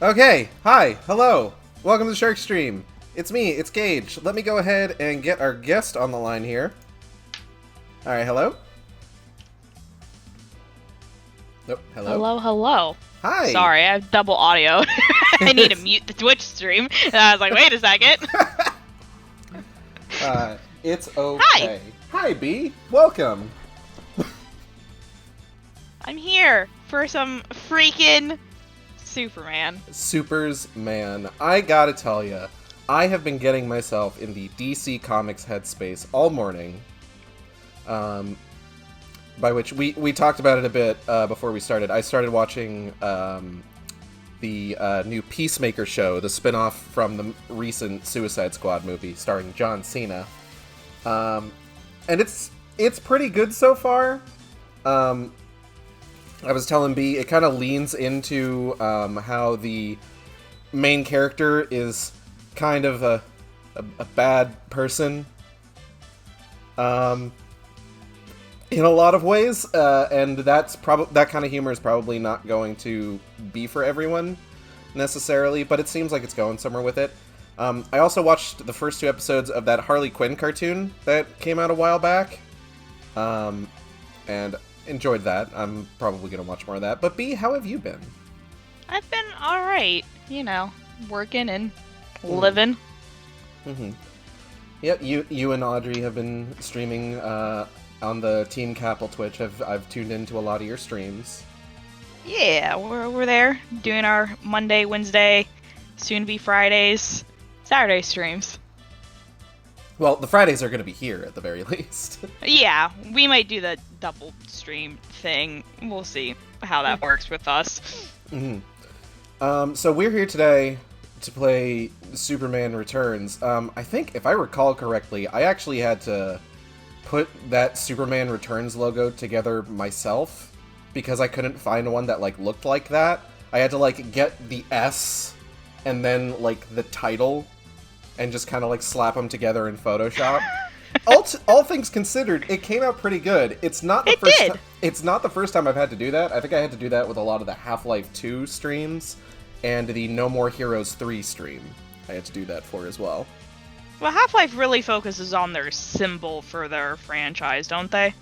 Okay, hi, hello, welcome to the Shark Stream. It's me, it's Gage. Let me go ahead and get our guest on the line here. Alright, hello? Nope, hello? Hello. Hi! Sorry, I have double audio. I need to mute the Twitch stream. And I was like, wait a second. It's okay. Hi, B. Welcome. I'm here for some freaking Superman. Supersman. I gotta tell ya, I have been getting myself in the DC Comics headspace all morning. By which we talked about it a bit before we started. I started watching the new Peacemaker show, the spin-off from the recent Suicide Squad movie starring John Cena. And it's pretty good so far. I was telling B, it kind of leans into how the main character is kind of a bad person. In a lot of ways, and that kind of humor is probably not going to be for everyone, necessarily, but it seems like it's going somewhere with it. I also watched the first 2 episodes of that Harley Quinn cartoon that came out a while back, and enjoyed that. I'm probably going to watch more of that. But B, how have you been? I've been alright, working and living. Mm-hmm. Yep, you and Audrey have been streaming on the Team Capital Twitch. I've tuned into a lot of your streams. Yeah, we're there doing our Monday, Wednesday, soon to be Fridays, Saturday streams. Well, the Fridays are going to be here at the very least. Yeah, we might do the double stream thing. We'll see how that works with us. Mm-hmm. So we're here today to play Superman Returns. I think, if I recall correctly, I actually had to put that Superman Returns logo together myself because I couldn't find one that looked like that. I had to get the S and then the title and just kind of see them together in Photoshop. All things considered, it came out pretty good. It's not the first time I've had to do that. I think I had to do that with a lot of the Half-Life 2 streams and the No More Heroes 3 stream. I had to do that for as well. Well, Half-Life really focuses on their symbol for their franchise, don't they?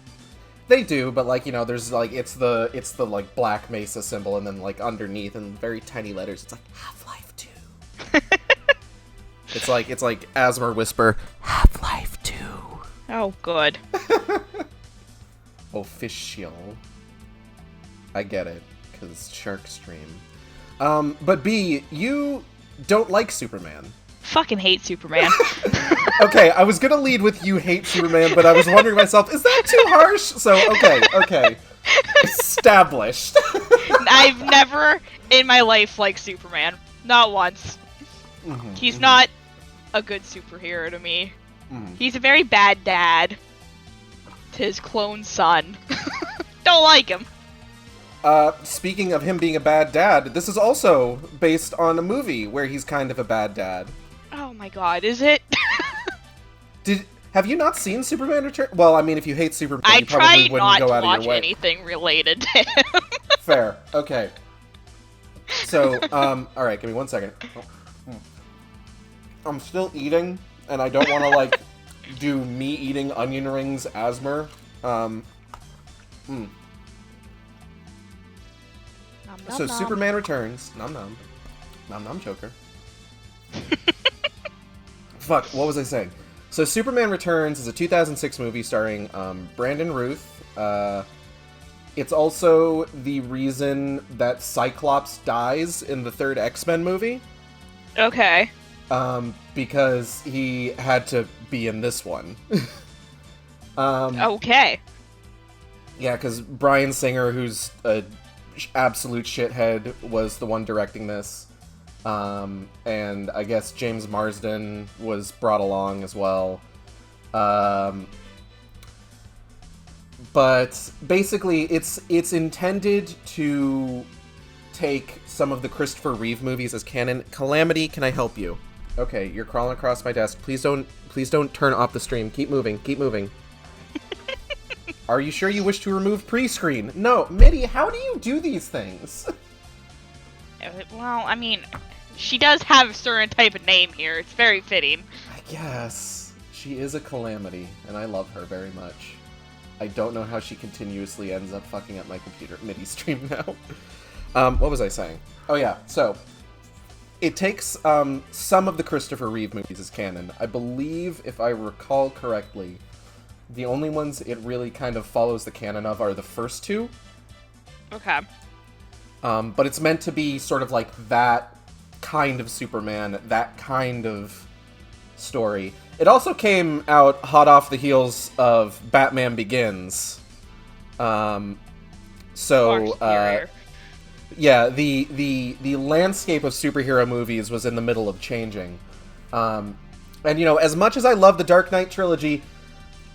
They do, but there's it's the Black Mesa symbol, and then underneath in very tiny letters, it's Half-Life 2. It's like Asmer Whisper, Half-Life 2. Oh, good. Official. I get it, because Shark Stream. But B, you don't like Superman. Fucking hate Superman. Okay, I was gonna lead with you hate Superman, but I was wondering myself, is that too harsh? So, okay. Established. I've never in my life liked Superman. Not once. Mm-hmm, He's not a good superhero to me. Mm-hmm. He's a very bad dad to his clone son. Don't like him. Speaking of him being a bad dad, this is also based on a movie where he's kind of a bad dad. Oh my god, is it? Have you not seen Superman Return? Well, I mean, if you hate Superman, you probably wouldn't go out of your way. I tried not to watch anything related to him. Fair. Okay. So, alright, give me 1 second. I'm still eating, and I don't want to, do me eating onion rings Asmer. So, Superman Returns. Nom nom. Nom nom choker. Fuck, what was I saying? So, Superman Returns is a 2006 movie starring Brandon Routh. It's also the reason that Cyclops dies in the third X-Men movie. Okay. Because he had to be in this one. Okay. Yeah, because Bryan Singer, who's a absolute shithead, was the one directing this. And I guess James Marsden was brought along as well. But basically, it's intended to take some of the Christopher Reeve movies as canon. Calamity, can I help you? Okay, you're crawling across my desk. Please don't turn off the stream. Keep moving. Are you sure you wish to remove pre-screen? No, Mitty, how do you do these things? Well, I mean, she does have a certain type of name here. It's very fitting. I guess. She is a calamity, and I love her very much. I don't know how she continuously ends up fucking up my computer MIDI stream now. What was I saying? Oh yeah, so it takes some of the Christopher Reeve movies as canon. I believe, if I recall correctly, the only ones it really kind of follows the canon of are the first two. Okay. But it's meant to be sort of like that kind of Superman, that kind of story. It also came out hot off the heels of Batman Begins. Yeah, the landscape of superhero movies was in the middle of changing. And, you know, as much as I love the Dark Knight trilogy,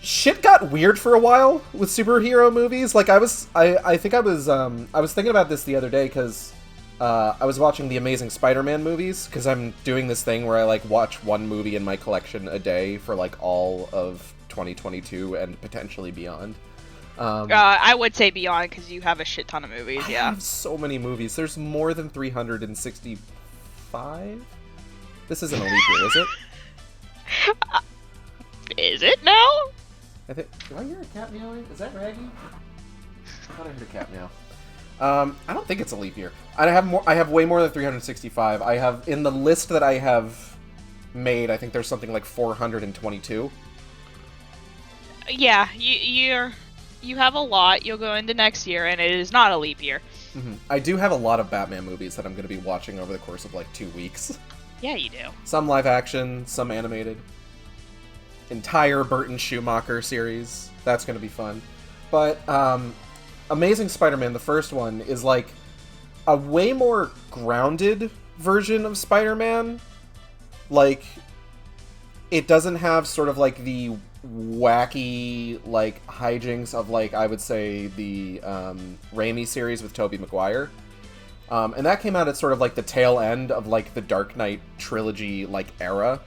shit got weird for a while with superhero movies. Like, I was thinking about this the other day, because I was watching the Amazing Spider-Man movies, because I'm doing this thing where I, like, watch one movie in my collection a day for, like, all of 2022 and potentially beyond. I would say beyond, because you have a shit ton of movies, I have so many movies. There's more than 365? This isn't a leap year, is it? Is it now? I think... Do I hear a cat meowing? Is that Raggy? I thought I heard a cat meow. I don't think it's a leap year. I have way more than 365. I have, in the list that I have made, I think there's something like 422. Yeah, you have a lot. You'll go into next year, and it is not a leap year. Mm-hmm. I do have a lot of Batman movies that I'm going to be watching over the course of like 2 weeks. Yeah, you do. Some live action, some animated. Entire Burton Schumacher series. That's going to be fun. But, Amazing Spider-Man, the first one, is like a way more grounded version of Spider-Man. Like, it doesn't have sort of like the wacky, like, hijinks of, like, I would say the Raimi series with Tobey Maguire. And that came out at sort of like the tail end of like the Dark Knight trilogy like era.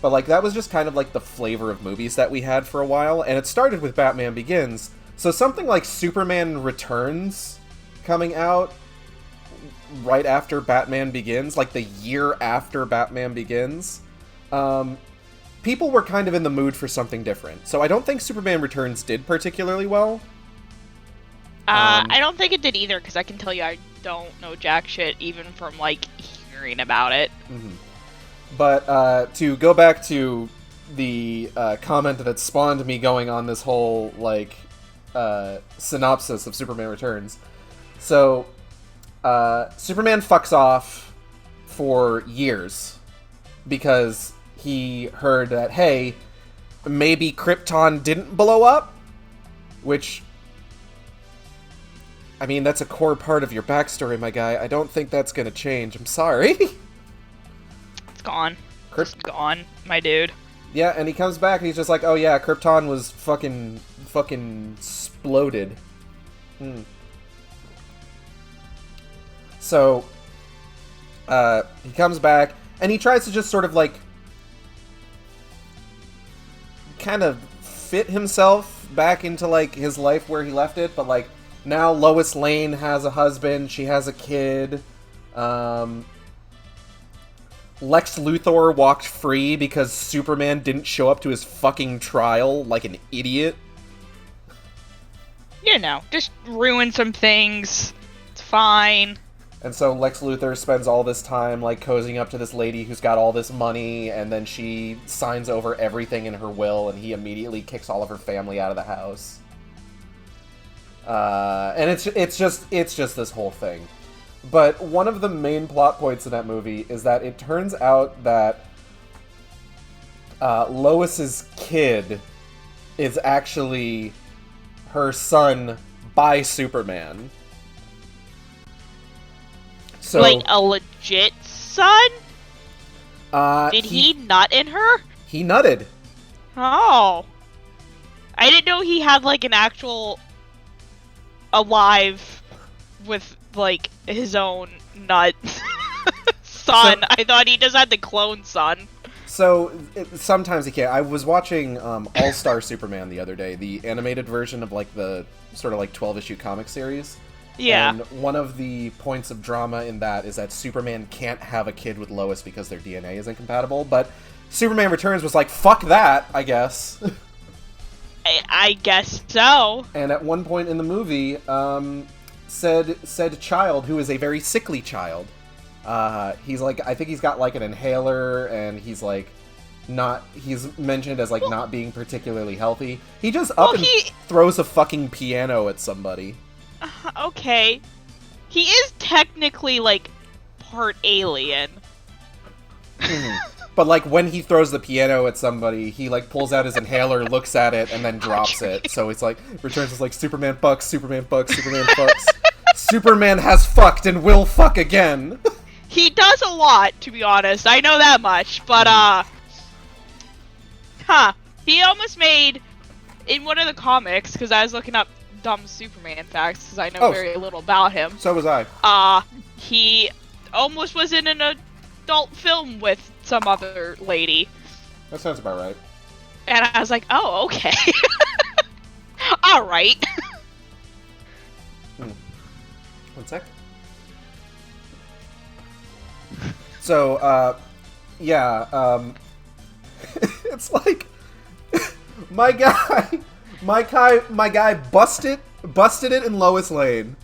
But like that was just kind of like the flavor of movies that we had for a while, and it started with Batman Begins. So something like Superman Returns coming out right after Batman Begins, like the year after Batman Begins, people were kind of in the mood for something different. So I don't think Superman Returns did particularly well. I don't think it did either, because I can tell you I don't know jack shit even from, like, hearing about it. Mm-hmm. But to go back to the comment that spawned me going on this whole, like, synopsis of Superman Returns. So, Superman fucks off for years because he heard that, hey, maybe Krypton didn't blow up, which, I mean, that's a core part of your backstory, my guy. I don't think that's gonna change. I'm sorry. It's gone. It's gone, my dude. Yeah, and he comes back and he's just like, oh yeah, Krypton was fucking exploded. So, he comes back, and he tries to just sort of, like, kind of fit himself back into, like, his life where he left it, but, like, now Lois Lane has a husband, she has a kid, Lex Luthor walked free because Superman didn't show up to his fucking trial like an idiot. You know, just ruin some things. It's fine. And so Lex Luthor spends all this time, like, cozying up to this lady who's got all this money, and then she signs over everything in her will, and he immediately kicks all of her family out of the house. And it's just this whole thing. But one of the main plot points in that movie is that it turns out that Lois's kid is actually her son by Superman. So, like a legit son? Did he nut in her? He nutted. Oh. I didn't know he had, like, an actual alive with, like, his own nut son. I thought he just had the clone son. So, sometimes he can't. I was watching All-Star Superman the other day, the animated version of, like, the sort of, like, 12-issue comic series. Yeah. And one of the points of drama in that is that Superman can't have a kid with Lois because their DNA is incompatible, but Superman Returns was like, fuck that, I guess. I guess so. And at one point in the movie, said child, who is a very sickly child, he's like, I think he's got like an inhaler, and he's like, he's mentioned as like not being particularly healthy. He just throws a fucking piano at somebody. Okay. He is technically like part alien. But like when he throws the piano at somebody, he like pulls out his inhaler, looks at it, and then drops it. So it's like, Returns is like, Superman fucks, Superman fucks, Superman fucks. Superman has fucked and will fuck again. He does a lot, to be honest. I know that much. But, he almost made, in one of the comics, because I was looking up dumb Superman facts, because I know very little about him. So was I. He almost was in an adult film with some other lady. That sounds about right. And I was like, oh, okay. Alright. One sec. So, it's like, my guy busted it in Lois Lane.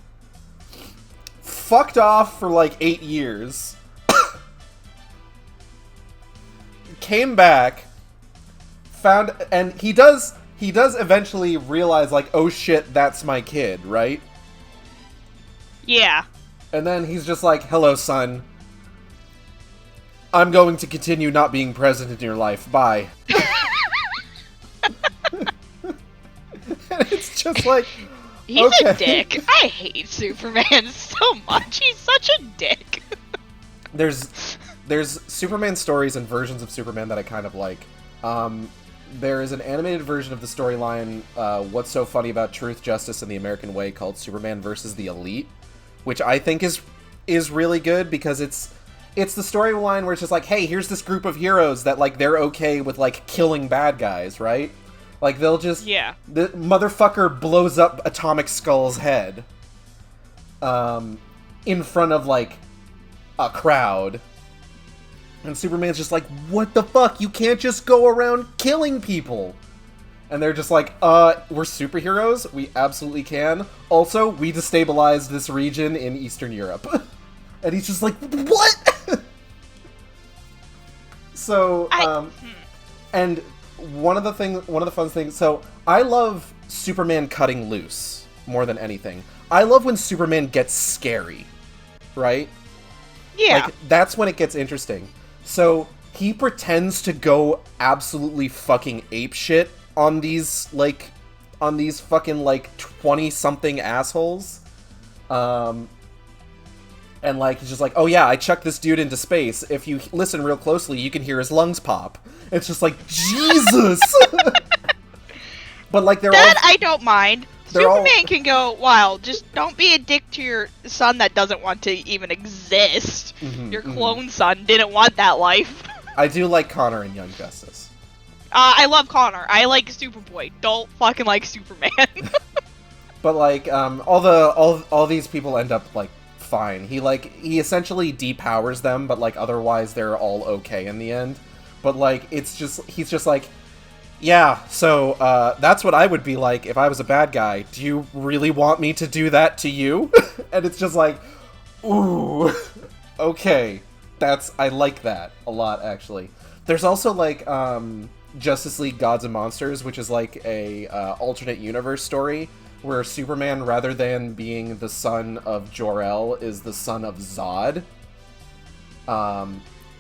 Fucked off for like 8 years. Came back, and he does eventually realize, like, oh shit, that's my kid, right? Yeah. And then he's just like, hello, son. I'm going to continue not being present in your life. Bye. And it's just like, he's okay. a dick. I hate Superman so much. He's such a dick. There's Superman stories and versions of Superman that I kind of like. There is an animated version of the storyline, What's So Funny About Truth, Justice, and the American Way, called Superman versus the Elite, which I think is really good because it's the storyline where it's just like, hey, here's this group of heroes that, like, they're okay with, like, killing bad guys, right? Like, they'll just... Yeah. The motherfucker blows up Atomic Skull's head in front of, like, a crowd. And Superman's just like, what the fuck? You can't just go around killing people. And they're just like, we're superheroes? We absolutely can. Also, we destabilized this region in Eastern Europe. And he's just like, what? So, and one of the fun things, so I love Superman cutting loose more than anything. I love when Superman gets scary, right? Yeah. Like, that's when it gets interesting. So, he pretends to go absolutely fucking apeshit on these fucking, like, 20-something assholes. And, like, he's just like, oh yeah, I chucked this dude into space. If you listen real closely, you can hear his lungs pop. It's just like, Jesus! But, like, I don't mind. Superman can go wild. Just don't be a dick to your son that doesn't want to even exist. Your clone son didn't want that life. I do like Connor and Young Justice. I love Connor. I like Superboy. Don't fucking like Superman. But, like, all these people end up, like, fine. He essentially depowers them, but, like, otherwise they're all okay in the end. But, like, he's just like, yeah, so, that's what I would be like if I was a bad guy. Do you really want me to do that to you? And it's just like, ooh, okay. I like that a lot, actually. There's also, like, Justice League Gods and Monsters, which is, like, a alternate universe story, where Superman, rather than being the son of Jor-El, is the son of Zod.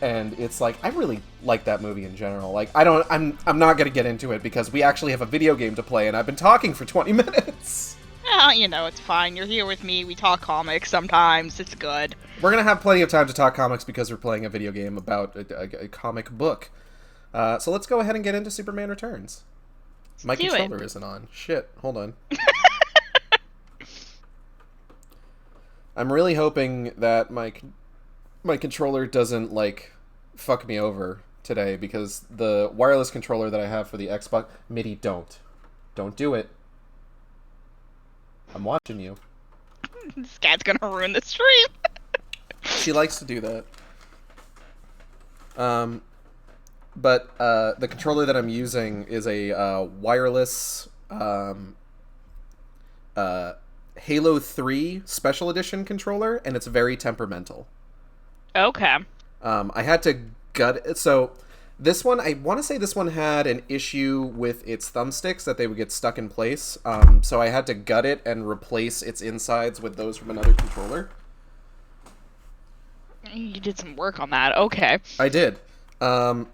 And it's like, I really like that movie in general. Like, I'm not gonna get into it because we actually have a video game to play and I've been talking for 20 minutes. Oh, you know, it's fine. You're here with me. We talk comics sometimes. It's good. We're gonna have plenty of time to talk comics because we're playing a video game about a comic book. So let's go ahead and get into Superman Returns. My controller isn't on. Shit, hold on. I'm really hoping that my controller doesn't, like, fuck me over today, because the wireless controller that I have for the Xbox MIDI, don't do it. I'm watching you. This cat's gonna ruin the stream. She likes to do that. But the controller that I'm using is a wireless Halo 3 Special Edition controller, and it's very temperamental. Okay. I had to gut it. So this one, I want to say this one had an issue with its thumbsticks that they would get stuck in place. So I had to gut it and replace its insides with those from another controller. You did some work on that. Okay. I did. And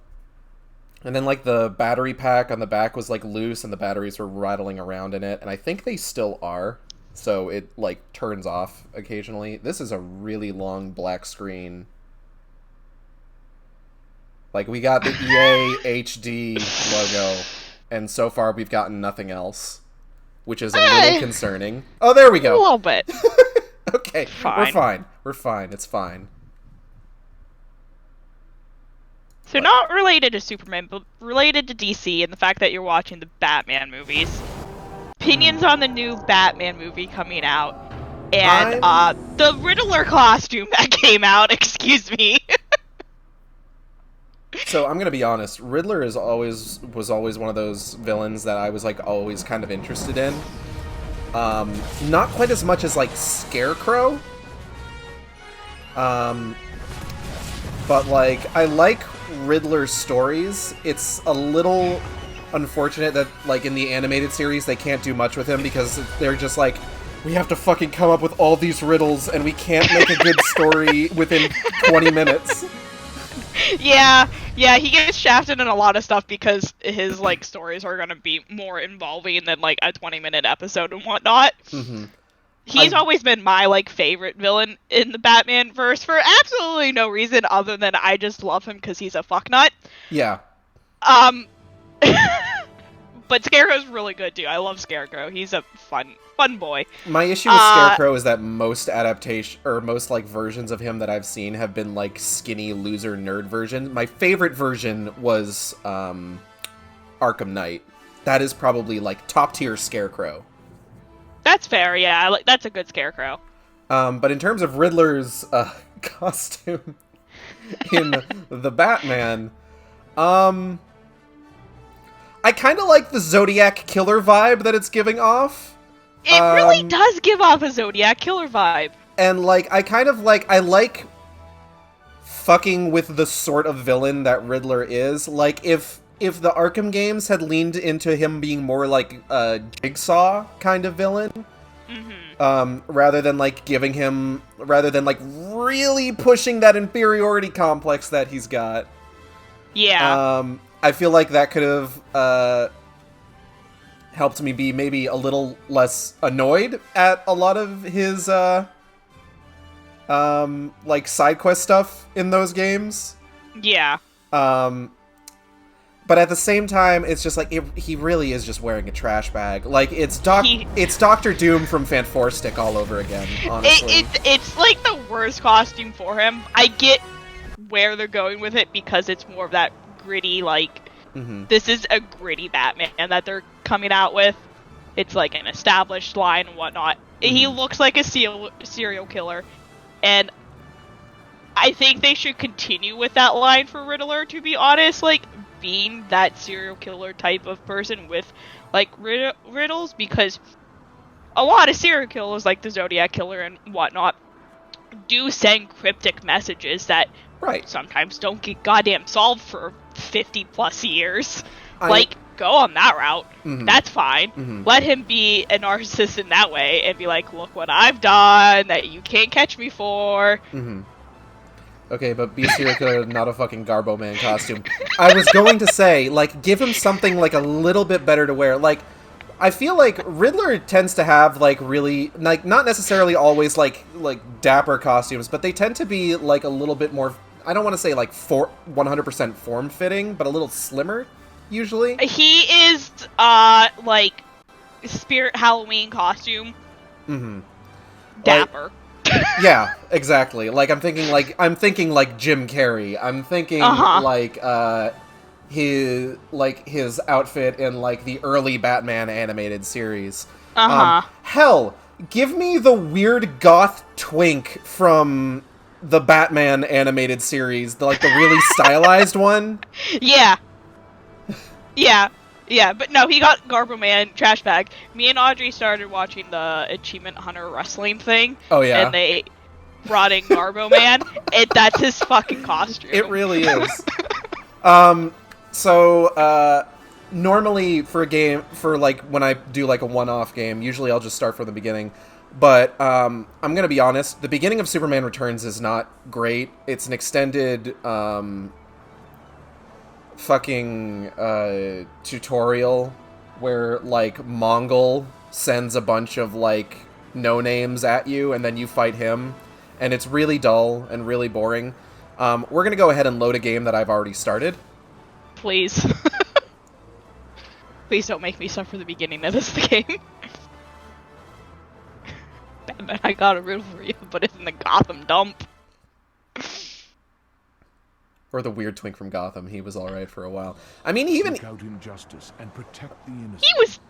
then, like, the battery pack on the back was, like, loose, and the batteries were rattling around in it. And I think they still are. So it, like, turns off occasionally. This is a really long black screen. Like, we got the EA HD logo, and so far we've gotten nothing else, which is a little concerning. Oh, there we go. A little bit. Okay, fine. We're fine. We're fine. It's fine. So not related to Superman, but related to DC and the fact that you're watching the Batman movies. Opinions on the new Batman movie coming out, and the Riddler costume that came out. Excuse me. So I'm gonna be honest. Riddler was always one of those villains that I was like always kind of interested in. Not quite as much as like Scarecrow. But like I like Riddler's stories. It's a little unfortunate that like in the animated series they can't do much with him because they're just like, we have to fucking come up with all these riddles and we can't make a good story within 20 minutes. Yeah, he gets shafted in a lot of stuff because his, like, stories are gonna be more involving than, like, a 20-minute episode and whatnot. Mm-hmm. He's always been my, like, favorite villain in the Batman verse for absolutely no reason other than I just love him because he's a fucknut. Yeah. But Scarecrow's really good, too. I love Scarecrow. He's a fun boy. My issue with Scarecrow is that most like versions of him that I've seen have been like skinny loser nerd versions. My favorite version was Arkham Knight. That is probably like top tier Scarecrow. That's fair, yeah. That's a good Scarecrow. But in terms of Riddler's costume in the Batman, I kind of like the Zodiac Killer vibe that it's giving off. It really does give off a Zodiac Killer vibe. And, like, I like fucking with the sort of villain that Riddler is. Like, if the Arkham games had leaned into him being more like a Jigsaw kind of villain, rather than really pushing that inferiority complex that he's got. Yeah. I feel like that could have, helped me be maybe a little less annoyed at a lot of his, like, side quest stuff in those games. Yeah. But at the same time, it's just like, he really is just wearing a trash bag. Like, it's Dr. Doom from Fanforstic all over again, honestly. It's like the worst costume for him. I get where they're going with it because it's more of that gritty, like, this is a gritty Batman that they're coming out with. It's like an established line and whatnot. He looks like a serial killer, and I think they should continue with that line for Riddler, to be honest, like, being that serial killer type of person with, like, riddles, because a lot of serial killers, like the Zodiac Killer and whatnot, do send cryptic messages that sometimes don't get goddamn solved for 50 plus years. Go on that route. That's fine. Let him be a narcissist in that way and be like, look what I've done that you can't catch me for. Okay, but be a serial killer, not a fucking Garbo Man costume. I was going to say, like, give him something, like, a little bit better to wear. Like, I feel like Riddler tends to have, like, really, like, not necessarily always, like dapper costumes, but they tend to be, like, a little bit more, I don't want to say, like, 100% form-fitting, but a little slimmer, usually. He is, like, Spirit Halloween costume. Dapper. Yeah, exactly. Like, I'm thinking like Jim Carrey. I'm thinking his outfit in like the early Batman animated series. Hell, Give me the weird goth twink from the Batman animated series, the really stylized one. Yeah. Yeah, but no, he got Garbo Man trash bag. Me and Audrey started watching the Achievement Hunter wrestling thing. Oh, yeah. And they brought in Garbo Man, and that's his fucking costume. It really is. Normally for a game, for when I do a one-off game, usually I'll just start from the beginning. But I'm gonna be honest, the beginning of Superman Returns is not great. It's an extended tutorial where Mongol sends a bunch of no-names at you and then you fight him, and it's really dull and really boring. We're gonna go ahead and load a game that I've already started. Please. Please don't make me suffer the beginning of this game. Batman, I got a riddle for you, but it's in the Gotham dump. Or the weird twink from Gotham. He was alright for a while. I mean, even... Out injustice and protect the innocent. He was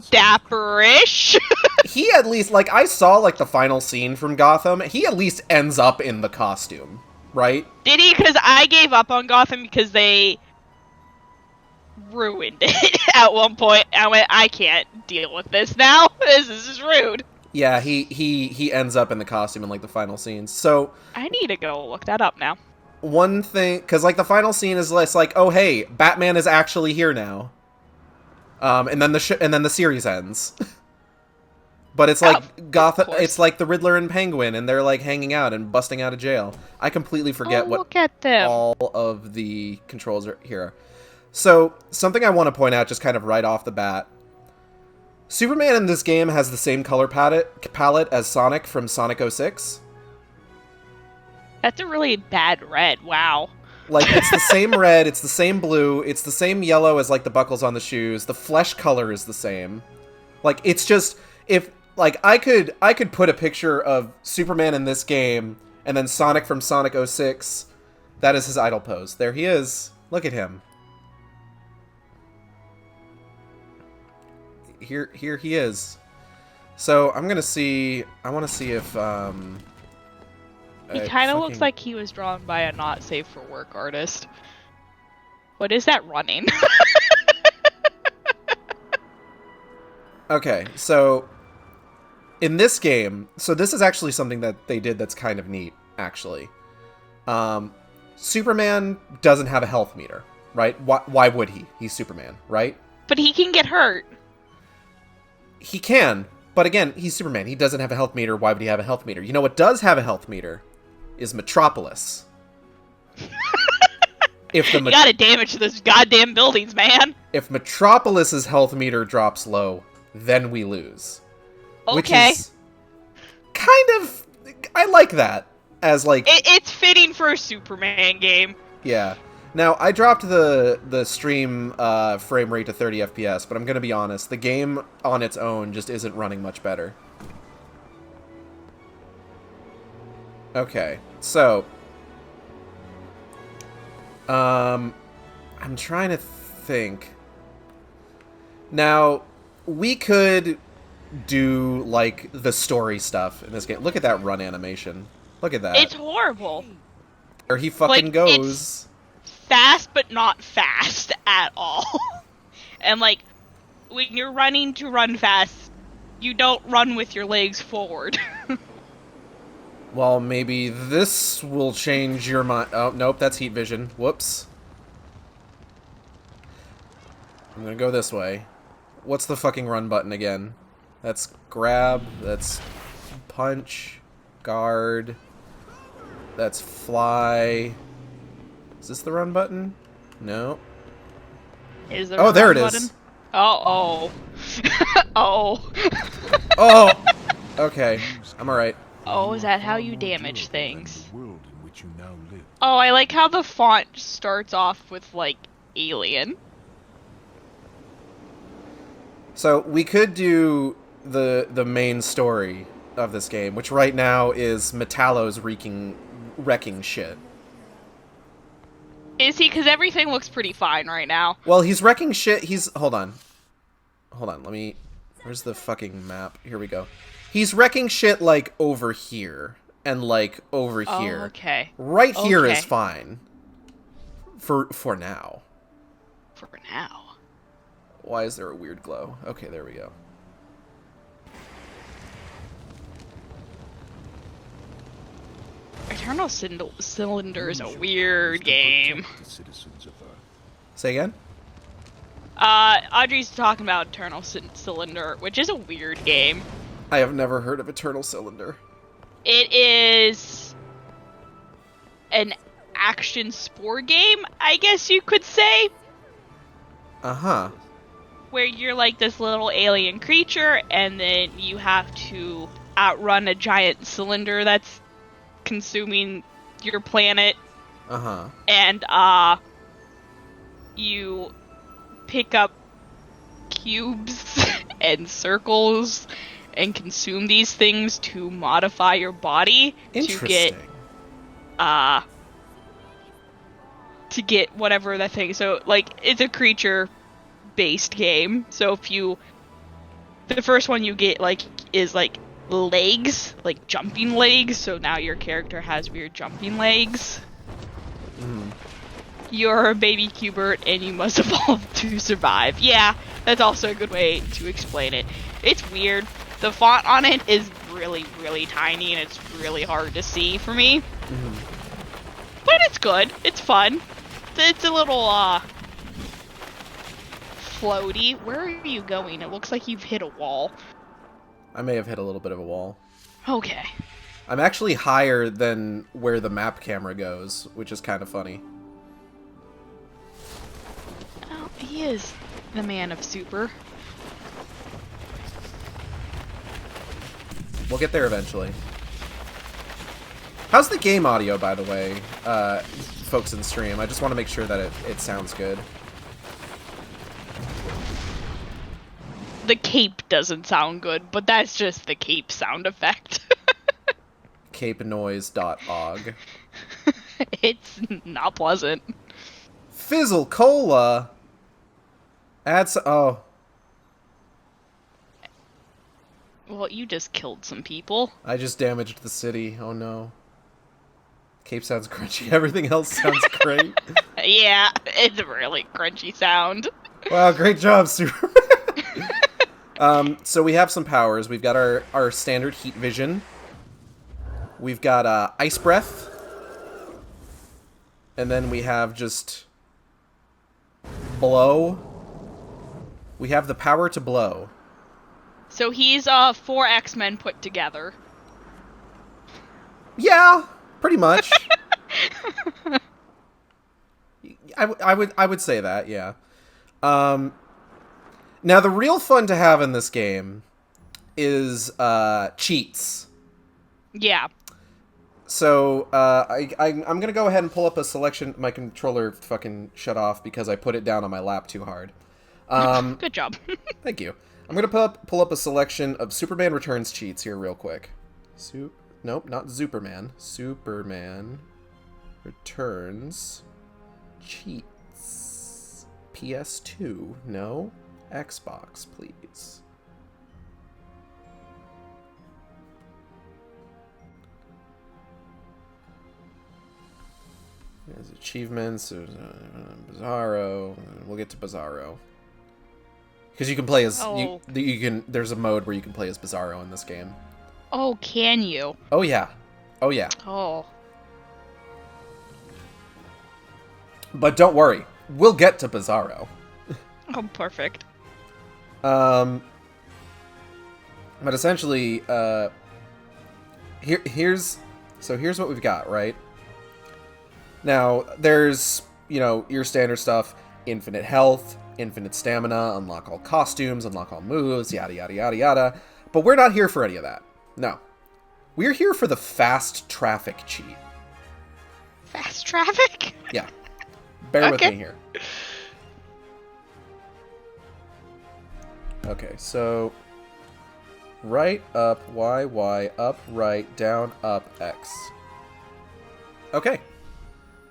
dapperish. He at least, I saw, the final scene from Gotham. He at least ends up in the costume, right? Did he? Because I gave up on Gotham because they ruined it at one point. I went, I can't deal with this now. This is rude. Yeah, he ends up in the costume in, the final scenes. So... I need to go look that up now. One thing... Because, the final scene is less oh, hey, Batman is actually here now. And then the series ends. But it's Gotham... It's the Riddler and Penguin, and they're, hanging out and busting out of jail. I completely forget what look at them. all of the controls are here. So, something I want to point out just kind of right off the bat. Superman in this game has the same color palette as Sonic from Sonic 06. That's a really bad red, wow. It's the same red, it's the same blue, it's the same yellow as, the buckles on the shoes. The flesh color is the same. It's just... If, I could put a picture of Superman in this game, and then Sonic from Sonic 06. That is his idle pose. There he is. Look at him. Here he is. So I'm gonna see. I want to see if he kind of looks like he was drawn by a not safe for work artist. What is that running? Okay, so in this game, so this is actually something that they did that's kind of neat, actually. Superman doesn't have a health meter, right? Why would he? He's Superman, right? But he can get hurt. He can, but again, he's Superman. He doesn't have a health meter. Why would he have a health meter? You know what does have a health meter is Metropolis. You gotta damage those goddamn buildings, man. If Metropolis's health meter drops low, then we lose. Okay. Which is kind of... I like that. As, It's fitting for a Superman game. Yeah. Now, I dropped the stream frame rate to 30 FPS, but I'm gonna be honest, the game on its own just isn't running much better. Okay, so... I'm trying to think. Now, we could do, the story stuff in this game. Look at that run animation. Look at that. It's horrible. There he fucking goes. Fast, but not fast at all. And, when you're running to run fast, you don't run with your legs forward. Well, maybe this will change your mind. Oh, nope, that's heat vision. Whoops. I'm gonna go this way. What's the fucking run button again? That's grab, that's punch, guard, that's fly. Is this the run button? No. Is there oh, a there run it button? is. Oh. Oh. Oh! Okay, I'm alright. Oh, is that how you damage things? Oh, I like how the font starts off with, alien. So, we could do the main story of this game, which right now is Metallo's wrecking shit. Is he? Because everything looks pretty fine right now. Well, he's wrecking shit. Hold on. Hold on, let me... Where's the fucking map? Here we go. He's wrecking shit, like, over here. And, like, over here. Okay. Right here Okay. is fine. For now. For now. Why is there a weird glow? Okay, there we go. Eternal Cylinder is a weird game. The citizens of Earth. Say again? Audrey's talking about Eternal Cylinder, which is a weird game. I have never heard of Eternal Cylinder. It is an action sport game, I guess you could say. Uh-huh. Where you're like this little alien creature, and then you have to outrun a giant cylinder that's consuming your planet. Uh-huh. And, you pick up cubes and circles and consume these things to modify your body Interesting. to get whatever that thing. So, like, it's a creature-based game. So if you... The first one you get, like, is, like, legs. Like, jumping legs. So now your character has weird jumping legs. Mm. You're a baby Cubert, and you must evolve to survive. Yeah, that's also a good way to explain it. It's weird. The font on it is really, really tiny, and it's really hard to see for me. Mm-hmm. But it's good. It's fun. It's a little, floaty. Where are you going? It looks like you've hit a wall. I may have hit a little bit of a wall. Okay. I'm actually higher than where the map camera goes, which is kind of funny. Oh, he is the man of super. We'll get there eventually. How's the game audio, by the way, folks in stream? I just want to make sure that it sounds good. The cape doesn't sound good, but that's just the cape sound effect. Capenoise.og. It's not pleasant. Fizzle Cola! Oh. Well, you just killed some people. I just damaged the city. Oh no. Cape sounds crunchy. Everything else sounds great. Yeah, it's a really crunchy sound. Wow, great job, Superman. So we have some powers. We've got our standard heat vision. We've got ice breath. And then we have just blow. We have the power to blow. So he's 4 X-Men put together. Yeah, pretty much. I would say that, yeah. Now the real fun to have in this game is cheats. Yeah. So I'm gonna go ahead and pull up a selection. My controller fucking shut off because I put it down on my lap too hard. Good job. Thank you. I'm gonna pull up a selection of Superman Returns cheats here real quick. Nope, not Superman. Superman Returns cheats. PS2. No. Xbox, please. There's achievements. Bizarro. We'll get to Bizarro. Because you can play as you can. There's a mode where you can play as Bizarro in this game. Oh, can you? Oh yeah, oh yeah. Oh. But don't worry, we'll get to Bizarro. Oh, perfect. But essentially, here's what we've got, right? Now, there's, your standard stuff, infinite health, infinite stamina, unlock all costumes, unlock all moves, yada, yada, yada, yada. But we're not here for any of that. No. We're here for the fast traffic cheat. Fast traffic? Yeah. Bear with me here. Okay, so right, up, Y, up, right, down, up, X. Okay.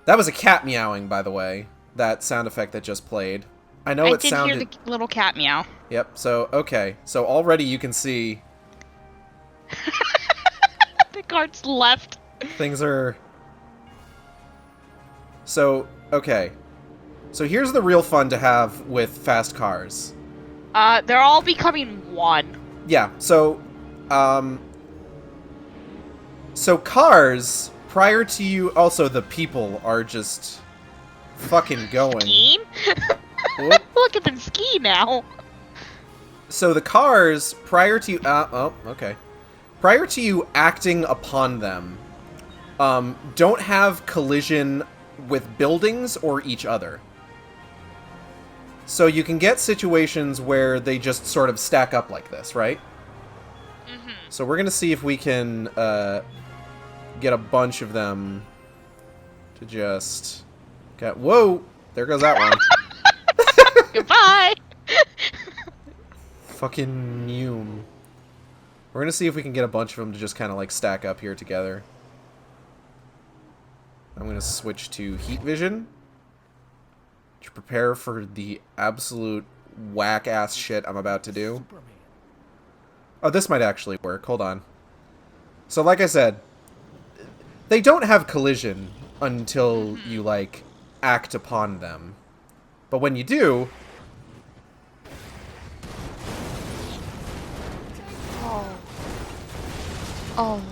That was a cat meowing, by the way. That sound effect that just played. I know it sounded... I did hear the little cat meow. Yep, so, okay. So already you can see The cart's left. Things are... So, okay. So here's the real fun to have with fast cars. They're all becoming one. Yeah, so, so cars, prior to you... Also, the people are just fucking going. Skiing? Whoop. Look at them ski now. So the cars, prior to you... oh, okay. Prior to you acting upon them, don't have collision with buildings or each other. So you can get situations where they just sort of stack up like this, right? Mm-hmm. So we're gonna see if we can get a bunch of them to just get... Whoa! There goes that one. Goodbye! Fucking Mume. We're gonna see if we can get a bunch of them to just kind of like stack up here together. I'm gonna switch to heat vision to prepare for the absolute whack-ass shit I'm about to do. Oh, this might actually work. Hold on. So, like I said, they don't have collision until you, like, act upon them. But when you do... Oh. Oh.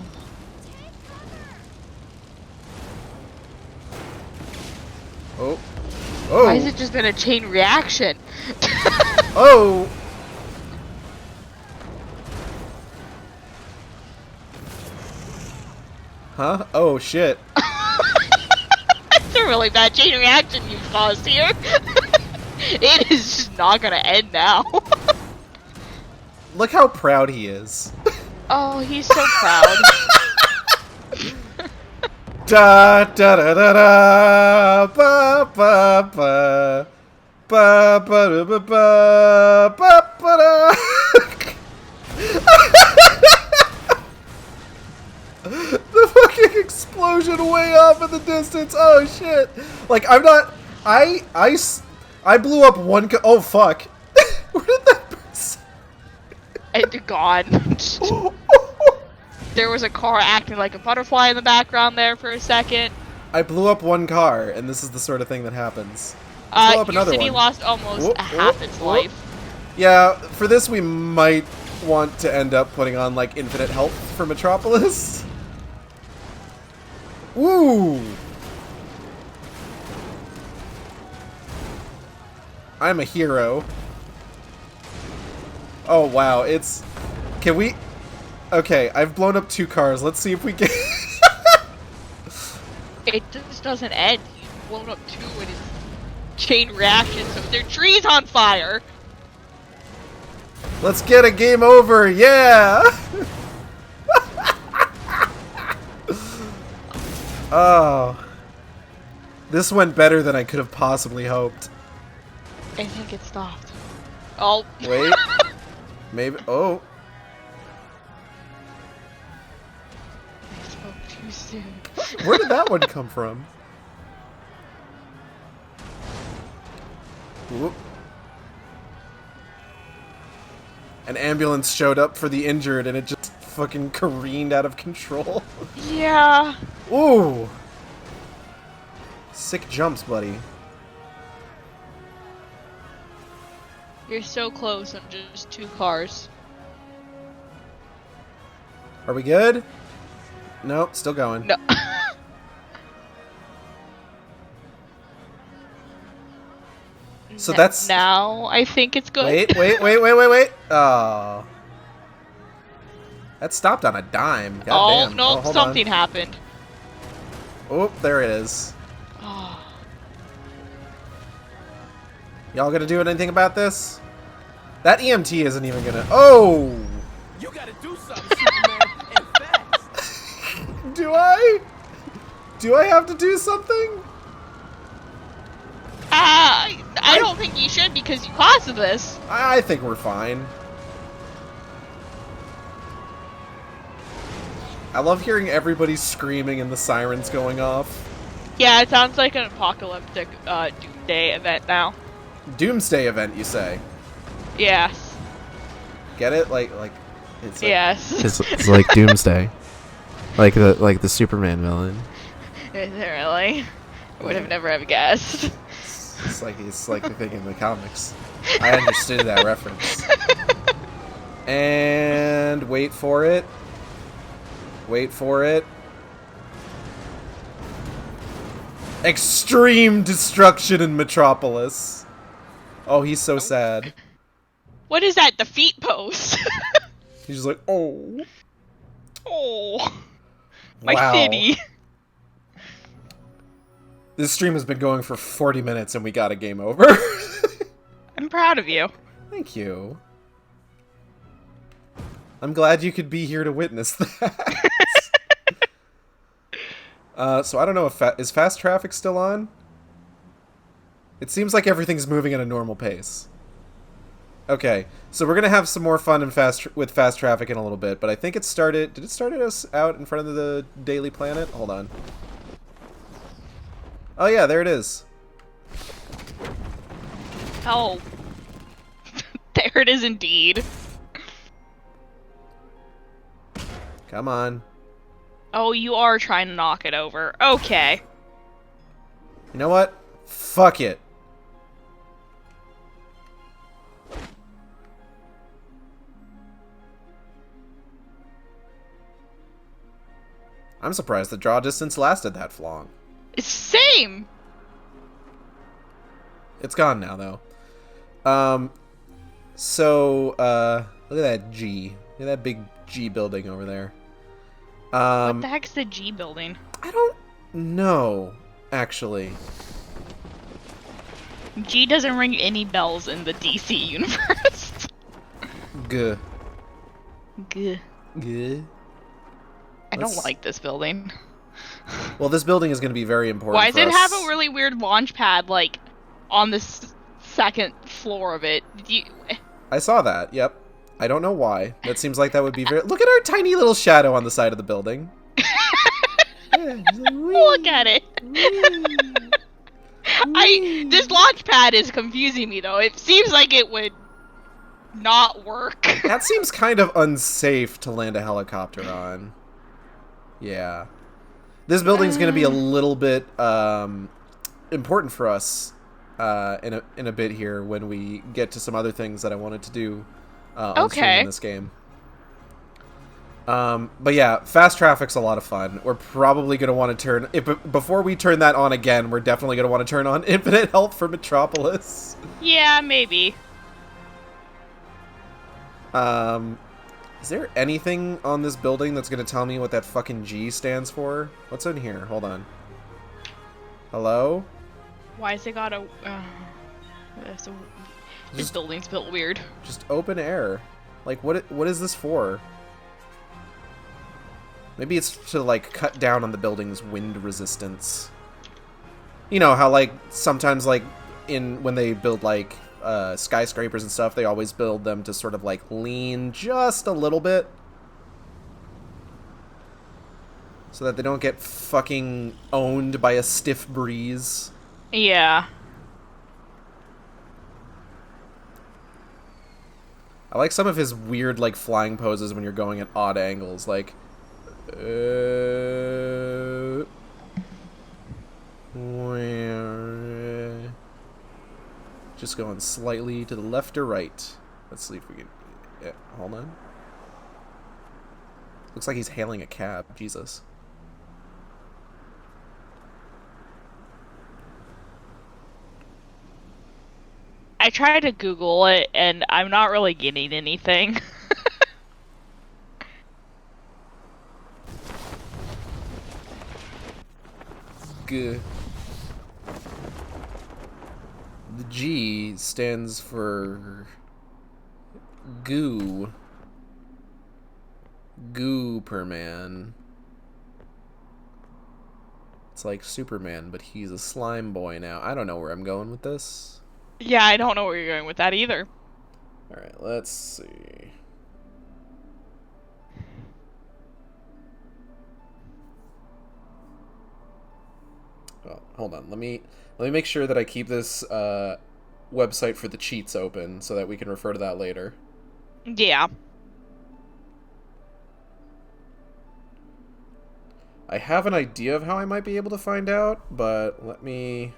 Oh. Oh. Why is it just been a chain reaction? Oh! Huh? Oh, shit. That's a really bad chain reaction you've caused here. It is just not gonna end now. Look how proud he is. Oh, he's so proud. Da da da da da ba ba ba ba ba da ba ba ba ba da. The fucking explosion way off in the distance. Oh shit! Like I'm not. I blew up one. Oh fuck! Where did that person? And gone. There was a car acting like a butterfly in the background there for a second. I blew up one car, and this is the sort of thing that happens. Blow up Your another city one. lost almost Whoop, half whoop, its whoop. life. Yeah, for this we might want to end up putting on, like, infinite health for Metropolis. Woo! I'm a hero. Oh, wow, it's... Can we... Okay, I've blown up 2 cars. Let's see if we can... It just doesn't end. You've blown up 2 and it's chain reaction, so their tree's on fire. Let's get a game over, yeah! Oh. This went better than I could have possibly hoped. I think it stopped. Oh. Wait. Maybe. Oh. I spoke too soon. Where did that one come from? Whoop. An ambulance showed up for the injured and it just fucking careened out of control. Yeah. Ooh. Sick jumps, buddy. You're so close on just 2 cars. Are we good? Nope, still going. No. So that's... Now I think it's good. Wait. Oh. That stopped on a dime. God Oh, damn. no, hold something on. happened. Oh, there it is. Oh. Y'all gonna do anything about this? That EMT isn't even gonna... Oh! You gotta do something, Superman, and fast. Do I? Do I have to do something? I don't think you should because you caused this. I think we're fine. I love hearing everybody screaming and the sirens going off. Yeah, it sounds like an apocalyptic doomsday event now. Doomsday event, you say? Yes. Get it? Like It's Yes. it's like Doomsday, like the Superman villain. Is it really? I would have never have guessed. It's like the thing in the comics. I understood that reference. And wait for it. Wait for it. Extreme destruction in Metropolis. Oh, he's so sad. What is that? The feet pose. He's just like, oh. Oh. My Wow. city. This stream has been going for 40 minutes and we got a game over. I'm proud of you. Thank you. I'm glad you could be here to witness that. So I don't know if is fast traffic still on? It seems like everything's moving at a normal pace. Okay, so we're gonna have some more fun with fast traffic in a little bit, but I think it started. Did it start us out in front of the Daily Planet? Hold on. Oh yeah, there it is. Oh. There it is indeed. Come on. Oh, you are trying to knock it over. Okay. You know what? Fuck it. I'm surprised the draw distance lasted that long. Same. It's gone now, though. Look at that G. Look at that big G building over there. What the heck's the G building? I don't know, actually. G doesn't ring any bells in the DC universe. G. G. G. I don't like this building. Well, this building is going to be very important. Why does it us. have a really weird launch pad, like, on the second floor of it? I saw that, yep. I don't know why. That seems like that would be very... Look at our tiny little shadow on the side of the building. Yeah, like, Look at it. This launch pad is confusing me, though. It seems like it would not work. That seems kind of unsafe to land a helicopter on. Yeah. This building's going to be a little bit important for us in a bit here when we get to some other things that I wanted to do on stream in this game. But yeah, fast traffic's a lot of fun. We're probably going to want to turn... before we turn that on again, we're definitely going to want to turn on infinite health for Metropolis. Yeah, maybe. Is there anything on this building that's going to tell me what that fucking G stands for? What's in here? Hold on. Hello? Why has it got a... this building's built weird. Just open air. Like, what is this for? Maybe it's to, like, cut down on the building's wind resistance. You know how, like, sometimes, like, when they build, like, skyscrapers and stuff, they always build them to sort of, like, lean just a little bit. So that they don't get fucking owned by a stiff breeze. Yeah. I like some of his weird, like, flying poses when you're going at odd angles, like... Just going slightly to the left or right. Let's see if we can... Yeah, hold on. Looks like he's hailing a cab. Jesus. I tried to Google it, and I'm not really getting anything. G. The G stands for goo. Gooperman. It's like Superman, but he's a slime boy now. I don't know where I'm going with this. Yeah, I don't know where you're going with that either. Alright, let's see. Oh, hold on. Let me make sure that I keep this website for the cheats open so that we can refer to that later. Yeah. I have an idea of how I might be able to find out, but let me...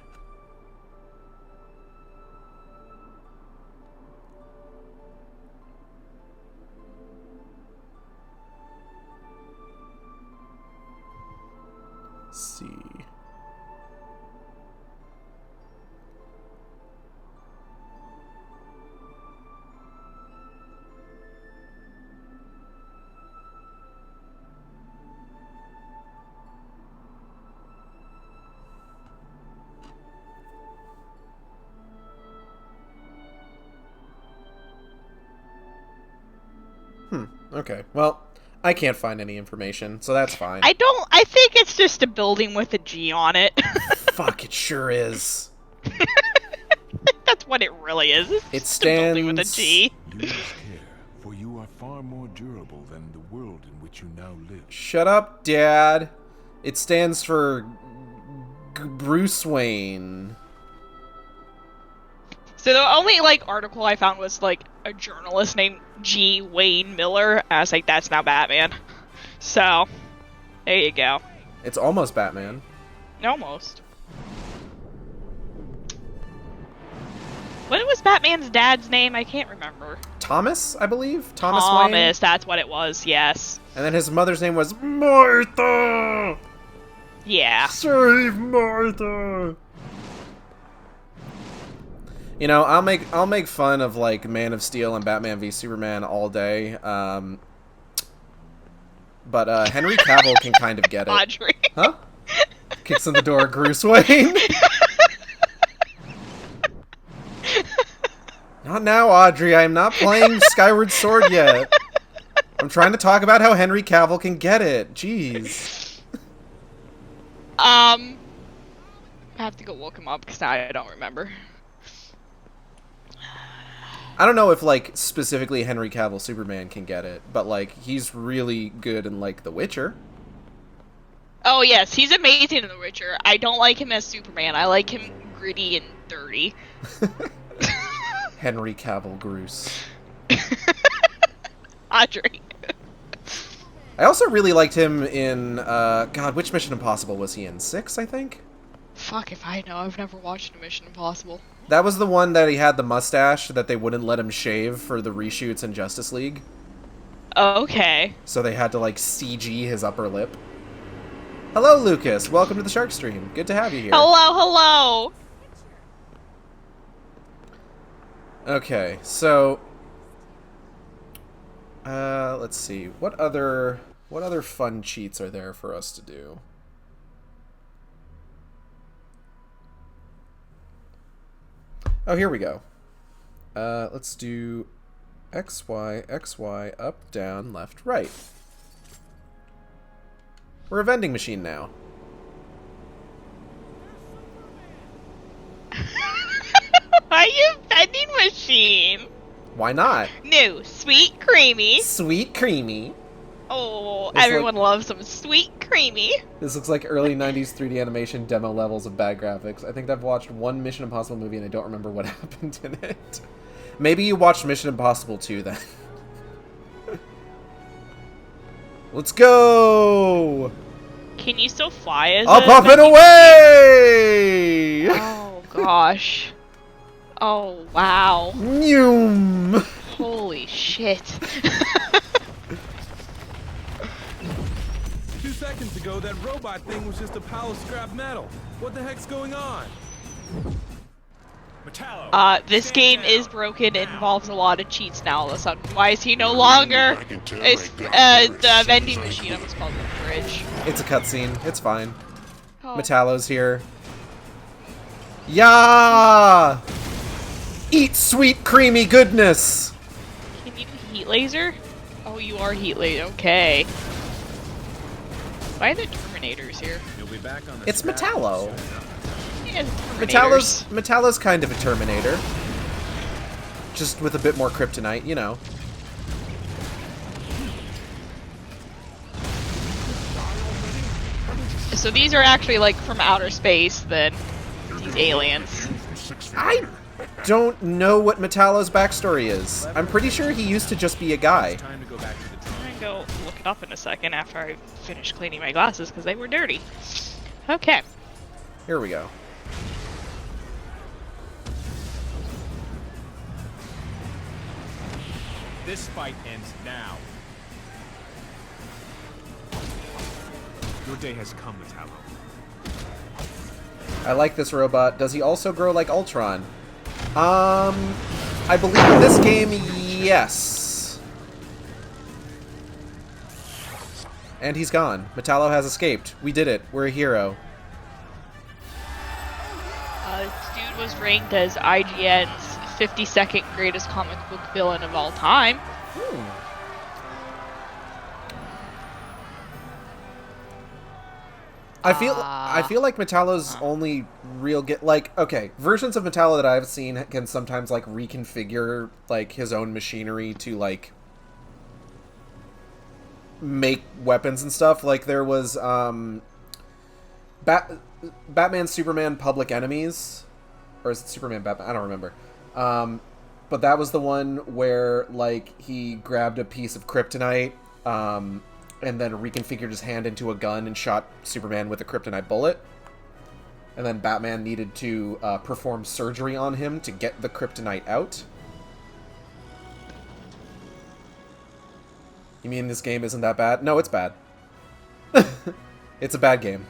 see. Okay. Well, I can't find any information, so that's fine. I think it's just a building with a G on it. Fuck, it sure is. That's what it really is. It's It just a building with a stands- G. You must care, for you are far more durable than the world in which you now live. Shut up, Dad. It stands for Bruce Wayne. So the only, like, article I found was, like, a journalist named G. Wayne Miller. I was like, that's not Batman. So, there you go. It's almost Batman. Almost. What was Batman's dad's name? I can't remember. Thomas, I believe? Thomas Wayne? Thomas, that's what it was, yes. And then his mother's name was Martha! Yeah. Save Martha! You know, I'll make fun of, like, Man of Steel and Batman v Superman all day, but Henry Cavill can kind of get it. Audrey. Huh? Kicks in the door, Bruce Wayne. Not now, Audrey. I am not playing Skyward Sword yet. I'm trying to talk about how Henry Cavill can get it. Jeez. I have to go look him up because now I don't remember. I don't know if, like, specifically Henry Cavill Superman can get it, but, like, he's really good in, like, The Witcher. Oh yes, he's amazing in The Witcher. I don't like him as Superman. I like him gritty and dirty. Henry Cavill Bruce. Audrey. I also really liked him in, God, which Mission Impossible was he in? 6, I think? Fuck if I know. I've never watched a Mission Impossible. That was the one that he had the mustache that they wouldn't let him shave for the reshoots in Justice League. Okay. So they had to, like, CG his upper lip. Hello, Lucas. Welcome to the Shark Stream. Good to have you here. Hello. Okay, so... let's see. What other fun cheats are there for us to do? Oh, here we go. Let's do XY, XY, up, down, left, right. We're a vending machine now. Why are you vending machine? Why not? No, sweet creamy. Sweet creamy. Oh, It's everyone loves some sweet creamy. This looks like early 90s 3D animation demo levels of bad graphics. I think I've watched one Mission Impossible movie and I don't remember what happened in it. Maybe you watched Mission Impossible 2 then. Let's go! Can you still fly as Up, a up, and vending away! Oh, gosh. Oh, wow. Noom! Holy shit. 2 seconds ago, that robot thing was just a pile of scrap metal. What the heck's going on? Metallo. This game is broken. It involves a lot of cheats now all of a sudden. Why is he no longer the vending machine? I almost called it the fridge. It's a cutscene. It's fine. Oh. Metallo's here. Yeah! Eat sweet creamy goodness! Can you do heat laser? Oh, you are heat laser. Okay. Why are there Terminators here? You'll be back on the It's Metallo. Yeah, Terminators. Metallo's kind of a Terminator. Just with a bit more kryptonite, you know. So these are actually like from outer space then. These aliens. I don't know what Metallo's backstory is. I'm pretty sure he used to just be a guy. Time to go back to the I'm gonna go look look it up in a second after I finish cleaning my glasses because they were dirty. Okay. Here we go. This fight ends now. Your day has come, Metallo. I like this robot. Does he also grow like Ultron? I believe in this game, yes. And he's gone. Metallo has escaped. We did it. We're a hero. This dude was ranked as IGN's 52nd greatest comic book villain of all time. I feel like Metallo's only real okay, versions of Metallo that I've seen can sometimes like reconfigure like his own machinery to like make weapons and stuff. Like there was Batman Superman Public Enemies, or is it Superman Batman? I don't remember. But that was the one where like he grabbed a piece of kryptonite and then reconfigured his hand into a gun and shot Superman with a kryptonite bullet. And then Batman needed to perform surgery on him to get the kryptonite out. You mean this game isn't that bad? No, it's bad. It's a bad game.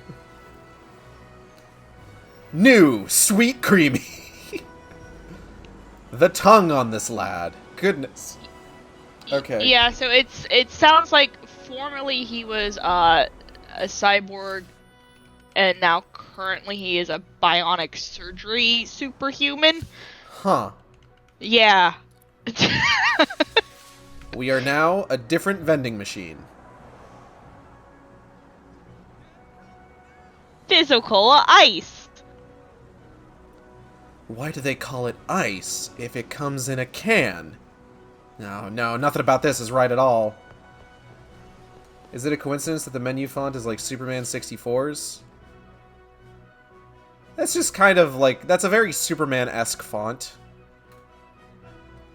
New, sweet, creamy. The tongue on this lad. Goodness. Okay. Yeah, so it sounds like formerly he was a cyborg, and now currently he is a bionic surgery superhuman. Huh. Yeah. We are now a different vending machine. Physical ice. Why do they call it ice if it comes in a can? No, nothing about this is right at all. Is it a coincidence that the menu font is like Superman 64's? That's just kind of like, that's a very Superman-esque font.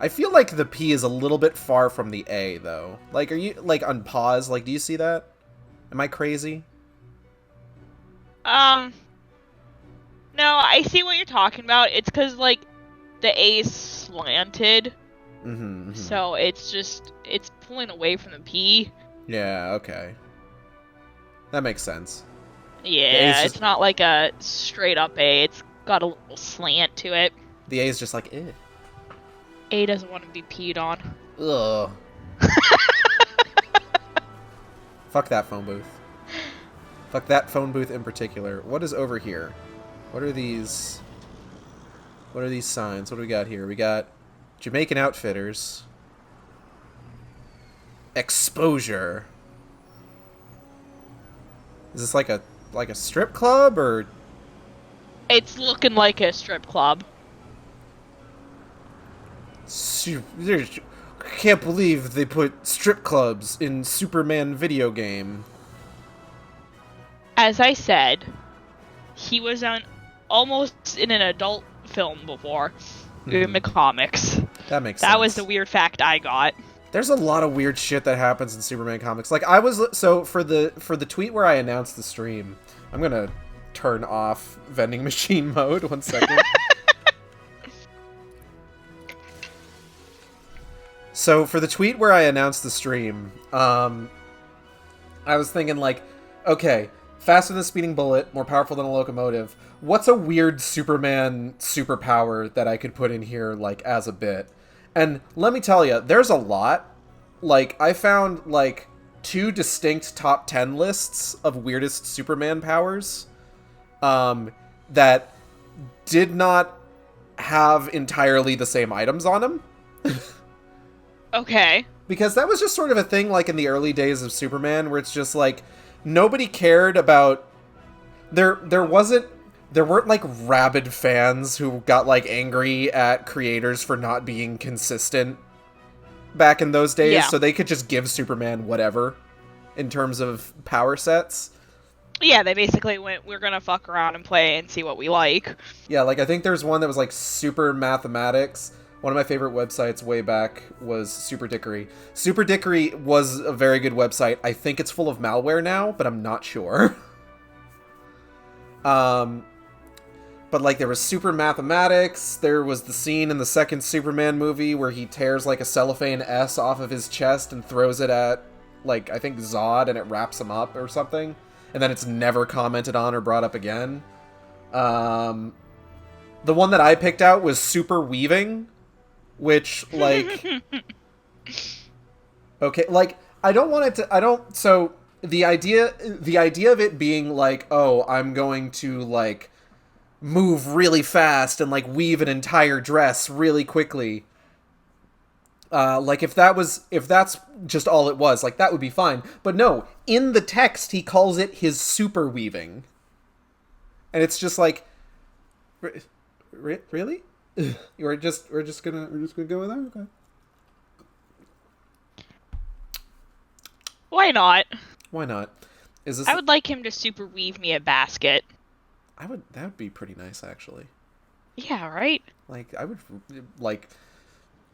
I feel like the P is a little bit far from the A, though. Like, are you, like, on pause? Like, do you see that? Am I crazy? No, I see what you're talking about. It's because, like, the A is slanted. So it's pulling away from the P. Yeah, okay. That makes sense. Yeah, it's not like a straight up A. It's got a little slant to it. The A is just like, eh. A doesn't want to be peed on. Ugh. Fuck that phone booth. Fuck that phone booth in particular. What is over here? What are these? What are these signs? What do we got here? We got Jamaican Outfitters. Exposure. Is this like a strip club or? It's looking like a strip club. I can't believe they put strip clubs in Superman video game. As I said, he was almost in an adult film before in the comics. That makes sense. That was the weird fact I got. There's a lot of weird shit that happens in Superman comics. Like for the tweet where I announced the stream, I'm gonna turn off vending machine mode. 1 second. So for the tweet where I announced the stream, I was thinking like, okay, faster than a speeding bullet, more powerful than a locomotive. What's a weird Superman superpower that I could put in here like as a bit? And let me tell you, there's a lot. Like, I found, like, 2 distinct top 10 lists of weirdest Superman powers that did not have entirely the same items on them. Okay. Because that was just sort of a thing, like, in the early days of Superman, where it's just, like, nobody cared about... There weren't, like, rabid fans who got, like, angry at creators for not being consistent back in those days, yeah. So they could just give Superman whatever in terms of power sets. Yeah, they basically went, we're gonna fuck around and play and see what we like. Yeah, like, I think there's one that was, like, super mathematics, One of my favorite websites way back was Super Dickory. Super Dickory was a very good website. I think it's full of malware now, but I'm not sure. But, like, there was Super Mathematics, there was the scene in the second Superman movie where he tears, like, a cellophane S off of his chest and throws it at, like, I think Zod, and it wraps him up or something. And then it's never commented on or brought up again. The one that I picked out was Super Weaving, which, like... okay, like, I don't want it to... So, the idea of it being, like, oh, I'm going to, like... move really fast and, like, weave an entire dress really quickly. Like, if that's just all it was, like, that would be fine. But no, in the text, he calls it his super weaving. And it's just like, really? we're just gonna go with that? Okay. Why not? Why not? I would like him to super weave me a basket. That would be pretty nice, actually. Yeah, right? Like,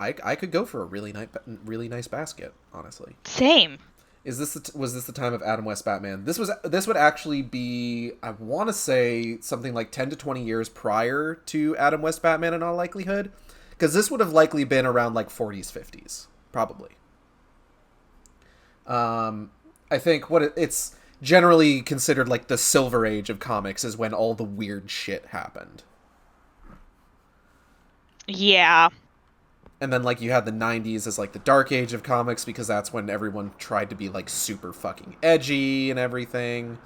I could go for a really nice basket, honestly. Same. Was this the time of Adam West Batman? This would actually be, I want to say, something like 10 to 20 years prior to Adam West Batman in all likelihood, because this would have likely been around, like, 40s, 50s, probably. I think it's generally considered, like, the Silver Age of comics is when all the weird shit happened. Yeah. And then, like, you had the 90s as, like, the Dark Age of comics, because that's when everyone tried to be, like, super fucking edgy and everything.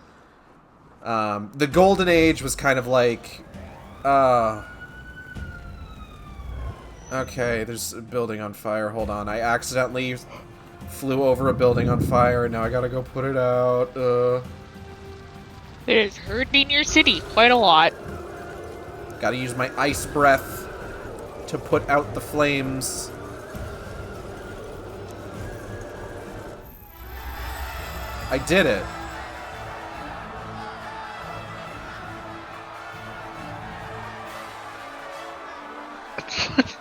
The Golden Age was kind of like... Okay, there's a building on fire. Hold on. I accidentally flew over a building on fire, and now I gotta go put it out. It is hurting your city quite a lot. Gotta use my ice breath to put out the flames. I did it.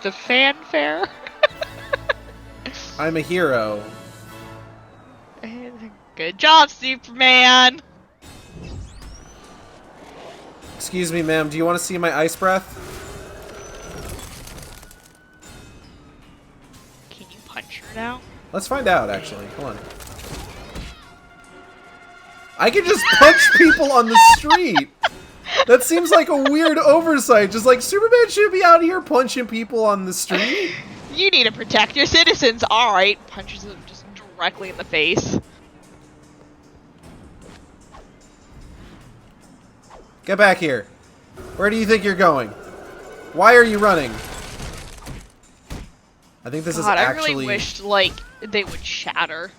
The fanfare. I'm a hero. Good job, Superman! Excuse me, ma'am, do you want to see my ice breath? Can you punch her now? Let's find out, actually. Hold on. I can just punch people on the street! That seems like a weird oversight. Just like, Superman should be out here punching people on the street. You need to protect your citizens. Alright. Punches them just directly in the face. Get back here. Where do you think you're going? Why are you running? I think this is actually... I really wished, like, they would shatter.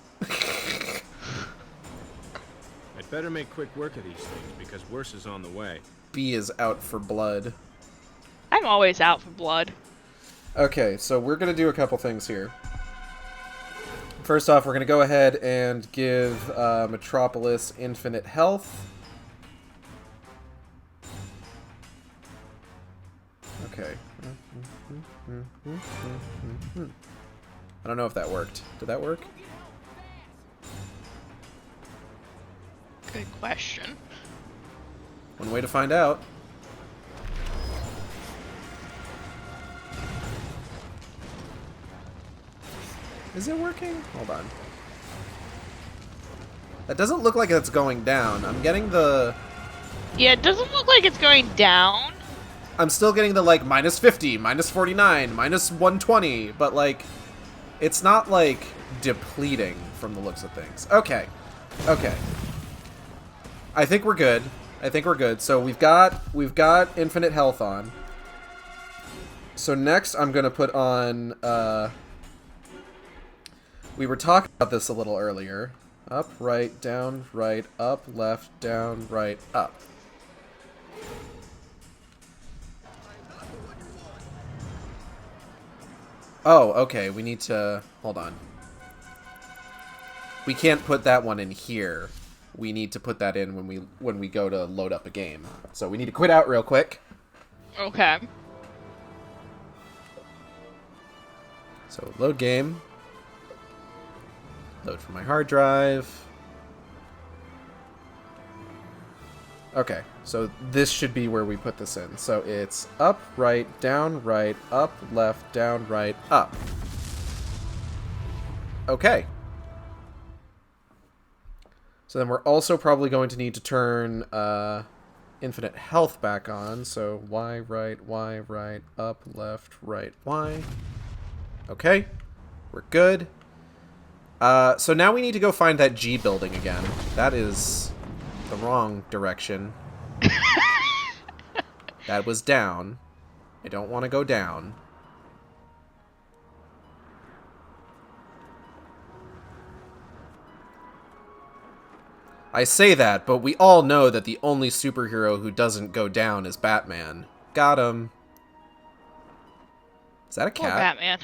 I'd better make quick work of these things, because worse is on the way. B is out for blood. I'm always out for blood. Okay, so we're going to do a couple things here. First off, we're going to go ahead and give Metropolis infinite health. Okay. I don't know if that worked. Did that work? Good question. One way to find out. Is it working? Hold on. That doesn't look like it's going down. I'm getting the... Yeah, it doesn't look like it's going down. I'm still getting the, like, minus 50, minus 49, minus 120, but, like, it's not, like, depleting from the looks of things. Okay. Okay. I think we're good. I think we're good. So we've got infinite health on. So next I'm going to put on, we were talking about this a little earlier. Up, right, down, right, up, left, down, right, up. Oh, okay, we need to... Hold on. We can't put that one in here. We need to put that in when we go to load up a game. So we need to quit out real quick. Okay. So load game. Load from my hard drive. Okay, so this should be where we put this in. So it's up, right, down, right, up, left, down, right, up. Okay. So then we're also probably going to need to turn infinite health back on. So Y, right, up, left, right, Y. Okay, we're good. So now we need to go find that G building again. That is the wrong direction. That was down. I don't want to go down. I say that, but we all know that the only superhero who doesn't go down is Batman. Got him. Is that a cat? Poor Batman.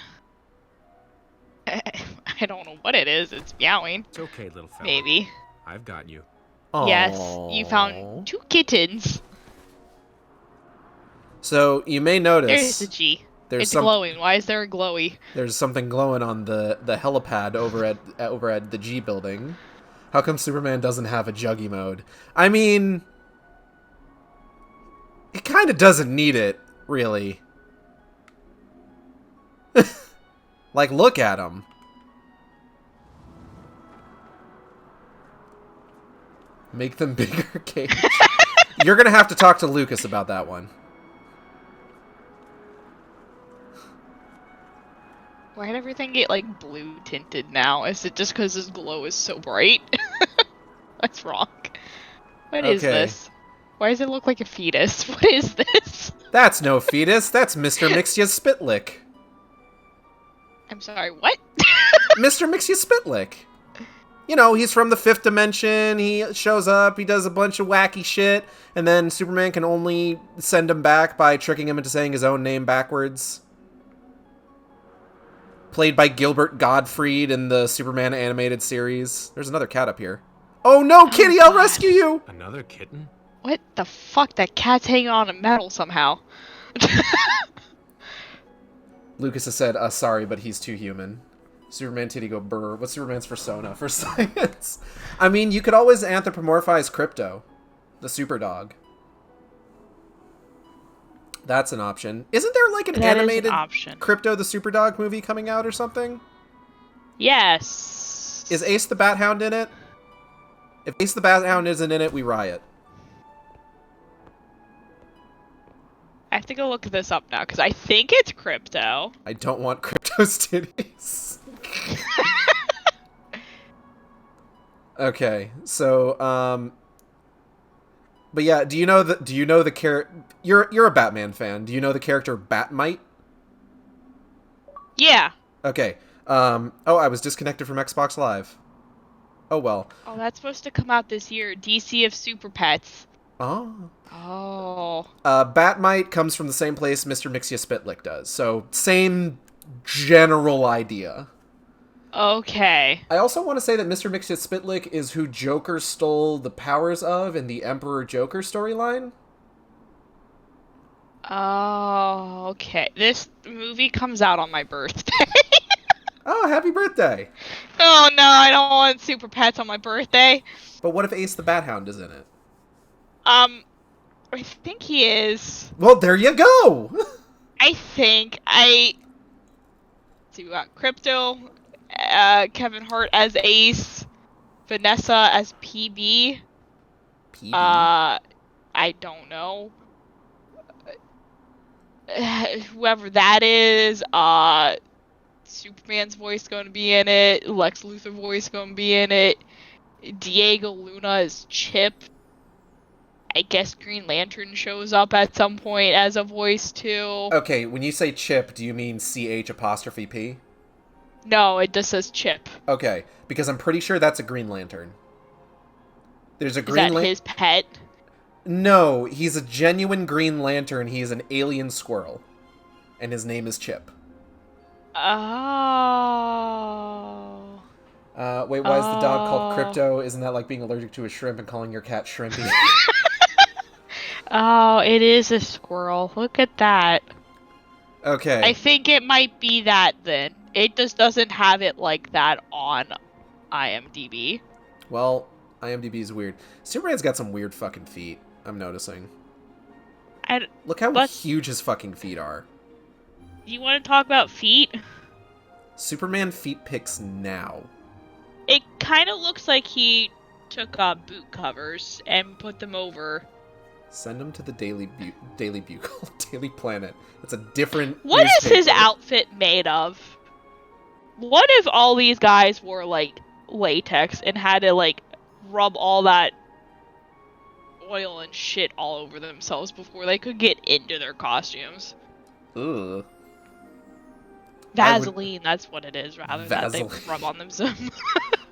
I don't know what it is. It's meowing. It's okay, little fella. Maybe. I've got you. Yes, Aww. you found 2 kittens. So you may notice There's the G. It's glowing. Why is there a glowy? There's something glowing on the helipad over at the G building. How come Superman doesn't have a juggy mode? I mean, he kind of doesn't need it, really. Like, look at him. Make them bigger, Kate. You're gonna have to talk to Lucas about that one. Why did everything get, like, blue tinted now? Is it just because his glow is so bright? What's wrong? What is Okay. this? Why does it look like a fetus? What is this? That's no fetus. That's Mr. Mixia's Spitlick. I'm sorry, what? Mr. Mixia's Spitlick. You know, he's from the 5th dimension, he shows up, he does a bunch of wacky shit, and then Superman can only send him back by tricking him into saying his own name backwards. Played by Gilbert Gottfried in the Superman animated series. There's another cat up here. Oh no, Kitty, I'll rescue you! Another kitten? What the fuck? That cat's hanging on a metal somehow. Lucas has said, sorry, but he's too human. Superman titty go brr. What's Superman's persona for science? I mean, you could always anthropomorphize Crypto, the super dog. That's an option. Isn't there like an animated Crypto the super dog movie coming out or something? Yes. Is Ace the Bat Hound in it? If Ace the Bat Hound isn't in it, we riot. I have to go look this up now, because I think it's Crypto. I don't want Crypto's titties. Okay, so, but yeah, do you know the character, you're a Batman fan, do you know the character Batmite? Yeah. Okay, oh, I was disconnected from Xbox Live. Oh well. Oh, that's supposed to come out this year. DC of Super Pets. Oh. Oh. Batmite comes from the same place Mr. Mixia Spitlick does, so same general idea. Okay. I also want to say that Mr. Mixia Spitlick is who Joker stole the powers of in the Emperor Joker storyline. Oh, okay. This movie comes out on my birthday. Oh, happy birthday! Oh no, I don't want Super Pets on my birthday. But what if Ace the Bat Hound is in it? I think he is. Well, there you go! Let's see, we got Crypto, Kevin Hart as Ace, Vanessa as PB. PB? I don't know. Whoever that is, Superman's voice going to be in it, Lex Luthor voice going to be in it, Diego Luna is Chip. I guess Green Lantern shows up at some point as a voice too. Okay, when you say Chip, do you mean CH''P? No, it just says Chip. Okay, because I'm pretty sure that's a Green Lantern. There's a Is Green that Lantern. his pet? No, he's a genuine Green Lantern. He's an alien squirrel. And his name is Chip. Oh. Wait, why is the dog called Crypto? Isn't that like being allergic to a shrimp and calling your cat Shrimpy? Oh, it is a squirrel. Look at that. Okay. I think it might be that then. It just doesn't have it like that on IMDb. Well, IMDb is weird. Superman's got some weird fucking feet, I'm noticing. Look how huge his fucking feet are. You want to talk about feet? Superman feet pics now. It kind of looks like he took boot covers and put them over. Send him to the Daily Bugle, Daily Planet. That's a different. What is newspaper. his outfit made of? What if all these guys wore like latex and had to like rub all that oil and shit all over themselves before they could get into their costumes? Ugh. Vaseline, that's what it is, rather than they rub on themselves.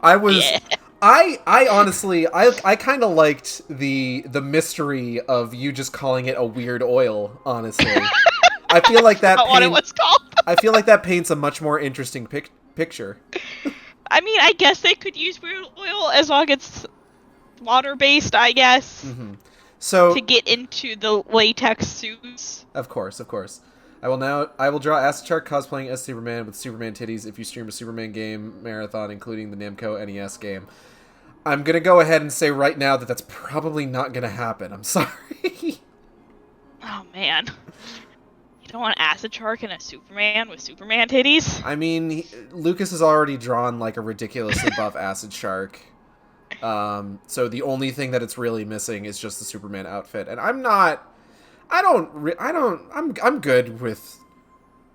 I was. Yeah. I honestly, I kind of liked the mystery of you just calling it a weird oil. Honestly, I feel like that. What it was called. I feel like that paints a much more interesting picture. I mean, I guess they could use weird oil as long as it's water-based, I guess. Mm-hmm. So to get into the latex suits. Of course. I will draw Acid Shark cosplaying as Superman with Superman titties if you stream a Superman game marathon, including the Namco NES game. I'm gonna go ahead and say right now that that's probably not gonna happen. I'm sorry. Oh man. You don't want Acid Shark and a Superman with Superman titties? I mean, Lucas has already drawn like a ridiculously buff Acid Shark. So the only thing that it's really missing is just the Superman outfit, and I'm good with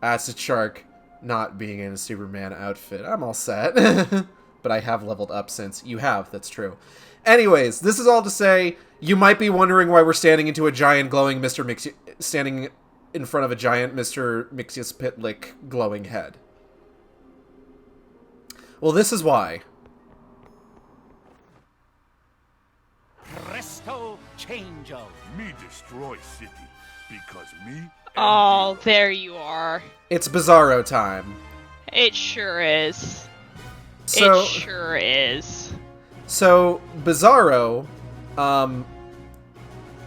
Acid Shark not being in a Superman outfit. I'm all set. But I have leveled up since you have. That's true. Anyways, this is all to say, you might be wondering why we're standing into a giant glowing standing in front of a giant Mr. Mixius Pitlick glowing head. Well, this is why. Presto changeo. Me destroy city because me. Oh, there you are. It's Bizarro time. It sure is. So, it sure is. So, Bizarro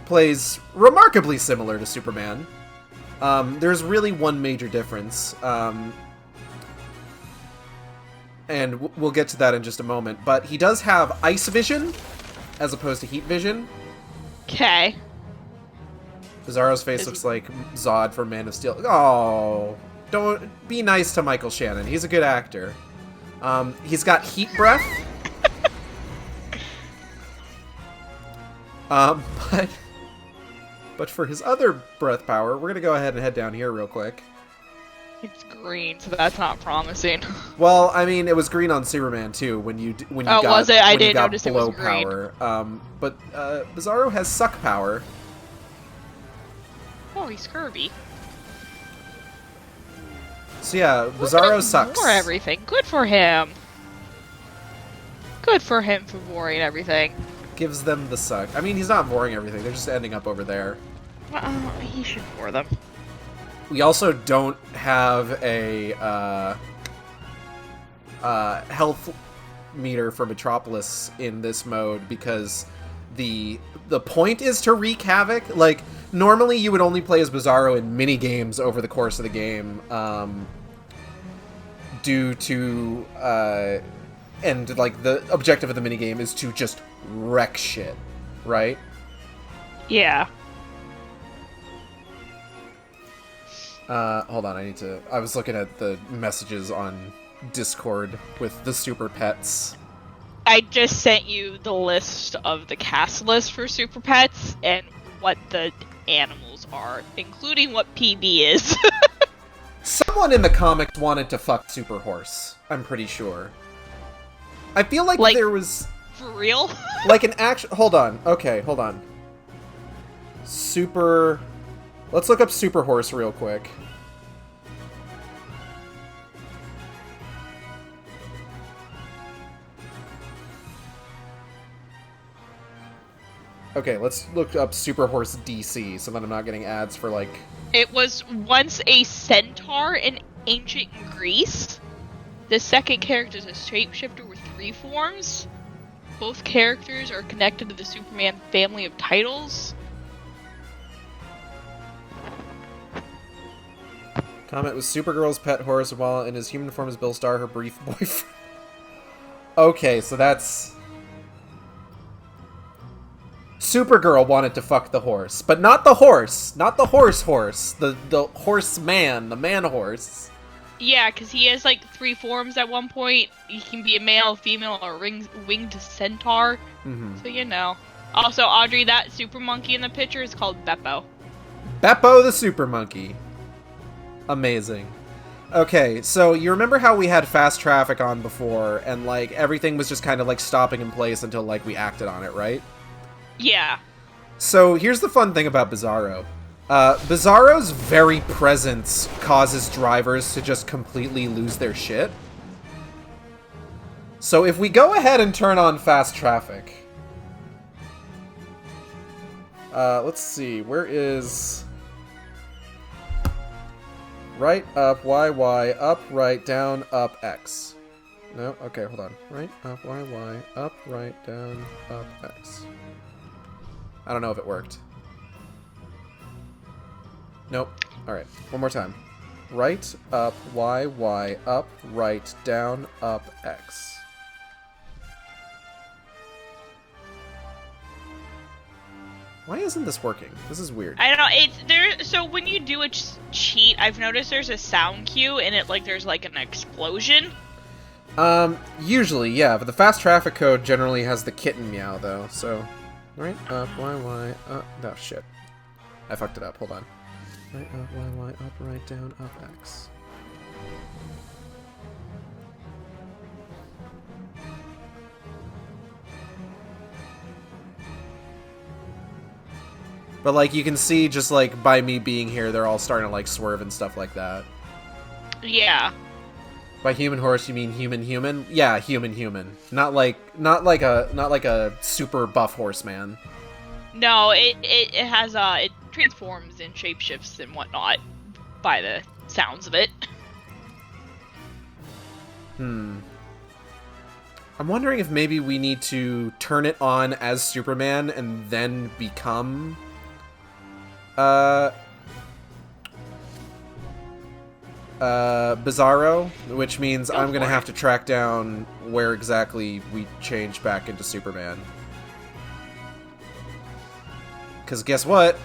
plays remarkably similar to Superman. There's really one major difference. And we'll get to that in just a moment. But he does have ice vision as opposed to heat vision. Okay. Bizarro's face looks like Zod from Man of Steel. Oh, don't be nice to Michael Shannon. He's a good actor. He's got heat breath. But for his other breath power, we're gonna go ahead and head down here real quick. It's green, so that's not promising. Well, I mean, it was green on Superman too when you got. Oh, was it? I didn't got notice blow it was green. power. But Bizarro has suck power. Oh, he's Kirby. So yeah, Bizarro sucks. For everything. Good for him. Good for him for boring everything. Gives them the suck. I mean, he's not boring everything. They're just ending up over there. He should bore them. We also don't have a health meter for Metropolis in this mode because the point is to wreak havoc. Like, normally you would only play as Bizarro in mini games over the course of the game, due to and like the objective of the mini game is to just wreck shit, right? Yeah. Hold on, I was looking at the messages on Discord with the Super Pets. I just sent you the list of the cast list for Super Pets and what the animals are, including what PB is. Someone in the comics wanted to fuck Super Horse, I'm pretty sure. I feel like there was... For real? like an action... Hold on. Okay, hold on. Let's look up Super Horse real quick. Okay, let's look up Super Horse DC so that I'm not getting ads for, like... It was once a centaur in ancient Greece. The second character is a shapeshifter with 3 forms. Both characters are connected to the Superman family of titles. Comet was Supergirl's pet horse, while in his human form is Bill Starr, her brief boyfriend. Okay, so that's... Supergirl wanted to fuck the horse, but not the horse. Not the horse. The horse man, the man horse. Yeah, because he has like 3 forms at one point. He can be a male, female, or winged centaur. Mm-hmm. So you know. Also, Audrey, that super monkey in the picture is called Beppo. Beppo the super monkey. Amazing. Okay, so you remember how we had fast traffic on before, and like everything was just kind of like stopping in place until like we acted on it, right? Yeah. So here's the fun thing about Bizarro. Bizarro's very presence causes drivers to just completely lose their shit. So if we go ahead and turn on fast traffic... let's see, where is... Right, up, Y, up, right, down, up, X. No? Okay, hold on. Right, up, Y, up, right, down, up, X. I don't know if it worked. Nope. Alright, one more time. Right, up, Y, up, right, down, up, X. Why isn't this working? This is weird. I don't know. It's there. So when you do a cheat, I've noticed there's a sound cue in it. Like there's like an explosion. Usually, yeah, but the fast traffic code generally has the kitten meow though. So, right up, Y, up. Oh shit, I fucked it up. Hold on. Right up, Y, up, right down, up, X. But, like, you can see just, like, by me being here, they're all starting to, like, swerve and stuff like that. Yeah. By human horse, you mean human? Yeah, human. Not like a super buff horseman. No, it has, it transforms and shapeshifts and whatnot, by the sounds of it. I'm wondering if maybe we need to turn it on as Superman and then become... Bizarro, which means I'm gonna have to track down where exactly we change back into Superman. Because guess what?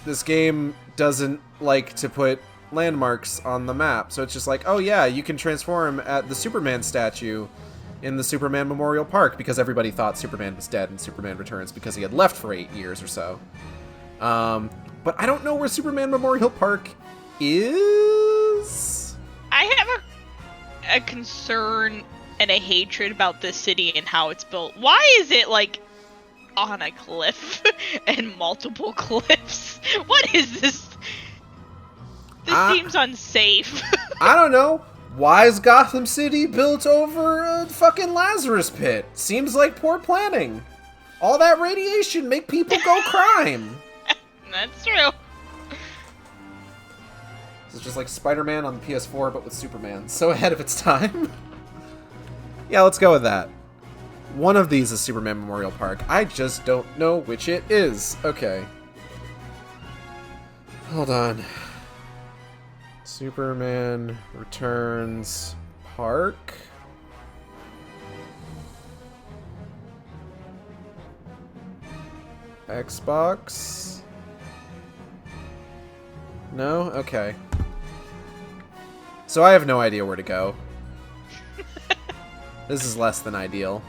This game doesn't like to put landmarks on the map, so it's just like, oh yeah, you can transform at the Superman statue in the Superman Memorial Park, because everybody thought Superman was dead in Superman Returns because he had left for 8 years or so. But I don't know where Superman Memorial Park is. I have a concern and a hatred about this city and how it's built. Why is it, like, on a cliff and multiple cliffs? What is this? This seems unsafe. I don't know. Why is Gotham City built over a fucking Lazarus pit? Seems like poor planning. All that radiation make people go crime. That's true. This is just like Spider-Man on the PS4, but with Superman. So ahead of its time. Yeah, let's go with that. One of these is Superman Memorial Park. I just don't know which it is. Okay. Hold on. Superman Returns Park. Xbox. No? Okay. So I have no idea where to go. This is less than ideal.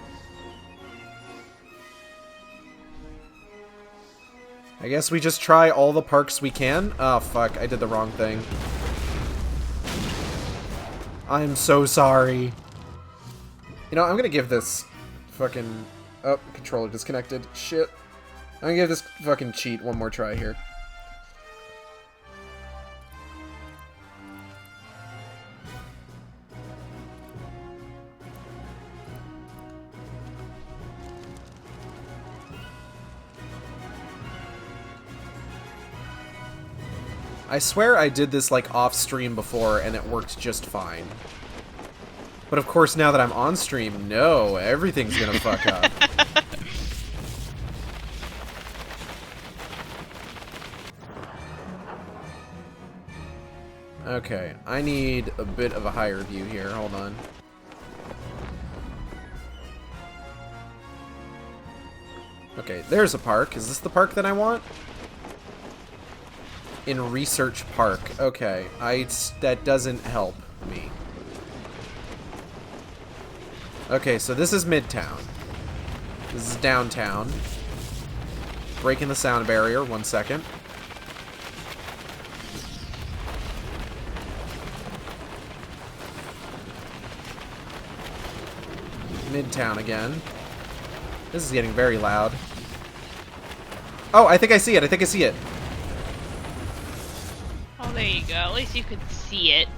I guess we just try all the parks we can. Oh, fuck. I did the wrong thing. I'm so sorry. You know, I'm gonna give this fucking... Oh, controller disconnected. Shit. I'm gonna give this fucking cheat one more try here. I swear I did this, like, off-stream before, and it worked just fine. But of course, now that I'm on-stream, no, everything's gonna fuck up. Okay. Okay, I need a bit of a higher view here. Hold on. Okay, there's a park. Is this the park that I want? In Research Park. Okay, that doesn't help me. Okay, so this is Midtown. This is downtown. Breaking the sound barrier. 1 second. Midtown again. This is getting very loud. Oh, I think I see it. I think I see it. Oh, there you go. At least you could see it.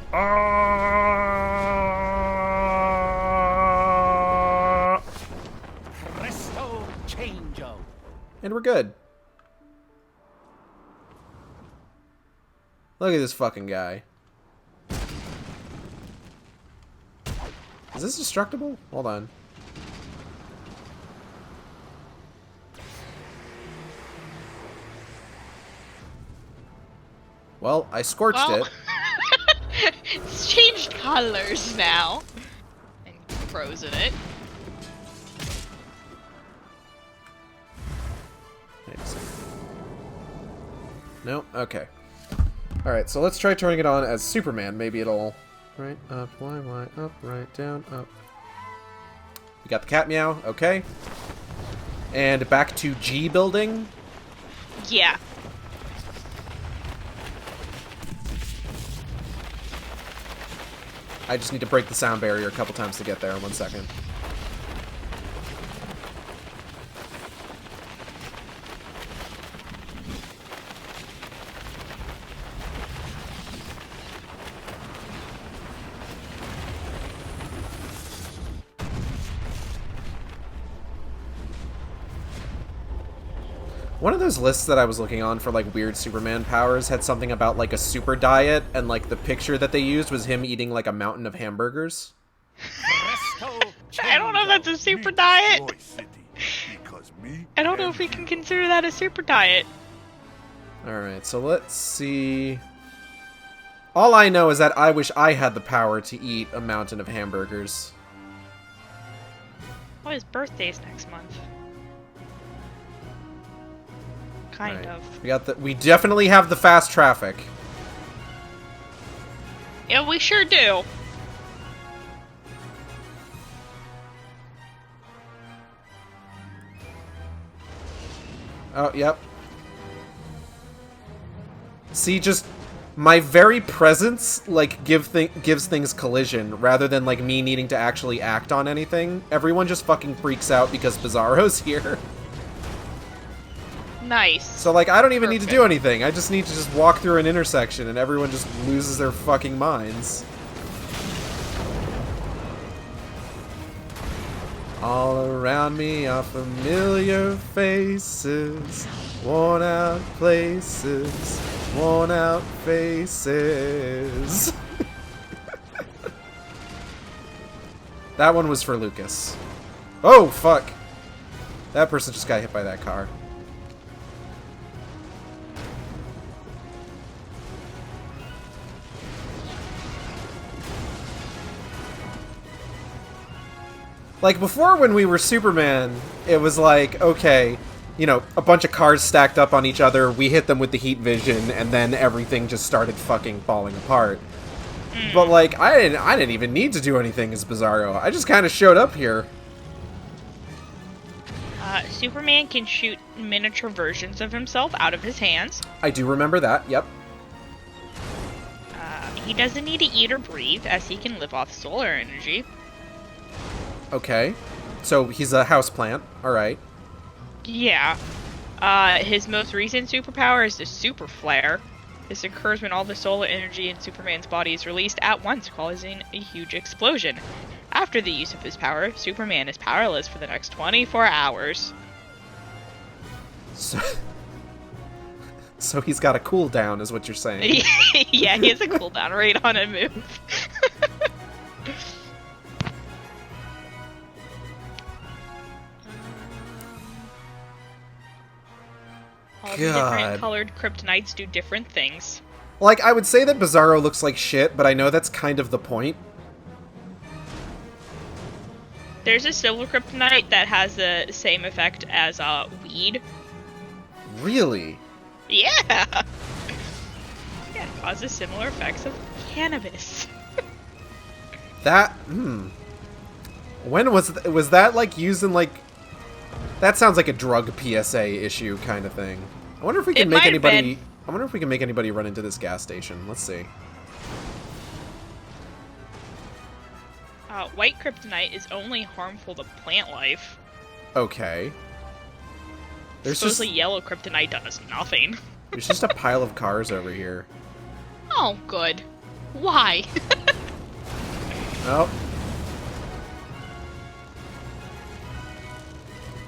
Presto changeo. And we're good. Look at this fucking guy. Is this destructible? Hold on. Well, I scorched it. It's changed colors now. And frozen it. No? Okay. Alright, so let's try turning it on as Superman. Maybe it'll... Right, up, Y, up, right, down, up. We got the cat meow. Okay. And back to G building. Yeah. I just need to break the sound barrier a couple times to get there. 1 second. One of those lists that I was looking on for like weird Superman powers had something about like a super diet, and like the picture that they used was him eating like a mountain of hamburgers. I don't know if that's a super diet. I don't know if we can consider that a super diet. Alright, so let's see. All I know is that I wish I had the power to eat a mountain of hamburgers. Oh, his birthday's next month. Kind of. We definitely have the fast traffic. Yeah, we sure do. Oh, yep. See, just my very presence, like, gives things collision, rather than, like, me needing to actually act on anything. Everyone just fucking freaks out because Bizarro's here. Nice. So, like, I don't even need to do anything. I just need to just walk through an intersection and everyone just loses their fucking minds. All around me are familiar faces, worn out places, worn out faces. That one was for Lucas. Oh, fuck. That person just got hit by that car. Like, before when we were Superman, it was like, okay, you know, a bunch of cars stacked up on each other, we hit them with the heat vision, and then everything just started fucking falling apart. But, like, I didn't even need to do anything as Bizarro. I just kind of showed up here. Superman can shoot miniature versions of himself out of his hands. I do remember that, yep. He doesn't need to eat or breathe, as he can live off solar energy. Okay. So he's a houseplant. Alright. Yeah. His most recent superpower is the Super Flare. This occurs when all the solar energy in Superman's body is released at once, causing a huge explosion. After the use of his power, Superman is powerless for the next 24 hours. So he's got a cooldown, is what you're saying. Yeah, he has a cooldown rate on a move. All the different colored kryptonites do different things. Like, I would say that Bizarro looks like shit, but I know that's kind of the point. There's a silver kryptonite that has the same effect as weed. Really? Yeah! Yeah, it causes similar effects of cannabis. That, When was that, like, used in, like... That sounds like a drug PSA issue kind of thing. I wonder if we can make anybody... I wonder if we can make anybody run into this gas station. Let's see. White kryptonite is only harmful to plant life. Okay. There's Supposedly just... yellow kryptonite does nothing. There's just a pile of cars over here. Oh, good. Why? Oh.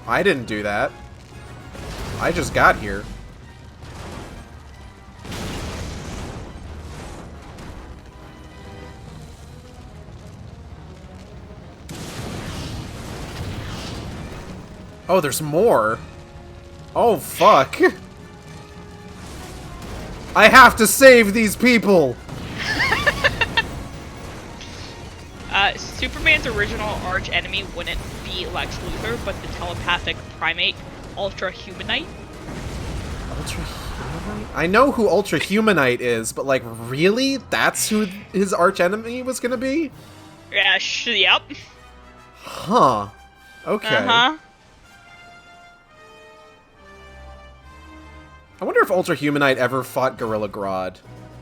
I didn't do that. I just got here. Oh, there's more. Oh, fuck. I have to save these people! Superman's original arch enemy wouldn't be Lex Luthor, but the telepathic primate Ultra Humanite. Ultra Humanite? I know who Ultra Humanite is, but like, really? That's who his arch enemy was gonna be? Yeah, yep. Huh. Okay. Uh-huh. I wonder if Ultra Humanite ever fought Gorilla Grodd.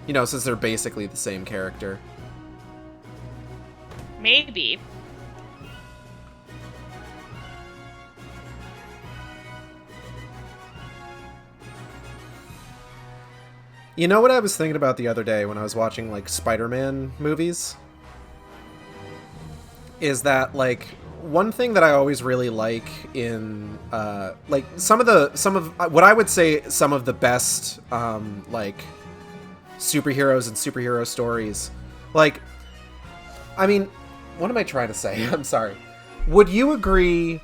You know, since they're basically the same character. Maybe. You know what I was thinking about the other day when I was watching, like, Spider-Man movies? Is that, like, one thing that I always really like in, like, some of what I would say some of the best, like, superheroes and superhero stories. Like, I mean, what am I trying to say? I'm sorry. Would you agree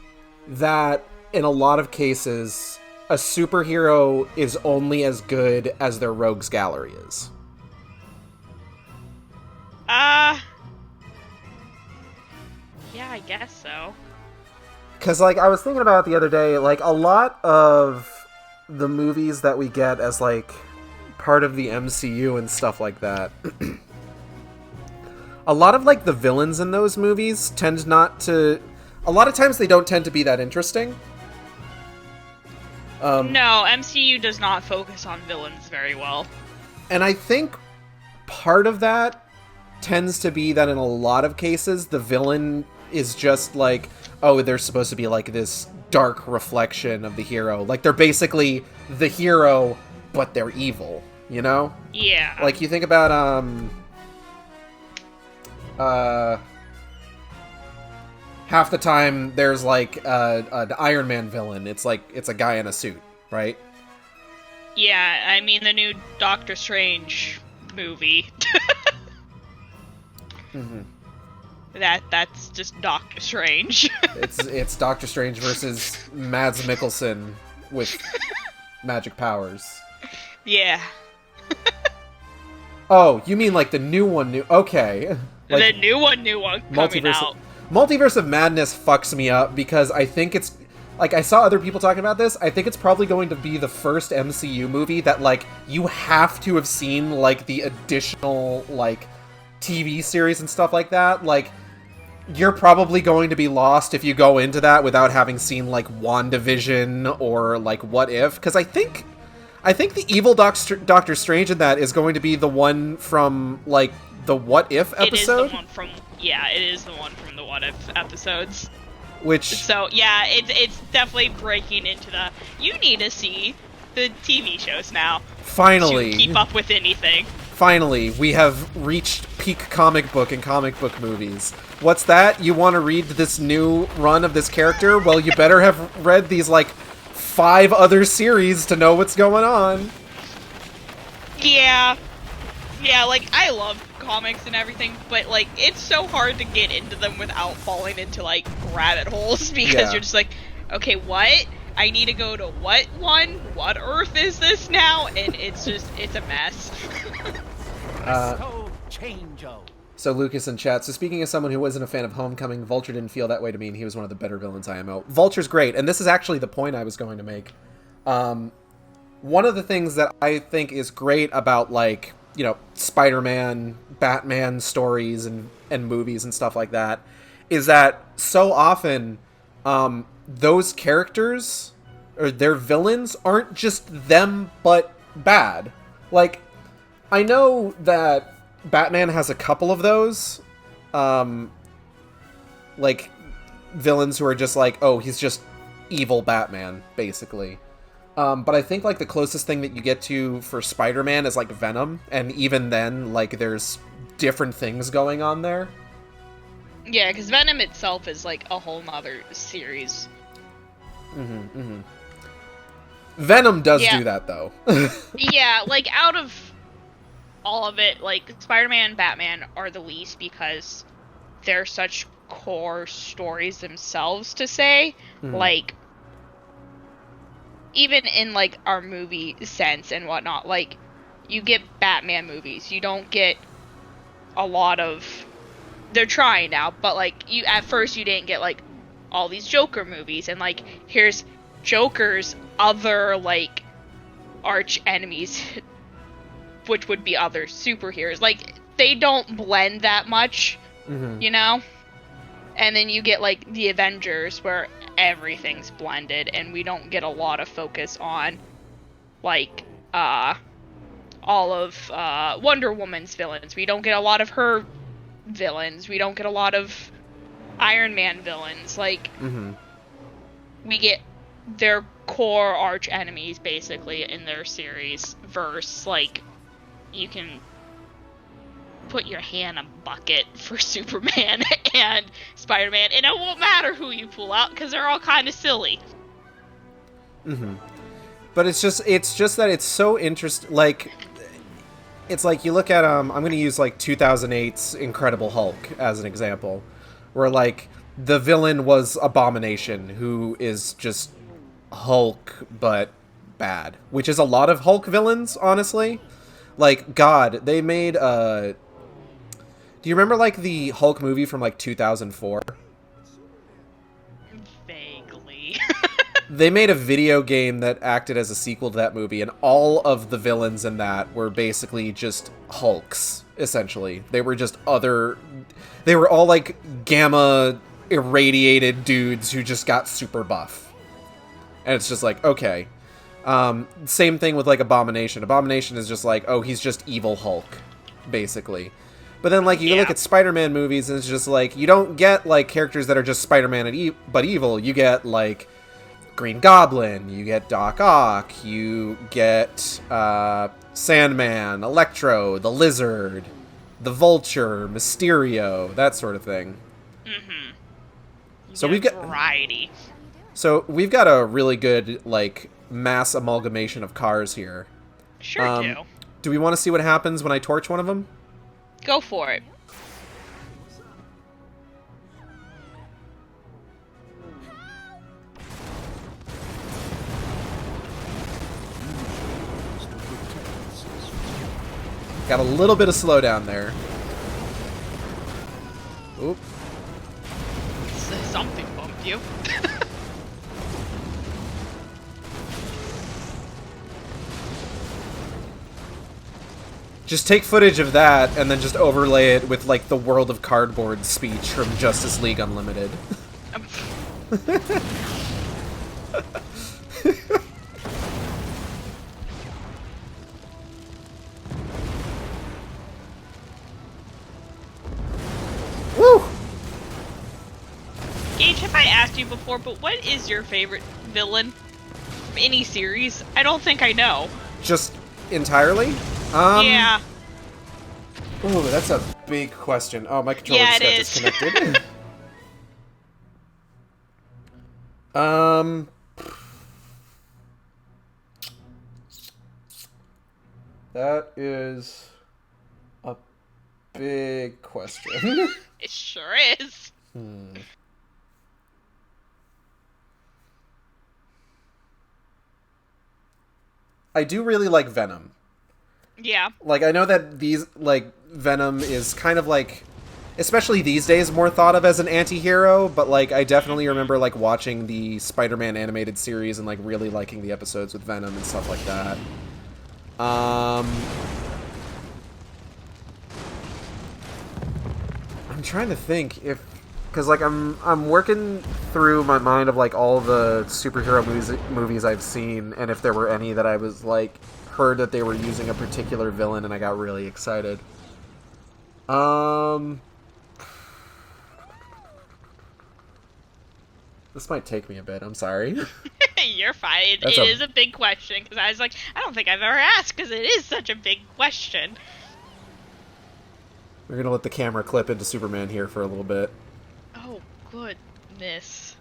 that in a lot of cases, a superhero is only as good as their rogues gallery is? Yeah, I guess so. Because, like, I was thinking about it the other day, like, a lot of the movies that we get as, like, part of the MCU and stuff like that, a lot of, like, the villains in those movies tend not to... A lot of times they don't tend to be that interesting. No, MCU does not focus on villains very well. And I think part of that tends to be that in a lot of cases, the villain is just like, oh, they're supposed to be like this dark reflection of the hero. Like, they're basically the hero, but they're evil, you know? Yeah. Like, you think about, half the time there's like an Iron Man villain. It's like, it's a guy in a suit, right? Yeah, I mean the new Doctor Strange movie. Mm-hmm. That's just Doctor Strange. It's Doctor Strange versus Mads Mikkelsen with magic powers. Yeah. Oh, you mean like the new one? Okay. Like, the new one coming out. Multiverse of Madness fucks me up because I think it's... Like, I saw other people talking about this. I think it's probably going to be the first MCU movie that, like, you have to have seen, like, the additional, like, TV series and stuff like that. Like, you're probably going to be lost if you go into that without having seen, like, WandaVision or, like, What If. Because I think the evil Doctor Strange in that is going to be the one from, like, the What If episode? It is the one from... Yeah, it is the one from the What If episodes. Which... So, yeah, it's definitely breaking into the... You need to see the TV shows now. Finally. To keep up with anything. Finally, we have reached peak comic book and comic book movies. What's that? You want to read this new run of this character? Well, you better have read these, like, 5 other series to know what's going on. Yeah. Yeah, like, I love comics and everything, but, like, it's so hard to get into them without falling into, like, rabbit holes, because you're just like, okay, what? I need to go to what one? What Earth is this now? And it's a mess. So Lucas in chat. So speaking as someone who wasn't a fan of Homecoming, Vulture didn't feel that way to me, and he was one of the better villains IMO. Vulture's great, and this is actually the point I was going to make. One of the things that I think is great about, like, you know, Spider-Man, Batman stories and movies and stuff like that is that so often those characters or their villains aren't just them but bad. Like, I know that Batman has a couple of those like villains who are just like, oh, he's just evil Batman, basically. But I think, like, the closest thing that you get to for Spider-Man is, like, Venom, and even then, like, there's different things going on there. Yeah, because Venom itself is, like, a whole nother series. Venom does do that, though. Yeah, like, out of all of it, like, Spider-Man and Batman are the least because they're such core stories themselves to say. Like, even in, like, our movie sense and whatnot, like, you get Batman movies. You don't get a lot of... They're trying now, but, like, at first you didn't get, like, all these Joker movies. And, like, here's Joker's other, like, arch enemies, which would be other superheroes. Like, they don't blend that much, you know? And then you get, like, the Avengers, where everything's blended, and we don't get a lot of focus on, like, all of Wonder Woman's villains. We don't get a lot of her villains. We don't get a lot of Iron Man villains. Like, we get their core arch enemies, basically, in their series, verse, like, you can put your hand in a bucket for Superman and Spider-Man, and it won't matter who you pull out because they're all kind of silly. But it's just that it's so interesting. Like, it's like you look at I'm going to use, like, 2008's Incredible Hulk as an example, where, like, the villain was Abomination, who is just Hulk but bad, which is a lot of Hulk villains, honestly. Like, God, they made do you remember, like, the Hulk movie from, like, 2004? Vaguely. They made a video game that acted as a sequel to that movie, and all of the villains in that were basically just Hulks, essentially. They were just they were all, like, gamma irradiated dudes who just got super buff. And it's just like, okay. Same thing with, like, Abomination. Abomination is just like, oh, he's just evil Hulk, basically. But then, like, you look at Spider-Man movies, and it's just like, you don't get, like, characters that are just Spider-Man but evil. You get, like, Green Goblin, you get Doc Ock, you get Sandman, Electro, the Lizard, the Vulture, Mysterio, that sort of thing. So we've got variety. So we've got a really good, like, mass amalgamation of cars here. Sure do. Do we want to see what happens when I torch one of them? Go for it. Got a little bit of slowdown there. Oop. Something bumped you. Just take footage of that and then just overlay it with, like, the World of Cardboard speech from Justice League Unlimited. Woo! Gage, have I asked you before, but what is your favorite villain from any series? I don't think I know. Just entirely? Yeah. Ooh, that's a big question. Oh, my controller just got disconnected. That is a big question. It sure is. I do really like Venom. Yeah. Like, I know that Venom is kind of like, especially these days, more thought of as an anti-hero, but, like, I definitely remember, like, watching the Spider-Man animated series and, like, really liking the episodes with Venom and stuff like that. I'm trying to think if, because, like, I'm working through my mind of, like, all the superhero movies I've seen, and if there were any that I was, like, heard that they were using a particular villain and I got really excited. This might take me a bit, I'm sorry. You're fine. It is a big question, because I was like, I don't think I've ever asked, because it is such a big question. We're gonna let the camera clip into Superman here for a little bit. Oh, goodness.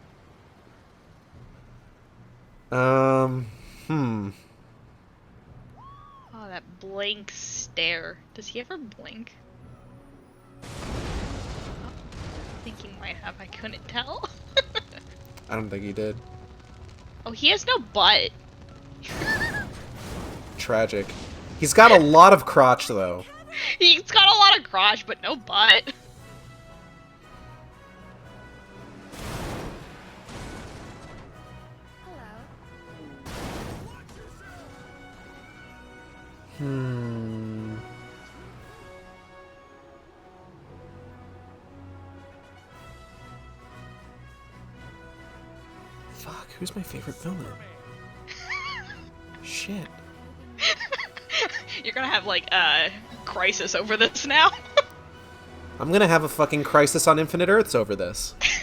Oh, Oh, that blank stare. Does he ever blink? Oh, I think he might have. I couldn't tell. I don't think he did. Oh, he has no butt. Tragic. He's got a lot of crotch, though. He's got a lot of crotch, but no butt. Fuck, who's my favorite villain? Shit. You're gonna have, like, a crisis over this now. I'm gonna have a fucking crisis on Infinite Earths over this. This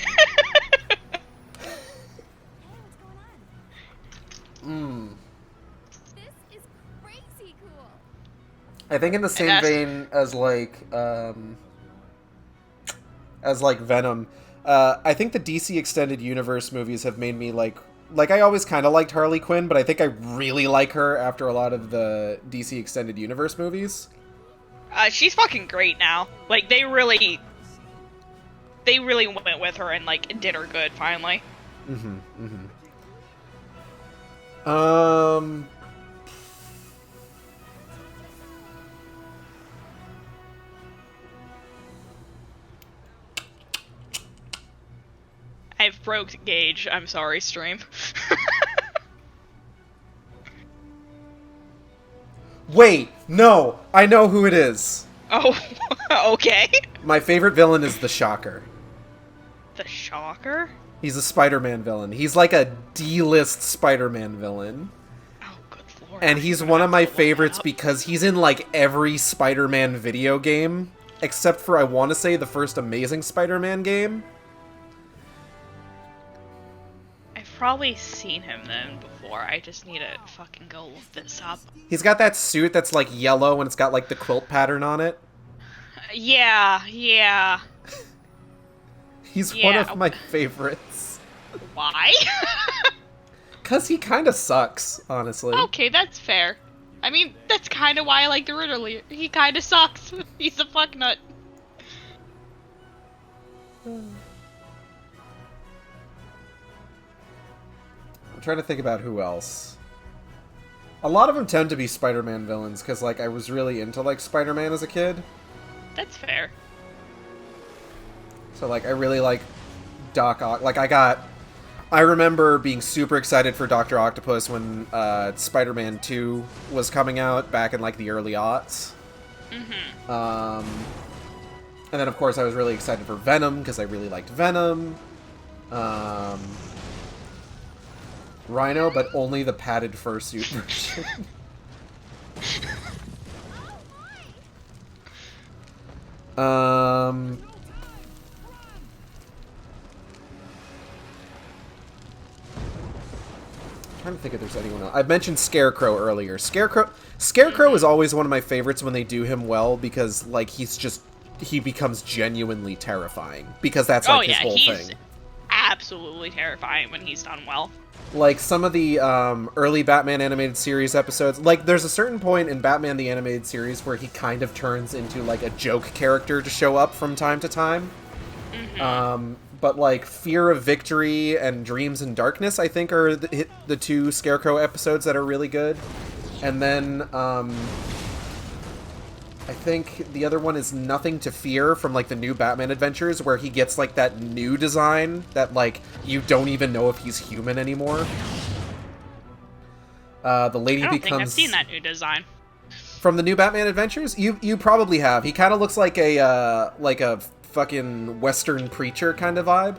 is crazy cool. I think in the same vein as Venom, I think the DC Extended Universe movies have made me like I always kind of liked Harley Quinn, but I think I really like her after a lot of the DC Extended Universe movies. She's fucking great now. Like, they really went with her and, like, did her good, finally. I've broke Gage. I'm sorry, stream. Wait, no, I know who it is. Oh, okay. My favorite villain is the Shocker. The Shocker? He's a Spider-Man villain. He's like a D-list Spider-Man villain. Oh, good lord. And he's one of my favorites because he's in like every Spider-Man video game, except for, I want to say, the first Amazing Spider-Man game. I've probably seen him then before. I just need to fucking go look this up. He's got that suit that's like yellow and it's got like the quilt pattern on it. Yeah. He's one of my favorites. Why? 'Cause he kind of sucks, honestly. Okay, that's fair. I mean, that's kind of why I like the Riddler. He kind of sucks. He's a fucknut. I'm trying to think about who else. A lot of them tend to be Spider-Man villains, because, like, I was really into, like, Spider-Man as a kid. That's fair. So, like, I really like Doc Ock. Like, I remember being super excited for Dr. Octopus when Spider-Man 2 was coming out back in, like, the early aughts. And then, of course, I was really excited for Venom, because I really liked Venom. Rhino, but only the padded fursuit version. I'm trying to think if there's anyone else. I mentioned Scarecrow earlier. Scarecrow is always one of my favorites when they do him well, because, like, he becomes genuinely terrifying, because that's, like, his whole thing. Absolutely terrifying when he's done well. Like, some of the early Batman animated series episodes, like, there's a certain point in Batman the Animated Series where he kind of turns into, like, a joke character to show up from time to time. But, like, Fear of Victory and Dreams in Darkness, I think, are the two Scarecrow episodes that are really good. And then, I think the other one is Nothing to Fear from, like, the new Batman Adventures, where he gets, like, that new design that, like, you don't even know if he's human anymore. The lady I don't becomes... think I've seen that new design. From the new Batman Adventures? You probably have. He kind of looks like a fucking Western preacher kind of vibe.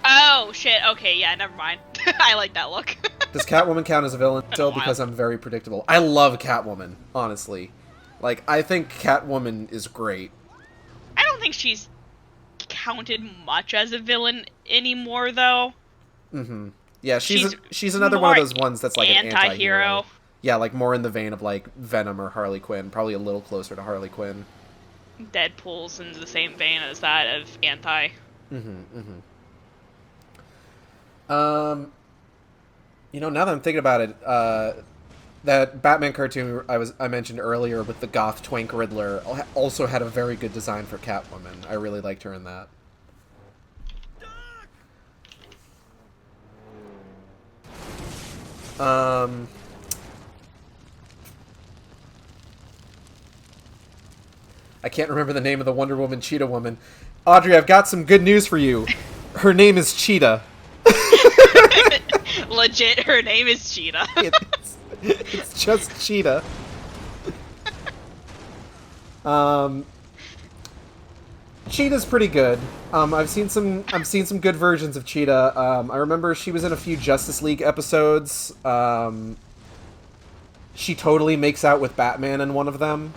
Oh, shit. Okay, yeah, never mind. I like that look. Does Catwoman count as a villain still? Wild. Because I'm very predictable. I love Catwoman, honestly. Like, I think Catwoman is great. I don't think she's counted much as a villain anymore, though. Mm-hmm. Yeah, she's another one of those ones that's like an anti-hero. Yeah, like more in the vein of like Venom or Harley Quinn. Probably a little closer to Harley Quinn. Deadpool's in the same vein as that of anti. You know, now that I'm thinking about it, that Batman cartoon I mentioned earlier with the goth twink Riddler also had a very good design for Catwoman. I really liked her in that. I can't remember the name of the Wonder Woman Cheetah Woman. Audrey, I've got some good news for you. Her name is Cheetah. Legit, her name is Cheetah. It's just Cheetah. Cheetah's pretty good. I've seen some good versions of Cheetah. I remember she was in a few Justice League episodes. She totally makes out with Batman in one of them.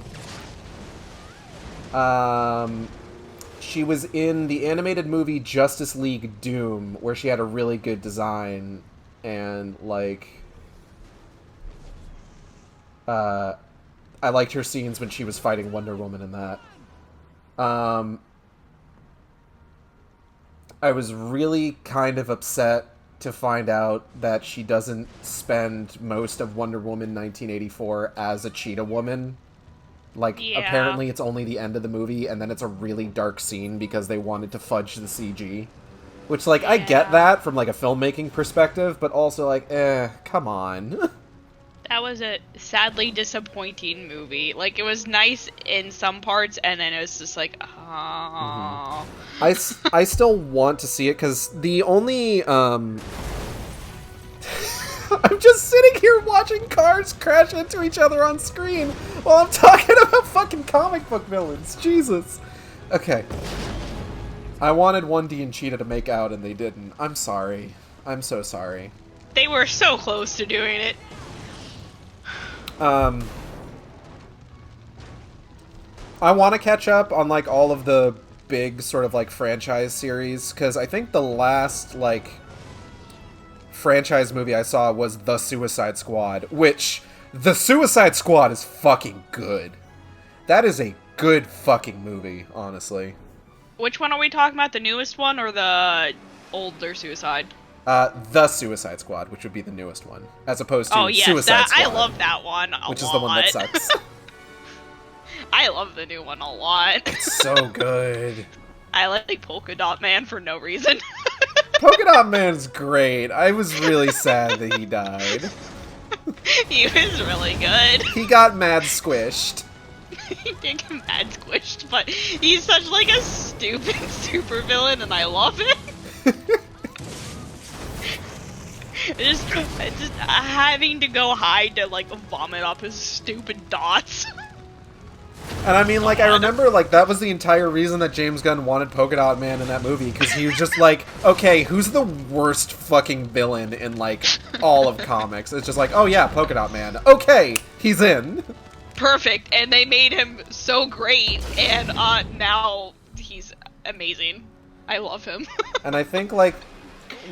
She was in the animated movie Justice League Doom, where she had a really good design, and, like, I liked her scenes when she was fighting Wonder Woman in that. I was really kind of upset to find out that she doesn't spend most of Wonder Woman 1984 as a cheetah woman. Like, yeah. Apparently it's only the end of the movie, and then it's a really dark scene because they wanted to fudge the CG. Which, like, I get that from, like, a filmmaking perspective, but also, like, come on. That was a sadly disappointing movie. Like, it was nice in some parts, and then it was just like, oh. I still want to see it, because the only, I'm just sitting here watching cars crash into each other on screen while I'm talking about fucking comic book villains. Jesus. Okay. I wanted 1D and Cheetah to make out, and they didn't. I'm sorry. I'm so sorry. They were so close to doing it. I want to catch up on, like, all of the big sort of, like, franchise series, because I think the last, like, franchise movie I saw was The Suicide Squad, which, The Suicide Squad is fucking good. That is a good fucking movie, honestly. Which one are we talking about? The newest one or the older Suicide? The Suicide Squad, which would be the newest one, as opposed to Suicide Squad. I love that one a lot. Which is the one that sucks. I love the new one a lot. It's so good. I like Polka Dot Man for no reason. Polka Dot Man's great. I was really sad that he died. He was really good. He got mad squished. He did get mad squished, but he's such like a stupid supervillain, and I love it. just having to go hide to like vomit up his stupid dots. And I mean, like, I remember, like, that was the entire reason that James Gunn wanted Polka Dot Man in that movie, because he was just like, okay, who's the worst fucking villain in, like, all of comics? It's just like, oh yeah, Polka Dot Man. Okay, he's in. Perfect, and they made him so great, and now he's amazing. I love him. And I think, like,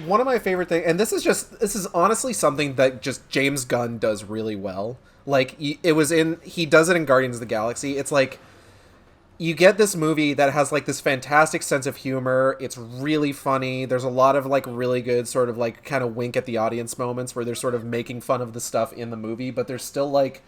one of my favorite things, and this is honestly something that just James Gunn does really well. Like, he does it in Guardians of the Galaxy. It's like, you get this movie that has, like, this fantastic sense of humor. It's really funny. There's a lot of, like, really good sort of, like, kind of wink at the audience moments where they're sort of making fun of the stuff in the movie, but there's still, like,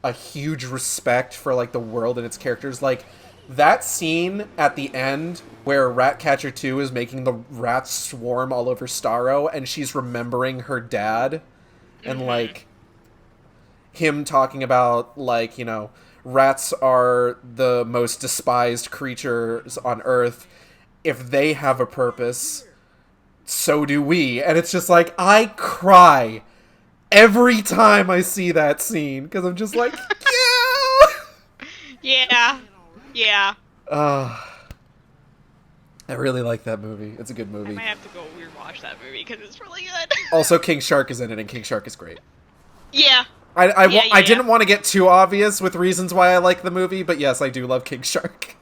a huge respect for, like, the world and its characters. Like, that scene at the end where Ratcatcher 2 is making the rats swarm all over Starro and she's remembering her dad and, like, him talking about, like, you know, rats are the most despised creatures on Earth. If they have a purpose, so do we. And it's just like, I cry every time I see that scene, because I'm just like, Yeah. Yeah. I really like that movie. It's a good I movie. might have to go rewatch that movie because it's really good. Also, King Shark is in it, and King Shark is great. Yeah. I didn't want to get too obvious with reasons why I like the movie, but yes, I do love King Shark.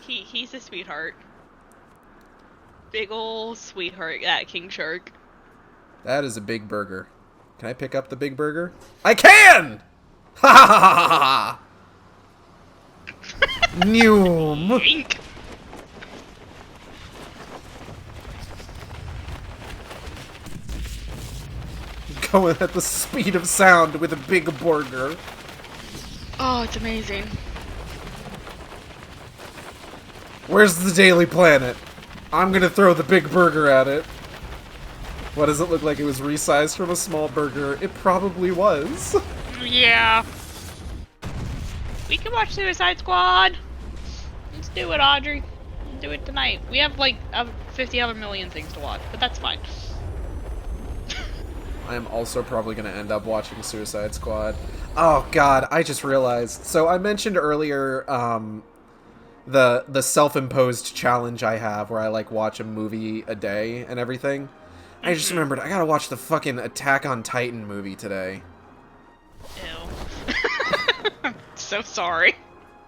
He's a sweetheart. Big ol' sweetheart, that King Shark. That is a big burger. Can I pick up the big burger? I can! Ha ha ha ha ha! Noom. Ink. Going at the speed of sound with a big burger. Oh, it's amazing. Where's the Daily Planet? I'm gonna throw the big burger at it. What does it look like? It was resized from a small burger. It probably was. Yeah. We can watch Suicide Squad. Let's do it, Audrey. Let's do it tonight. We have like 50 other million things to watch, but that's fine. I am also probably going to end up watching Suicide Squad. Oh god, I just realized. So I mentioned earlier the self-imposed challenge I have where I like watch a movie a day and everything. I just remembered I got to watch the fucking Attack on Titan movie today. Ew. So sorry.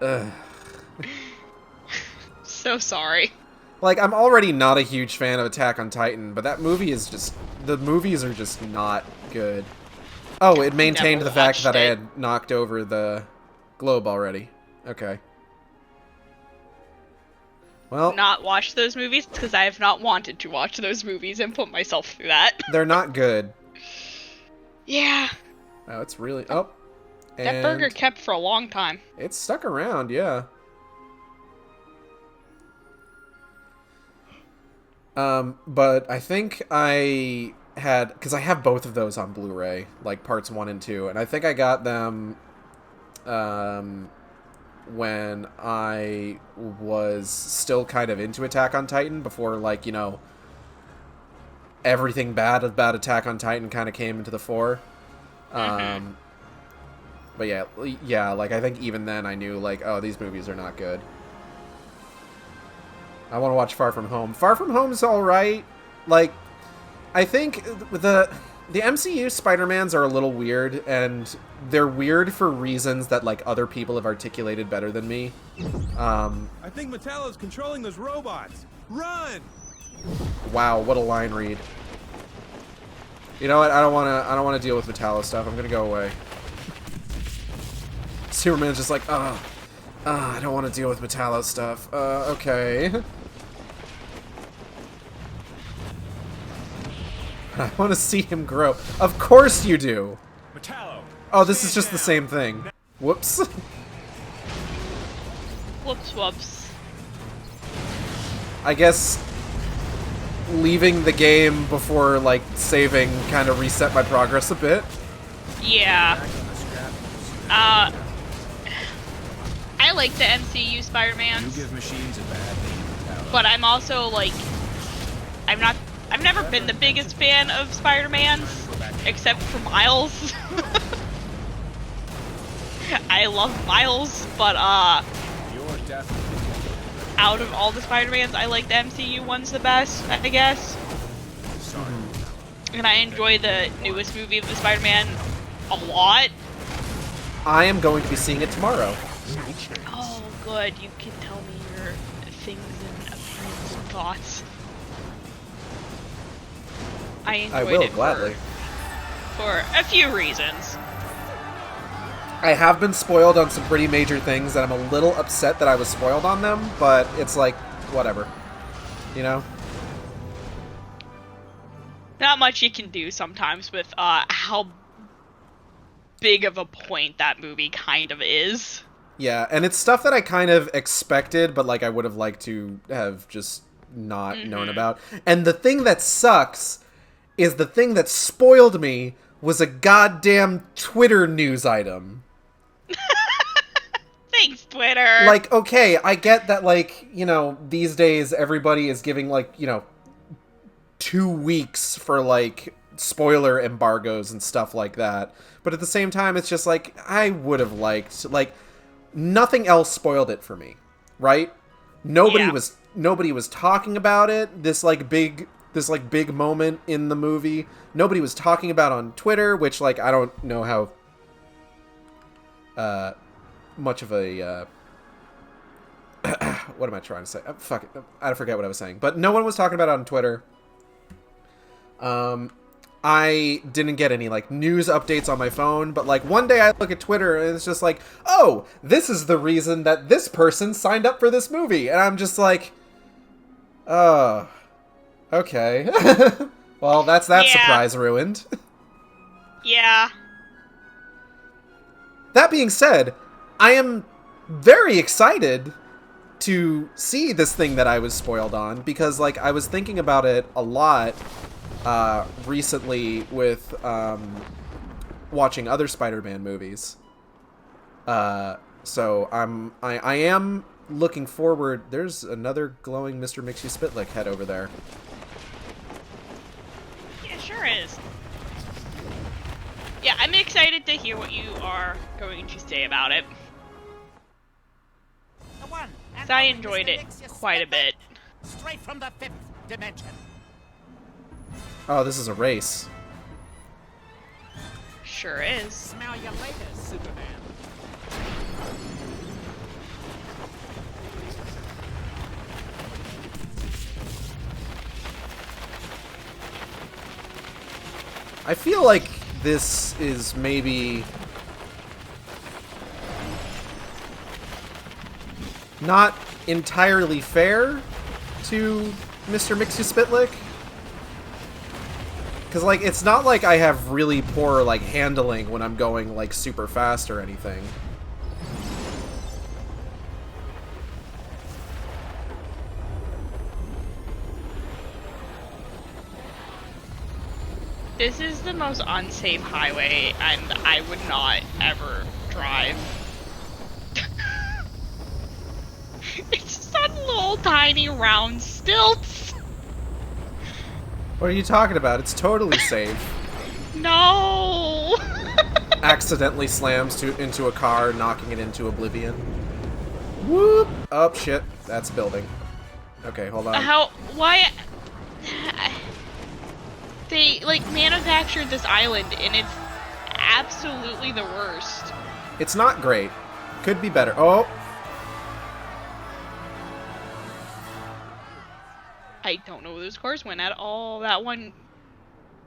Ugh. So sorry. Like, I'm already not a huge fan of Attack on Titan, but that movie is just... The movies are just not good. Oh, it maintained Never the fact watched that I it. had knocked over the globe already. Okay. Well, Not watch those movies because I have not wanted to watch those movies and put myself through that. they're not good. Yeah. Oh, it's really... Oh. That burger kept for a long time. It's stuck around, yeah. But I think I had... Because I have both of those on Blu-ray, like parts 1 and 2, and I think I got them when I was still kind of into Attack on Titan, before, like, you know, everything bad about Attack on Titan kind of came into the fore. But yeah, like, I think even then I knew, like, oh, these movies are not good. I want to watch Far From Home. Far From Home's alright. Like, I think the MCU Spider-Mans are a little weird, and they're weird for reasons that, like, other people have articulated better than me. I think Metallo's controlling those robots. Run! Wow, what a line read. You know what? I don't want to deal with Metallo stuff. I'm gonna go away. Superman's just like, I don't want to deal with Metallo stuff. Okay. I want to see him grow. Of course you do. Metallo! Oh, this is just the same thing. Whoops. Whoops, whoops. I guess leaving the game before, like, saving kind of reset my progress a bit. Yeah. I like the MCU Spider-Man, You give machines a bad name, Metallo. but I'm also like, I've never been the biggest fan of Spider-Mans, except for Miles. I love Miles, but You're definitely out of all the Spider-Mans, I like the MCU ones the best, I guess. sorry. And I enjoy the newest movie of the Spider-Man a lot. I am going to be seeing it tomorrow. Oh, good. You can tell me your things and opinions and thoughts. I enjoyed I will, it gladly. for a few reasons. I have been spoiled on some pretty major things, and I'm a little upset that I was spoiled on them, but it's like, whatever. You know? Not much you can do sometimes with how big of a point that movie kind of is. Yeah, and it's stuff that I kind of expected, but, like, I would have liked to have just not known about. And the thing that sucks is the thing that spoiled me was a goddamn Twitter news item. Thanks, Twitter. Like, okay, I get that, like, you know, these days everybody is giving, like, you know, 2 weeks for, like, spoiler embargoes and stuff like that. But at the same time, it's just like, I would have liked, like, nothing else spoiled it for me, right? Nobody was talking about it. This big moment in the movie. Nobody was talking about on Twitter, which, like, I don't know how much of a what am I trying to say? Fuck it. I forget what I was saying. But no one was talking about it on Twitter. I didn't get any, like, news updates on my phone, but, like, one day I look at Twitter and it's just like, oh, this is the reason that this person signed up for this movie. And I'm just like, oh, okay. Well, that's that surprise ruined. Yeah. That being said, I am very excited to see this thing that I was spoiled on, because, like, I was thinking about it a lot recently with watching other Spider-Man movies. So I am looking forward. There's another glowing Mr. Mixie-Spitlick head over there. Yeah, sure is. Yeah, I'm excited to hear what you are going to say about it. Because I enjoyed it quite a bit. Straight from the 5th dimension. Oh, this is a race. Sure is. Smell you later, Superman. I feel like this is maybe not entirely fair to Mr. Mixie-Spitlick. Because, like, it's not like I have really poor, like, handling when I'm going, like, super fast or anything. This is the most unsafe highway, and I would not ever drive. It's just on little tiny round stilts. What are you talking about? It's totally safe. No! Accidentally slams into a car, knocking it into oblivion. Whoop! Oh, shit. That's a building. Okay, hold on. Why? They, like, manufactured this island, and it's absolutely the worst. It's not great. Could be better. Oh! I don't know where those cars went at all. That one...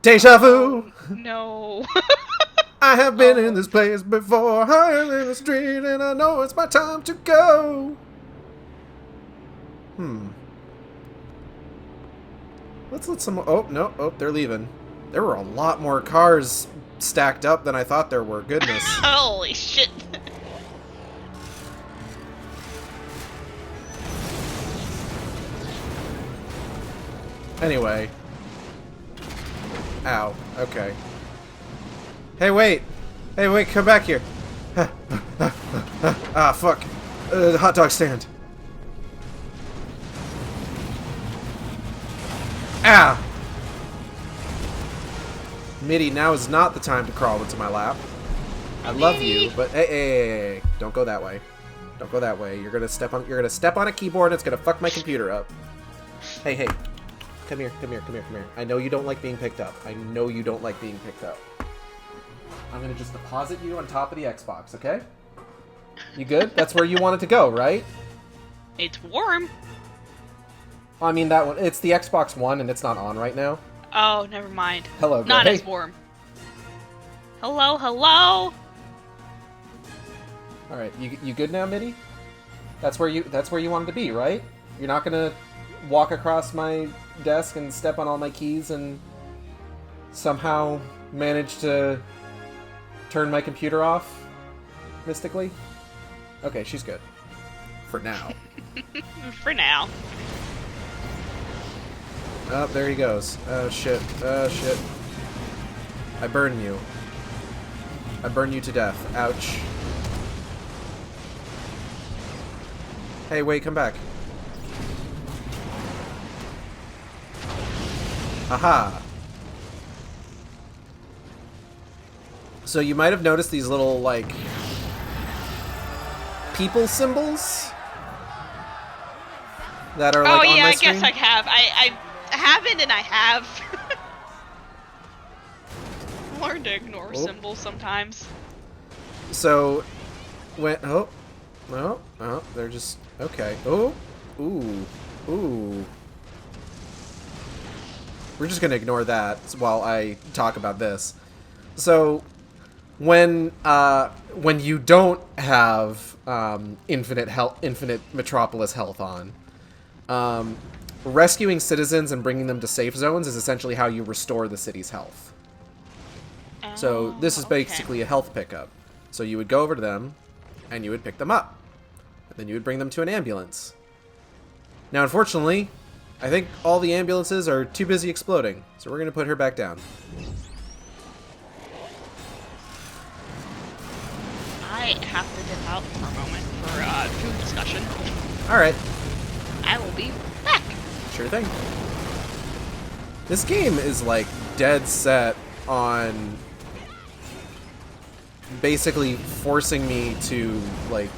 Deja vu! No. I have been in this place before. I am in the street, and I know it's my time to go. Let's let some... Oh, no. Oh, they're leaving. There were a lot more cars stacked up than I thought there were. Goodness. Holy shit. Anyway. Ow. Okay. Hey, wait. Hey, wait, come back here. Ah, fuck. The hot dog stand. Ah! Mitty, now is not the time to crawl into my lap. I love you, but hey, don't go that way. Don't go that way. You're gonna step on a keyboard and it's gonna fuck my computer up. Hey. Come here. I know you don't like being picked up. I'm gonna just deposit you on top of the Xbox, okay? You good? That's where you want it to go, right? It's warm. I mean, that one. It's the Xbox One, and it's not on right now. Oh, never mind. Hello, girl. Not Hey. as warm. Hello. All right, you good now, Mitty? That's where you wanted to be, right? You're not gonna walk across my desk and step on all my keys and somehow manage to turn my computer off mystically? Okay, she's good. For now. For now. Oh, there he goes. Oh, shit. I burn you. I burn you to death. Ouch. Hey, wait, come back. Aha. So you might have noticed these little, like, people symbols that are, like, oh on yeah, my I screen. guess I have. I haven't and I have. Learn to ignore symbols sometimes. So, when they're just okay. Oh, ooh. We're just gonna ignore that while I talk about this. So, when you don't have infinite Metropolis health on, rescuing citizens and bringing them to safe zones is essentially how you restore the city's health. So this is basically a health pickup. So you would go over to them, and you would pick them up. And then you would bring them to an ambulance. Now, unfortunately, I think all the ambulances are too busy exploding, so we're going to put her back down. I have to dip out for a moment for food discussion. Alright, I will be back. sure thing. This game is, like, dead set on basically forcing me to, like,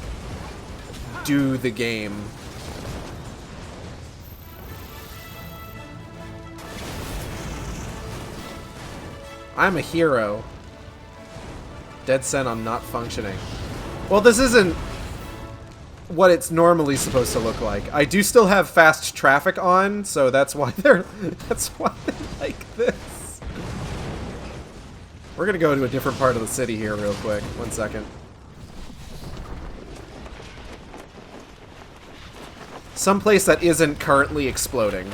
do the game. I'm a hero. Dead set on not functioning. Well, this isn't what it's normally supposed to look like. I do still have fast traffic on, so that's why they're like this. We're gonna go to a different part of the city here real quick. 1 second. Someplace that isn't currently exploding.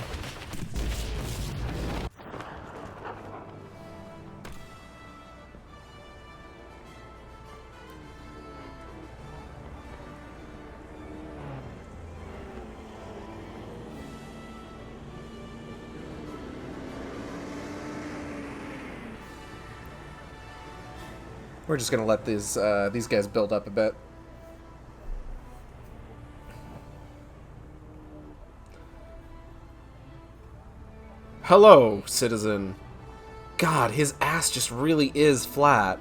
We're just gonna let these guys build up a bit. Hello, citizen. God, his ass just really is flat.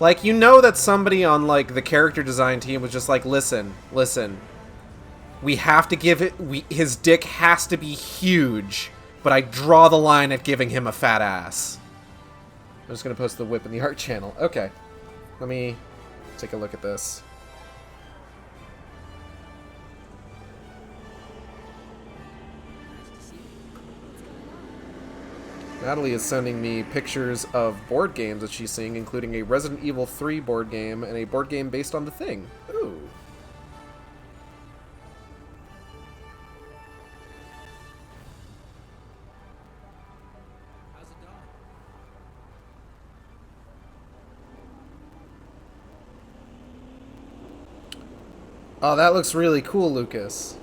Like, you know that somebody on, like, the character design team was just like, listen, we have to give it, his dick has to be huge, but I draw the line at giving him a fat ass. I'm just gonna post the whip in the art channel. Okay. Let me take a look at this. Natalie is sending me pictures of board games that she's seeing, including a Resident Evil 3 board game and a board game based on The Thing. Ooh. How's it going? Oh, that looks really cool, Lucas.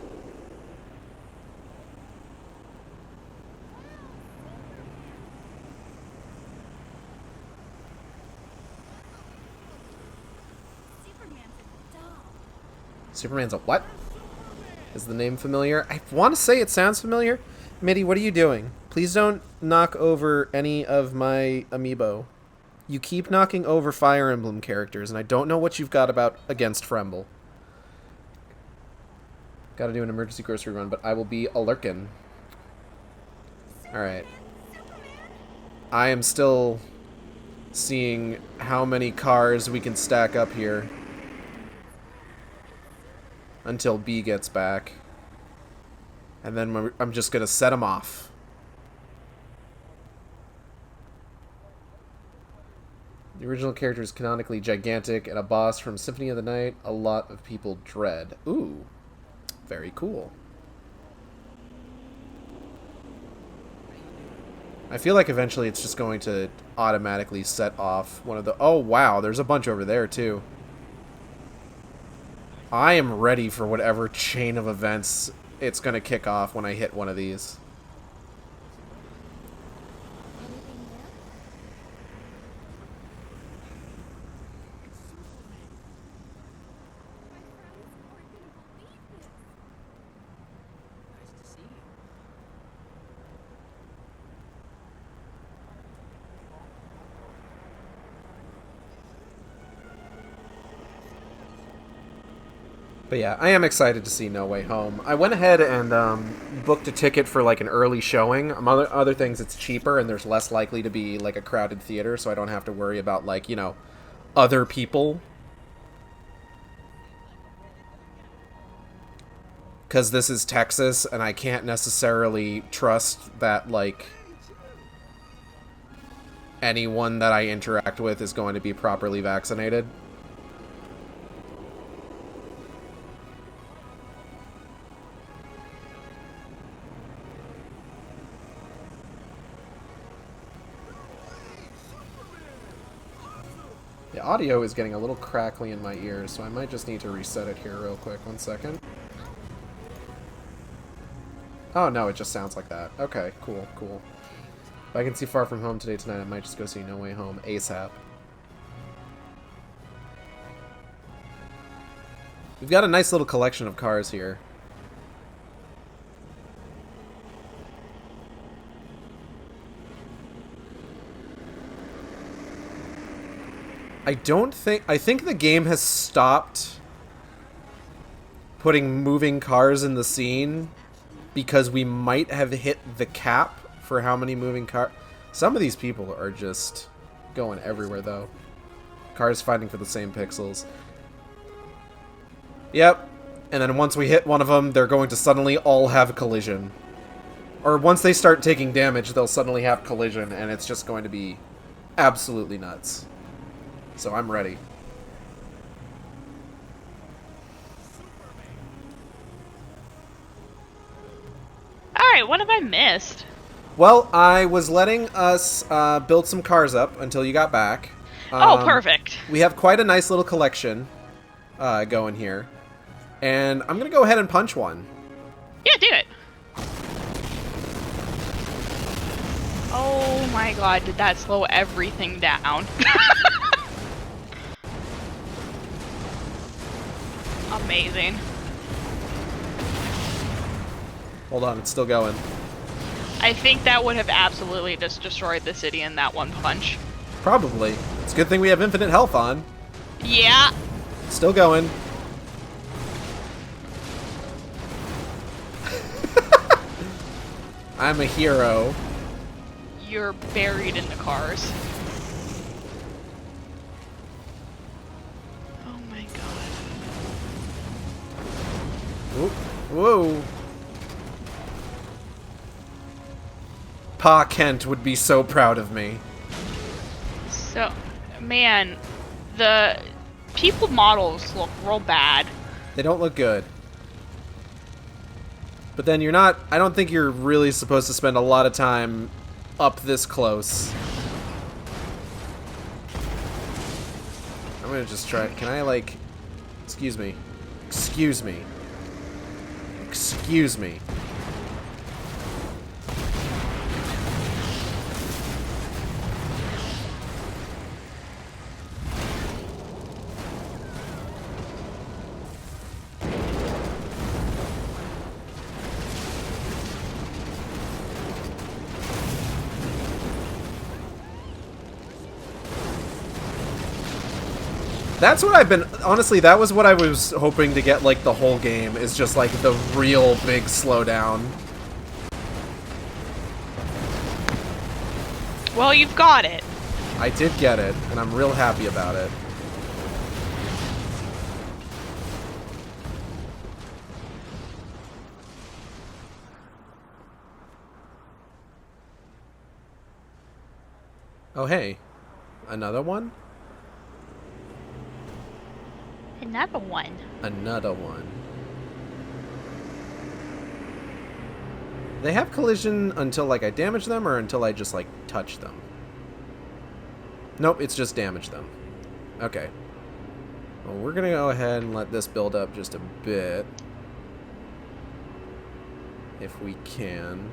Superman's a what? Is the name familiar? I want to say it sounds familiar. Mitty, what are you doing? Please don't knock over any of my amiibo. You keep knocking over Fire Emblem characters, and I don't know what you've got against Fremble. Gotta do an emergency grocery run, but I will be a lurkin'. Alright. I am still seeing how many cars we can stack up here until B gets back. And then I'm just gonna set him off. The original character is canonically gigantic, and a boss from Symphony of the Night a lot of people dread. Ooh. Very cool. I feel like eventually it's just going to automatically set off one of the... Oh, wow, there's a bunch over there, too. I am ready for whatever chain of events it's going to kick off when I hit one of these. Anything new? My friends aren't gonna believe this. Nice to see you. But yeah, I am excited to see No Way Home. I went ahead and booked a ticket for like an early showing. Among other things, it's cheaper and there's less likely to be like a crowded theater, so I don't have to worry about like, you know, other people. Because this is Texas and I can't necessarily trust that like anyone that I interact with is going to be properly vaccinated. The audio is getting a little crackly in my ears, so I might just need to reset it here real quick. 1 second. Oh, no, it just sounds like that. Okay, cool, cool. If I can see Far From Home today tonight, I might just go see No Way Home ASAP. We've got a nice little collection of cars here. I think the game has stopped putting moving cars in the scene because we might have hit the cap for how many moving cars. Some of these people are just going everywhere, though. Cars fighting for the same pixels. Yep. And then once we hit one of them, they're going to suddenly all have a collision. Or once they start taking damage, they'll suddenly have collision, and it's just going to be absolutely nuts. So I'm ready. Alright, what have I missed? Well, I was letting us build some cars up until you got back. Oh, perfect. We have quite a nice little collection going here. And I'm going to go ahead and punch one. Yeah, do it. Oh my god, did that slow everything down? Amazing. Hold on, it's still going. I think that would have absolutely just destroyed the city in that one punch. Probably. It's a good thing we have infinite health on. Yeah. Still going. I'm a hero. You're buried in the cars. Oh my god. Whoa. Pa Kent would be so proud of me. So, man, the people models look real bad. They don't look good. But then you're not... I don't think you're really supposed to spend a lot of time up this close. I'm gonna just try... Can I, like... Excuse me. Excuse me. Excuse me. That's what I've been... Honestly, that was what I was hoping to get, like, the whole game, is just, like, the real big slowdown. Well, you've got it. I did get it, and I'm real happy about it. Oh, hey. Another one? Another one. Another one. They have collision until, like, I damage them or until I just, like, touch them? Nope, it's just damage them. Okay. Well, we're gonna go ahead and let this build up just a bit. If we can.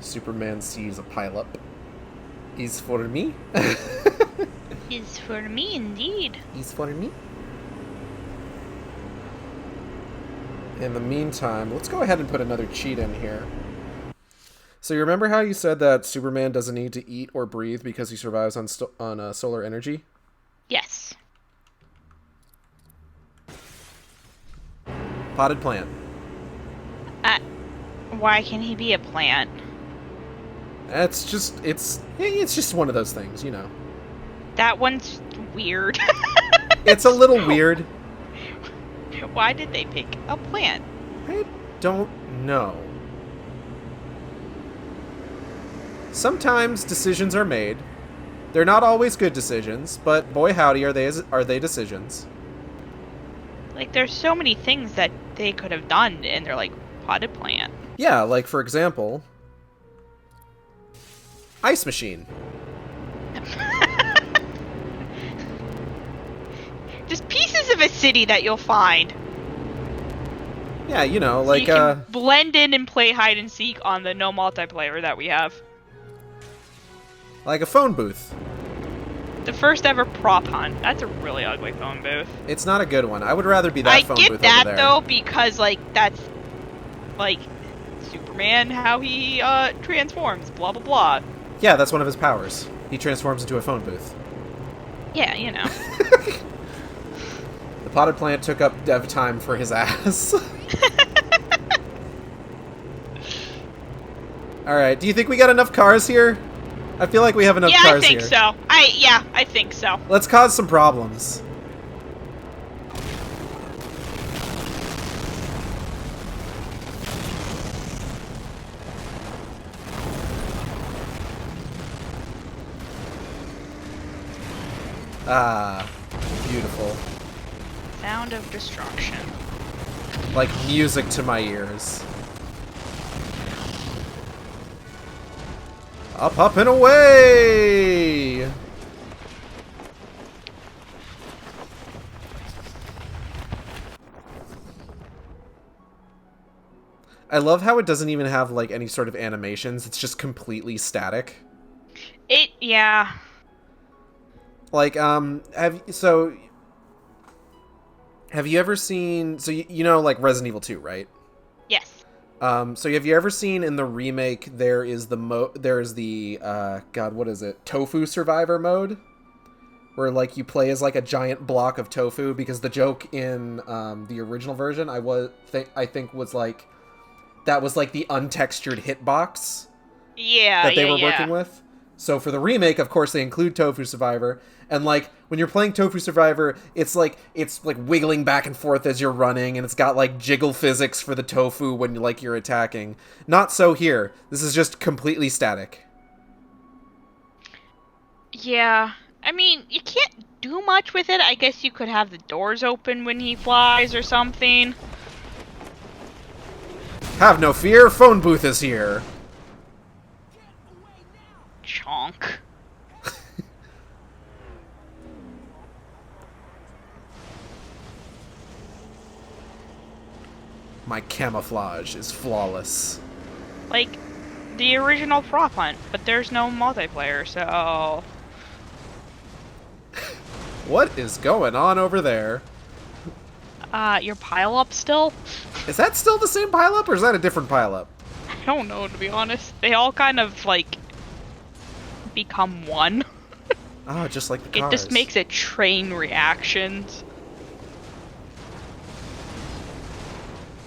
Superman sees a pileup. Is for me? Is for me indeed. Is for me? In the meantime, let's go ahead and put another cheat in here. So you remember how you said that Superman doesn't need to eat or breathe because he survives on solar energy? Yes. Potted plant. Why can he be a plant? It's just one of those things, you know. That one's weird. It's a little weird. Why did they pick a plant? I don't know. Sometimes decisions are made. They're not always good decisions, but boy howdy are they decisions. Like, there's so many things that they could have done, and they're like, potted plant. Yeah, like for example, ice machine. Just pieces of a city that you'll find. Yeah, you know, So like you can blend in and play hide and seek on the no multiplayer that we have. like a phone booth. The first ever prop hunt. That's a really ugly phone booth. It's not a good one. I would rather be that I phone get booth that over there. though, because like that's like Superman, how he transforms, blah blah blah. Yeah, that's one of his powers. He transforms into a phone booth. Yeah, you know. The potted plant took up dev time for his ass. Alright, do you think we got enough cars here? I feel like we have enough Yeah, cars I think here. so. I think so. Let's cause some problems. Ah, beautiful. Sound of destruction. Like music to my ears. Up and away! I love how it doesn't even have like any sort of animations. It's just completely static. Yeah. Like, have you ever seen, so you know, like Resident Evil 2, right? Yes. So have you ever seen in the remake there is the God, what is it? Tofu survivor mode? Where like you play as like a giant block of tofu, because the joke in the original version I think was like that was like the untextured hitbox that they were working with. So for the remake, of course, they include Tofu Survivor, and like when you're playing Tofu Survivor, it's like wiggling back and forth as you're running, and it's got like jiggle physics for the tofu when you're attacking. Not so here. This is just completely static. Yeah. I mean, you can't do much with it. I guess you could have the doors open when he flies or something. Have no fear, phone booth is here. Chonk. My camouflage is flawless. Like, the original prop hunt, but there's no multiplayer, so... What is going on over there? Your pile-up still? Is that still the same pileup, or is that a different pileup? I don't know, to be honest. They all kind of, like, become one. Oh, just like the It cars. just makes it train reactions.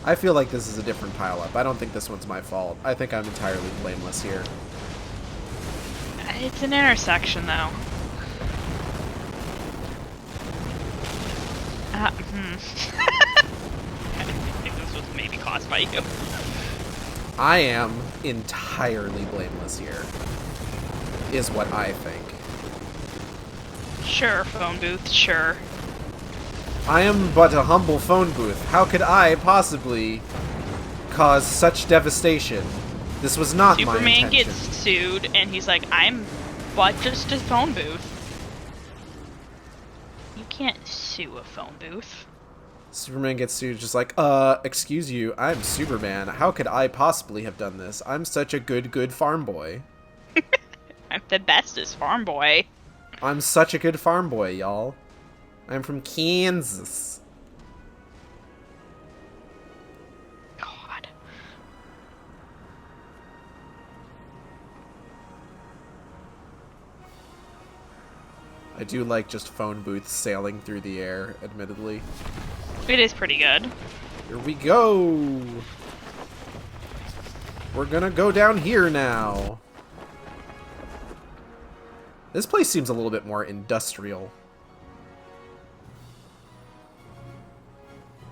I feel like this is a different pileup. I don't think this one's my fault. I think I'm entirely blameless here. It's an intersection, though. I think this was maybe caused by you. I am entirely blameless here, is what I think. Sure, phone booth, sure. I am but a humble phone booth. How could I possibly cause such devastation? This was not my Superman intention. gets sued, and he's like, I'm but just a phone booth. You can't sue a phone booth. Superman gets sued, just like, excuse you, I'm Superman. How could I possibly have done this? I'm such a good farm boy. I'm the bestest farm boy. I'm such a good farm boy, y'all. I'm from Kansas. God. I do like just phone booths sailing through the air, admittedly. It is pretty good. Here we go! We're gonna go down here now. This place seems a little bit more industrial.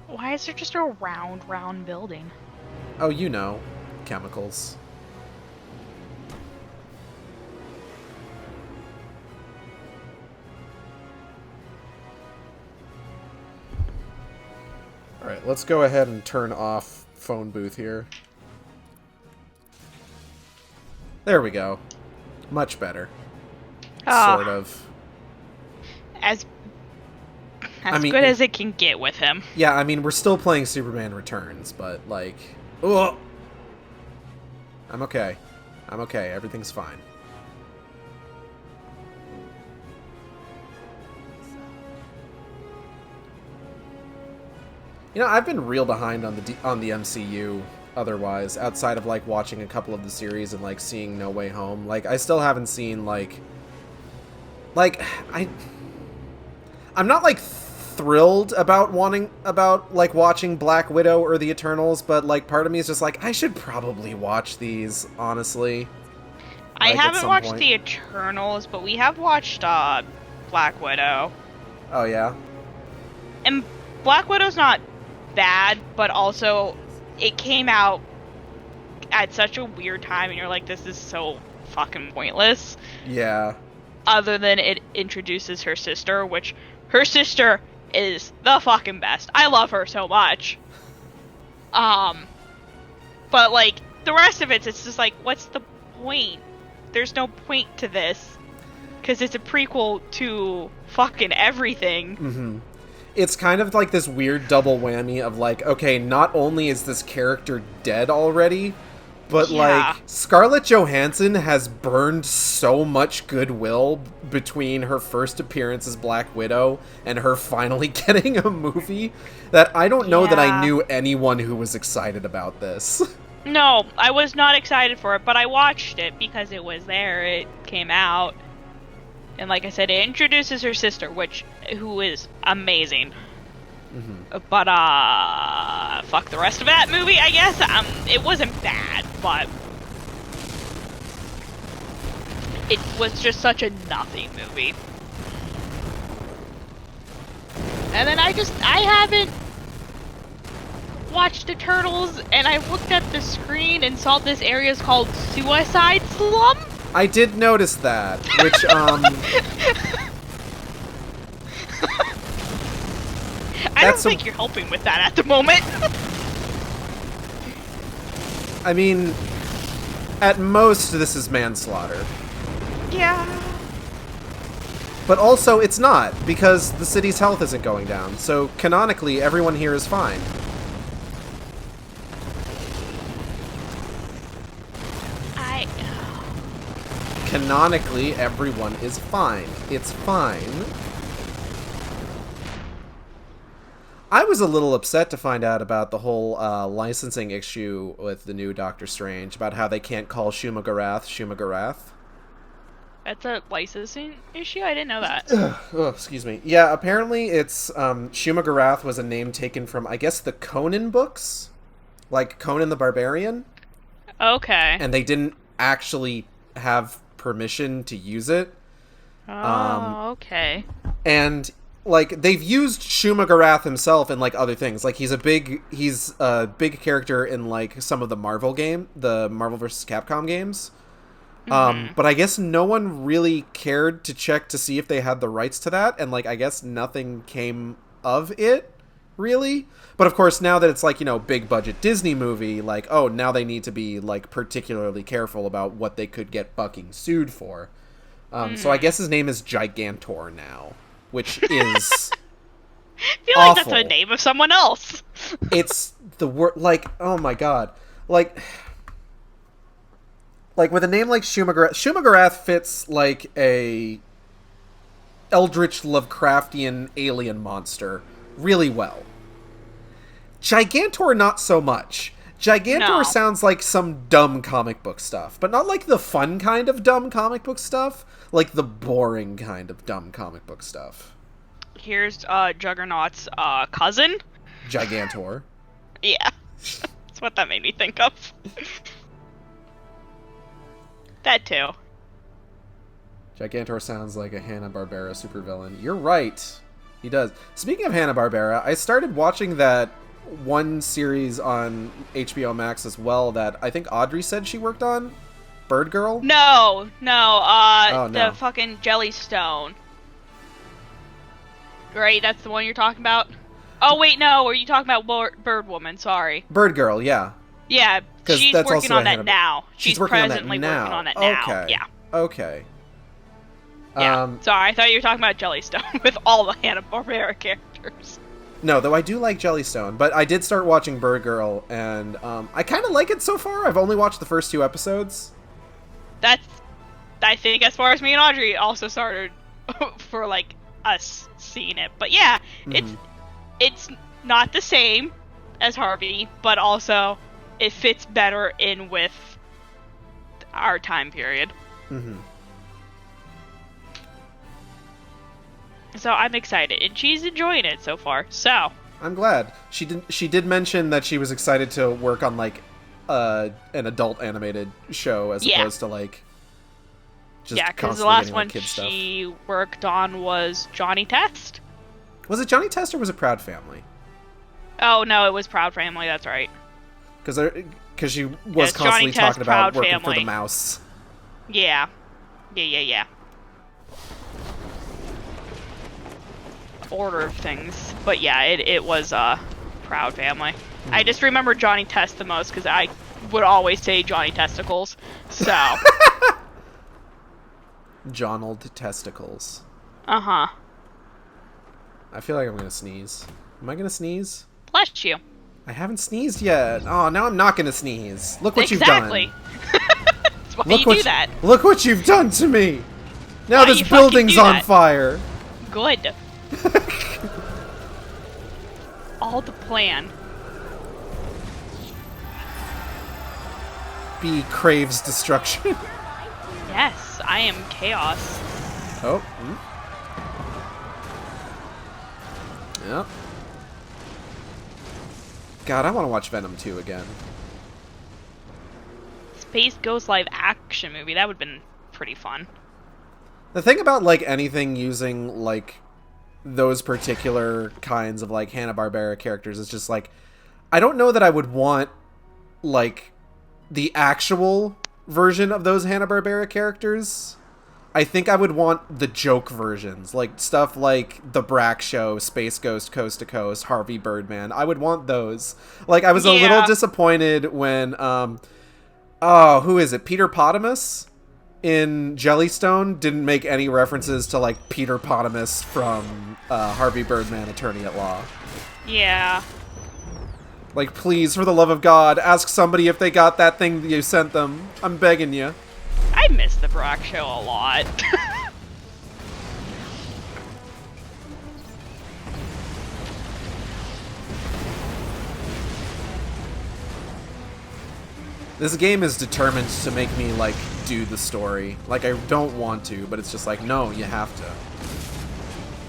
Why is there just a round building? Oh, you know. Chemicals. Alright, let's go ahead and turn off phone booth here. There we go. Much better. Sort of. As I mean, good as it can get with him. Yeah, I mean, we're still playing Superman Returns, but, like... Oh! I'm okay. I'm okay. Everything's fine. You know, I've been real behind on the MCU otherwise, outside of, like, watching a couple of the series and, like, seeing No Way Home. Like, I still haven't seen, like... I'm not, like, thrilled about watching Black Widow or the Eternals, but, like, part of me is just like, I should probably watch these, honestly. I Like, at haven't some watched point. the Eternals, but we have watched Black Widow. Oh, yeah? And Black Widow's not bad, but also it came out at such a weird time, and you're like, this is so fucking pointless. Yeah. Other than it introduces her sister, which her sister is the fucking best. I love her so much. But like the rest of it's just like, what's the point? There's no point to this because it's a prequel to fucking everything. Mm-hmm. It's kind of like this weird double whammy of like, okay, not only is this character dead already, but Yeah. like Scarlett Johansson has burned so much goodwill between her first appearance as Black Widow and her finally getting a movie that I don't know that I Yeah. knew anyone who was excited about this. No, I was not excited for it, but I watched it because it was there. It came out. And like I said, it introduces her sister, who is amazing. Mm-hmm. But, fuck the rest of that movie, I guess. It wasn't bad, but it was just such a nothing movie. And then I haven't watched Eternals, and I looked at the screen and saw this area is called Suicide Slum. I did notice that, which, I don't That's a- think you're helping with that at the moment. I mean, at most this is manslaughter. Yeah. But also, it's not, because the city's health isn't going down, so canonically, everyone here is fine. Canonically, everyone is fine. It's fine. I was a little upset to find out about the whole licensing issue with the new Doctor Strange, about how they can't call Shuma-Gorath. That's a licensing issue? I didn't know that. Oh, excuse me. Yeah, apparently it's, Shuma-Gorath was a name taken from, I guess, the Conan books? Like Conan the Barbarian? Okay. And they didn't actually have permission to use it. Okay. And, like, they've used Shuma-Gorath himself in, like, other things. Like, he's a big character in, like, some of the Marvel vs. Capcom games. But I guess no one really cared to check to see if they had the rights to that, and, like, I guess nothing came of it, really. But of course, now that it's like, big budget Disney movie, like, oh, now they need to be like particularly careful about what they could get fucking sued for. So I guess his name is Gigantor now, which is I feel awful. like that's the name of someone else. It's the word, like, oh my god, like with a name like Shumagarath fits like a eldritch Lovecraftian alien monster really well. Gigantor, not so much. Gigantor sounds like some dumb comic book stuff, but not like the fun kind of dumb comic book stuff, like the boring kind of dumb comic book stuff. Here's Juggernaut's cousin. Gigantor. Yeah. That's what that made me think of. That too. Gigantor sounds like a Hanna-Barbera supervillain. You're right. He does. Speaking of Hanna-Barbera, I started watching that one series on HBO Max as well that I think Audrey said she worked on. Bird Girl? No. Oh, no. The fucking Jellystone. Right, that's the one you're talking about? Oh, wait, no, are you talking about Bird Woman? Sorry. Bird Girl, yeah. Yeah, she's that's working also on that now. She's presently working on it now. Okay. Yeah. Okay. Yeah. Sorry, I thought you were talking about Jellystone with all the Hanna-Barbera characters. No, though I do like Jellystone, but I did start watching Bird Girl, and I kind of like it so far. I've only watched the first 2 episodes. That's, I think, as far as me and Audrey also started for, like, us seeing it. But yeah, it's not the same as Harvey, but also it fits better in with our time period. Mm-hmm. So I'm excited, and she's enjoying it so far. So I'm glad. She did mention that she was excited to work on like an adult animated show as opposed to like just because the last one she worked on was Johnny Test. Was it Johnny Test or was it Proud Family? Oh no, it was Proud Family. That's right. Because she was constantly talking about working for the mouse. Yeah. Order of things, but yeah, it was Proud Family. I just remember Johnny Test the most because I would always say Johnny Testicles. So. Jonald Testicles. Uh-huh. I feel like I'm gonna sneeze. Am I gonna sneeze? Bless you. I haven't sneezed yet. Oh, now I'm not gonna sneeze. Look what you've done. Exactly. That's why you do that. Look what you've done to me. Now this building's on fire. Good. All the plan. B craves destruction. Yes, I am chaos. Oh. Yep. God, I want to watch Venom 2 again. Space Ghost live action movie. That would have been pretty fun. The thing about, like, anything using, like, those particular kinds of, like, Hanna-Barbera characters is just, like, I don't know that I would want, like, the actual version of those Hanna-Barbera characters. I think I would want the joke versions, like stuff like The Brack Show, Space Ghost Coast to Coast, Harvey Birdman. I would want those. Like, I was a little disappointed when, who is it? Peter Potamus in Jellystone didn't make any references to, like, Peter Potamus from Harvey Birdman, Attorney at Law. Yeah. Like, please, for the love of God, ask somebody if they got that thing that you sent them. I'm begging you. I miss the Brack Show a lot. This game is determined to make me, like, do the story. Like, I don't want to, but it's just like, no, you have to.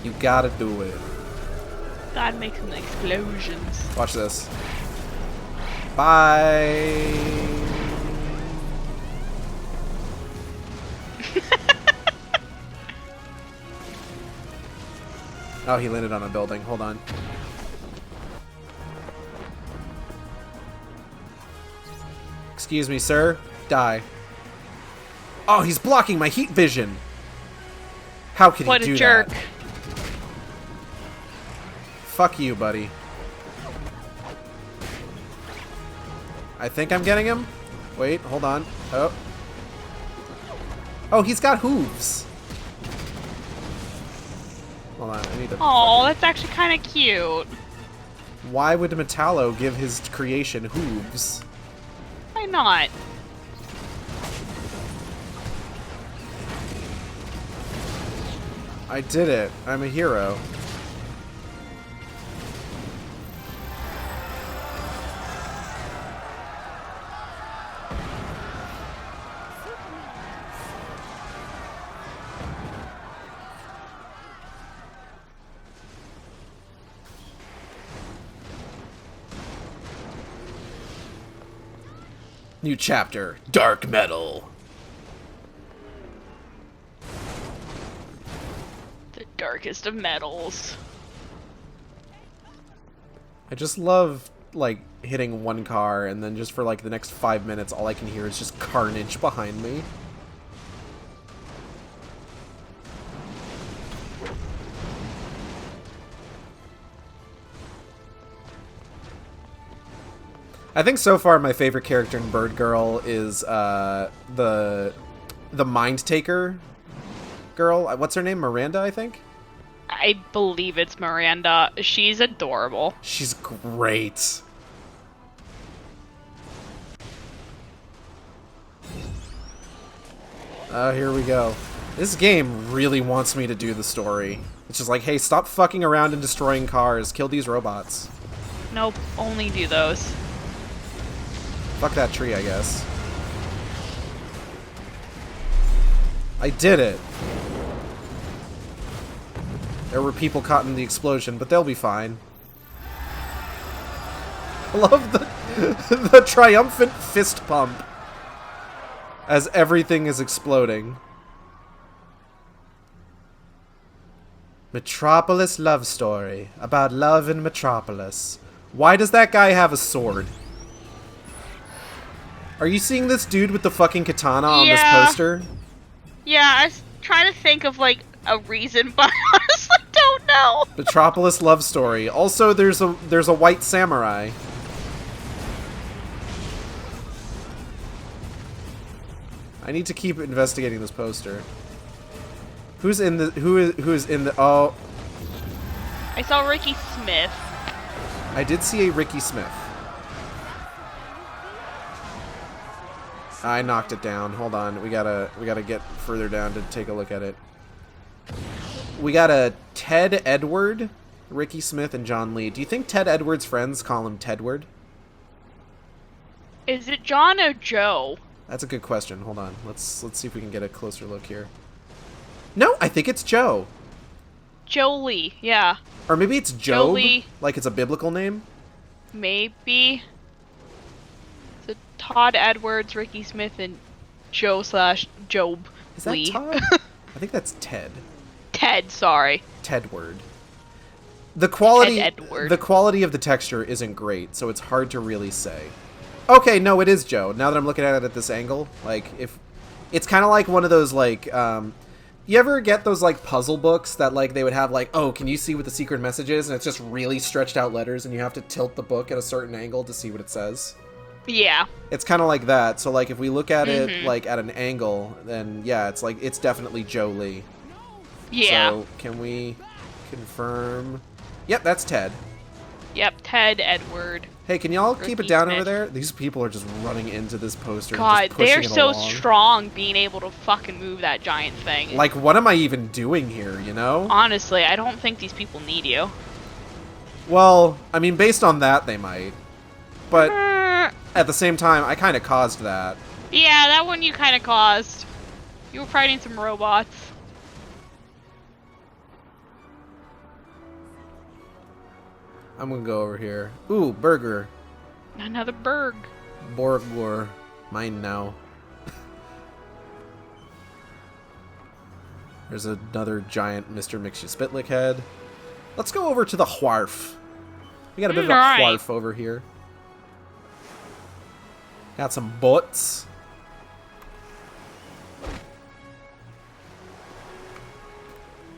You gotta do it. Gotta make some explosions. Watch this. Bye! Oh, he landed on a building. Hold on. Excuse me, sir. Die. Oh, he's blocking my heat vision. How can he do that? What a jerk. Fuck you, buddy. I think I'm getting him. Wait, hold on. Oh. Oh, he's got hooves. Hold on, I need to... Oh, that's actually kind of cute. Why would Metallo give his creation hooves? Why not? I did it. I'm a hero. New chapter, Dark Metal. The darkest of metals. I just love, like, hitting one car and then just for, like, the next 5 minutes all I can hear is just carnage behind me. I think so far my favorite character in Bird Girl is the Mind Taker girl. What's her name? Miranda, I think? I believe it's Miranda. She's adorable. She's great. Oh, here we go. This game really wants me to do the story. It's just like, hey, stop fucking around and destroying cars. Kill these robots. Nope, only do those. Fuck that tree, I guess. I did it. There were people caught in the explosion, but they'll be fine. I love the triumphant fist pump as everything is exploding. Metropolis love story about love in Metropolis. Why does that guy have a sword? Are you seeing this dude with the fucking katana on this poster? Yeah, I was trying to think of, like, a reason, but I honestly don't know. Metropolis love story. Also, there's a white samurai. I need to keep investigating this poster. Who is in the oh, I saw Ricky Smith. I did see a Ricky Smith. I knocked it down. Hold on. We gotta get further down to take a look at it. We got a Ted Edward, Ricky Smith, and John Lee. Do you think Ted Edward's friends call him Tedward? Is it John or Joe? That's a good question. Hold on. Let's see if we can get a closer look here. No, I think it's Joe. Jolie, yeah. Or maybe it's Job, Jolie. like it's a biblical name. Maybe. So Todd Edwards, Ricky Smith, and Joe/Job Is that Lee. Todd? I think that's Ted. Ted, sorry. Tedward. The quality Ted Edward. The quality of the texture isn't great, so it's hard to really say. Okay, no, it is Joe. Now that I'm looking at it at this angle, like if it's kind of like one of those like you ever get those like puzzle books that like they would have like, oh, can you see what the secret message is? And it's just really stretched out letters and you have to tilt the book at a certain angle to see what it says. Yeah. It's kind of like that. So like if we look at it like at an angle, then yeah, it's like it's definitely Joe Lee. Yeah. So can we confirm? Yep, that's Ted. Yep, Ted Edward. Hey, can y'all keep it Ricky down Smith. over there? These people are just running into this poster God, and just pushing they're it so along. strong being able to fucking move that giant thing. Like, what am I even doing here, you know? Honestly, I don't think these people need you. Well, I mean, based on that, they might. But Uh, at the same time, I kind of caused that. yeah, that one you kind of caused. You were fighting some robots. I'm gonna go over here. Ooh, burger. Another Berg. Borgor. Mine now. There's another giant Mr. McSpitlick head. Let's go over to the Wharf. We got a bit of a Alright. Wharf over here. Got some butts.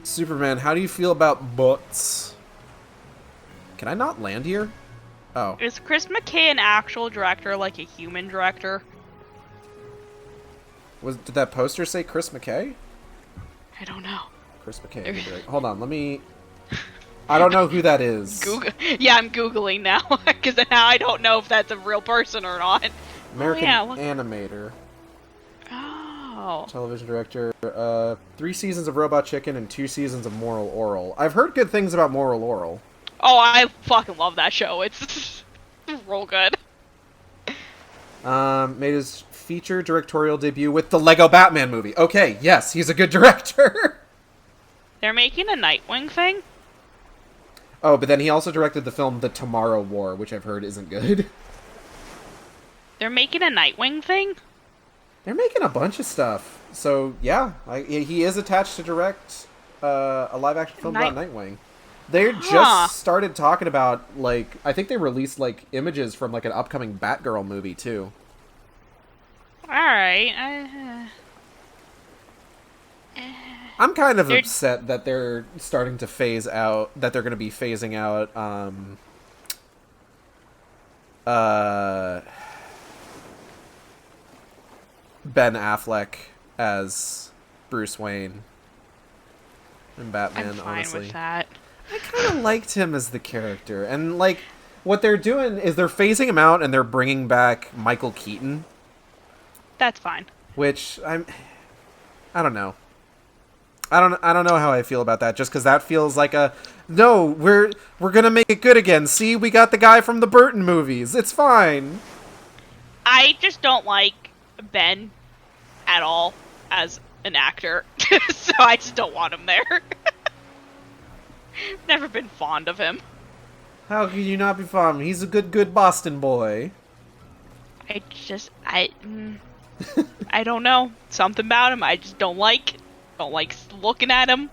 Superman, how do you feel about butts? Can I not land here? Oh. Is Chris McKay an actual director, like a human director? Did that poster say Chris McKay? I don't know. Chris McKay. Hold on, let me... I don't know who that is. Google. Yeah, I'm Googling now, because now I don't know if that's a real person or not. American Oh, animator. Oh. Television director. 3 seasons of Robot Chicken and 2 seasons of Moral Oral. I've heard good things about Moral Oral. Oh, I fucking love that show. It's real good. Made his feature directorial debut with the Lego Batman movie. Okay, yes, he's a good director. They're making a Nightwing thing? Oh, but then he also directed the film The Tomorrow War, which I've heard isn't good. They're making a Nightwing thing? They're making a bunch of stuff. So, yeah, he is attached to direct a live-action film about Nightwing. They just started talking about, like, I think they released, like, images from, like, an upcoming Batgirl movie, too. Alright. I'm kind of upset that they're starting to phase out, that they're going to be phasing out, Ben Affleck as Bruce Wayne and Batman, I'm fine honestly. with that. I kind of liked him as the character. And, like, what they're doing is they're phasing him out and they're bringing back Michael Keaton. That's fine. Which, I don't know. I don't know how I feel about that, just because that feels like no, we're gonna make it good again. See, we got the guy from the Burton movies. It's fine. I just don't like Ben at all as an actor, so I just don't want him there. Never been fond of him. How can you not be fond? He's a good Boston boy. I don't know. Something about him I just don't like. Don't like looking at him.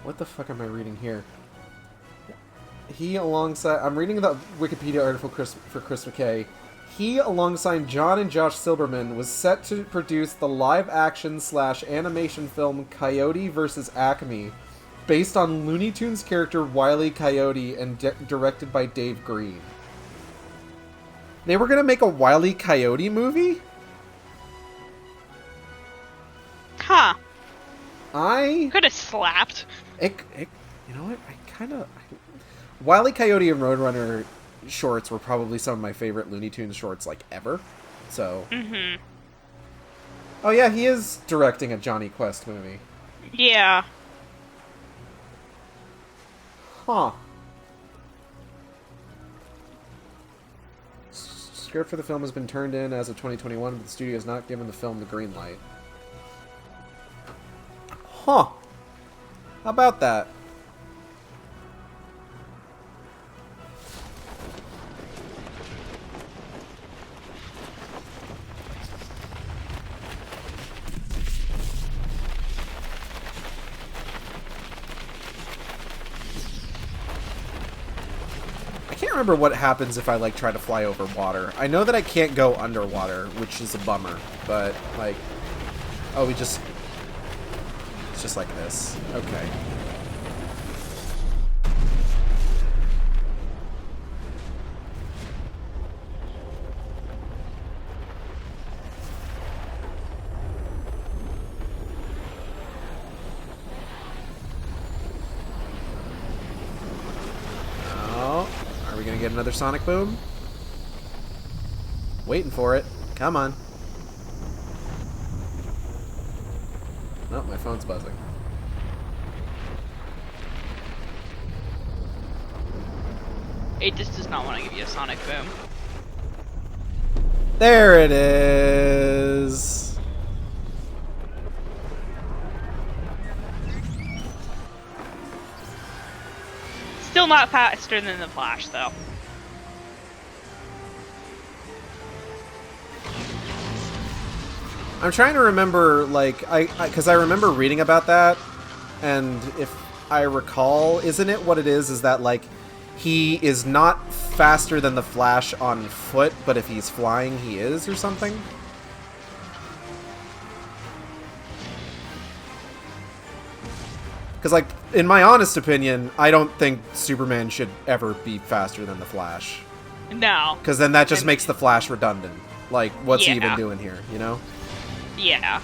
What the fuck am I reading here? I'm reading the Wikipedia article for Chris McKay. He, alongside John and Josh Silberman, was set to produce the live-action / animation film Coyote vs. Acme, based on Looney Tunes character Wile E. Coyote and directed by Dave Green. They were gonna make a Wile E. Coyote movie? Huh. I could have slapped. You know what? Wile E. Coyote and Roadrunner shorts were probably some of my favorite Looney Tunes shorts, like, ever. So. Mm-hmm. Oh yeah, he is directing a Johnny Quest movie. Yeah. Huh. Script for the film has been turned in as of 2021, but the studio has not given the film the green light. Huh. How about that? I can't remember what happens if I, like, try to fly over water. I know that I can't go underwater, which is a bummer, but, like... Oh, it's just like this. Okay. Oh, are we gonna get another sonic boom? Waiting for it. Come on. Oh, my phone's buzzing. It just does not want to give you a sonic boom. There it is. Still not faster than the Flash, though. I'm trying to remember, like, because I remember reading about that, and if I recall, isn't it what it is that, like, he is not faster than the Flash on foot, but if he's flying, he is, or something? Because, like, in my honest opinion, I don't think Superman should ever be faster than the Flash. No. Because then that just makes the Flash redundant. Like, what's he even Yeah. doing here, you know? Yeah.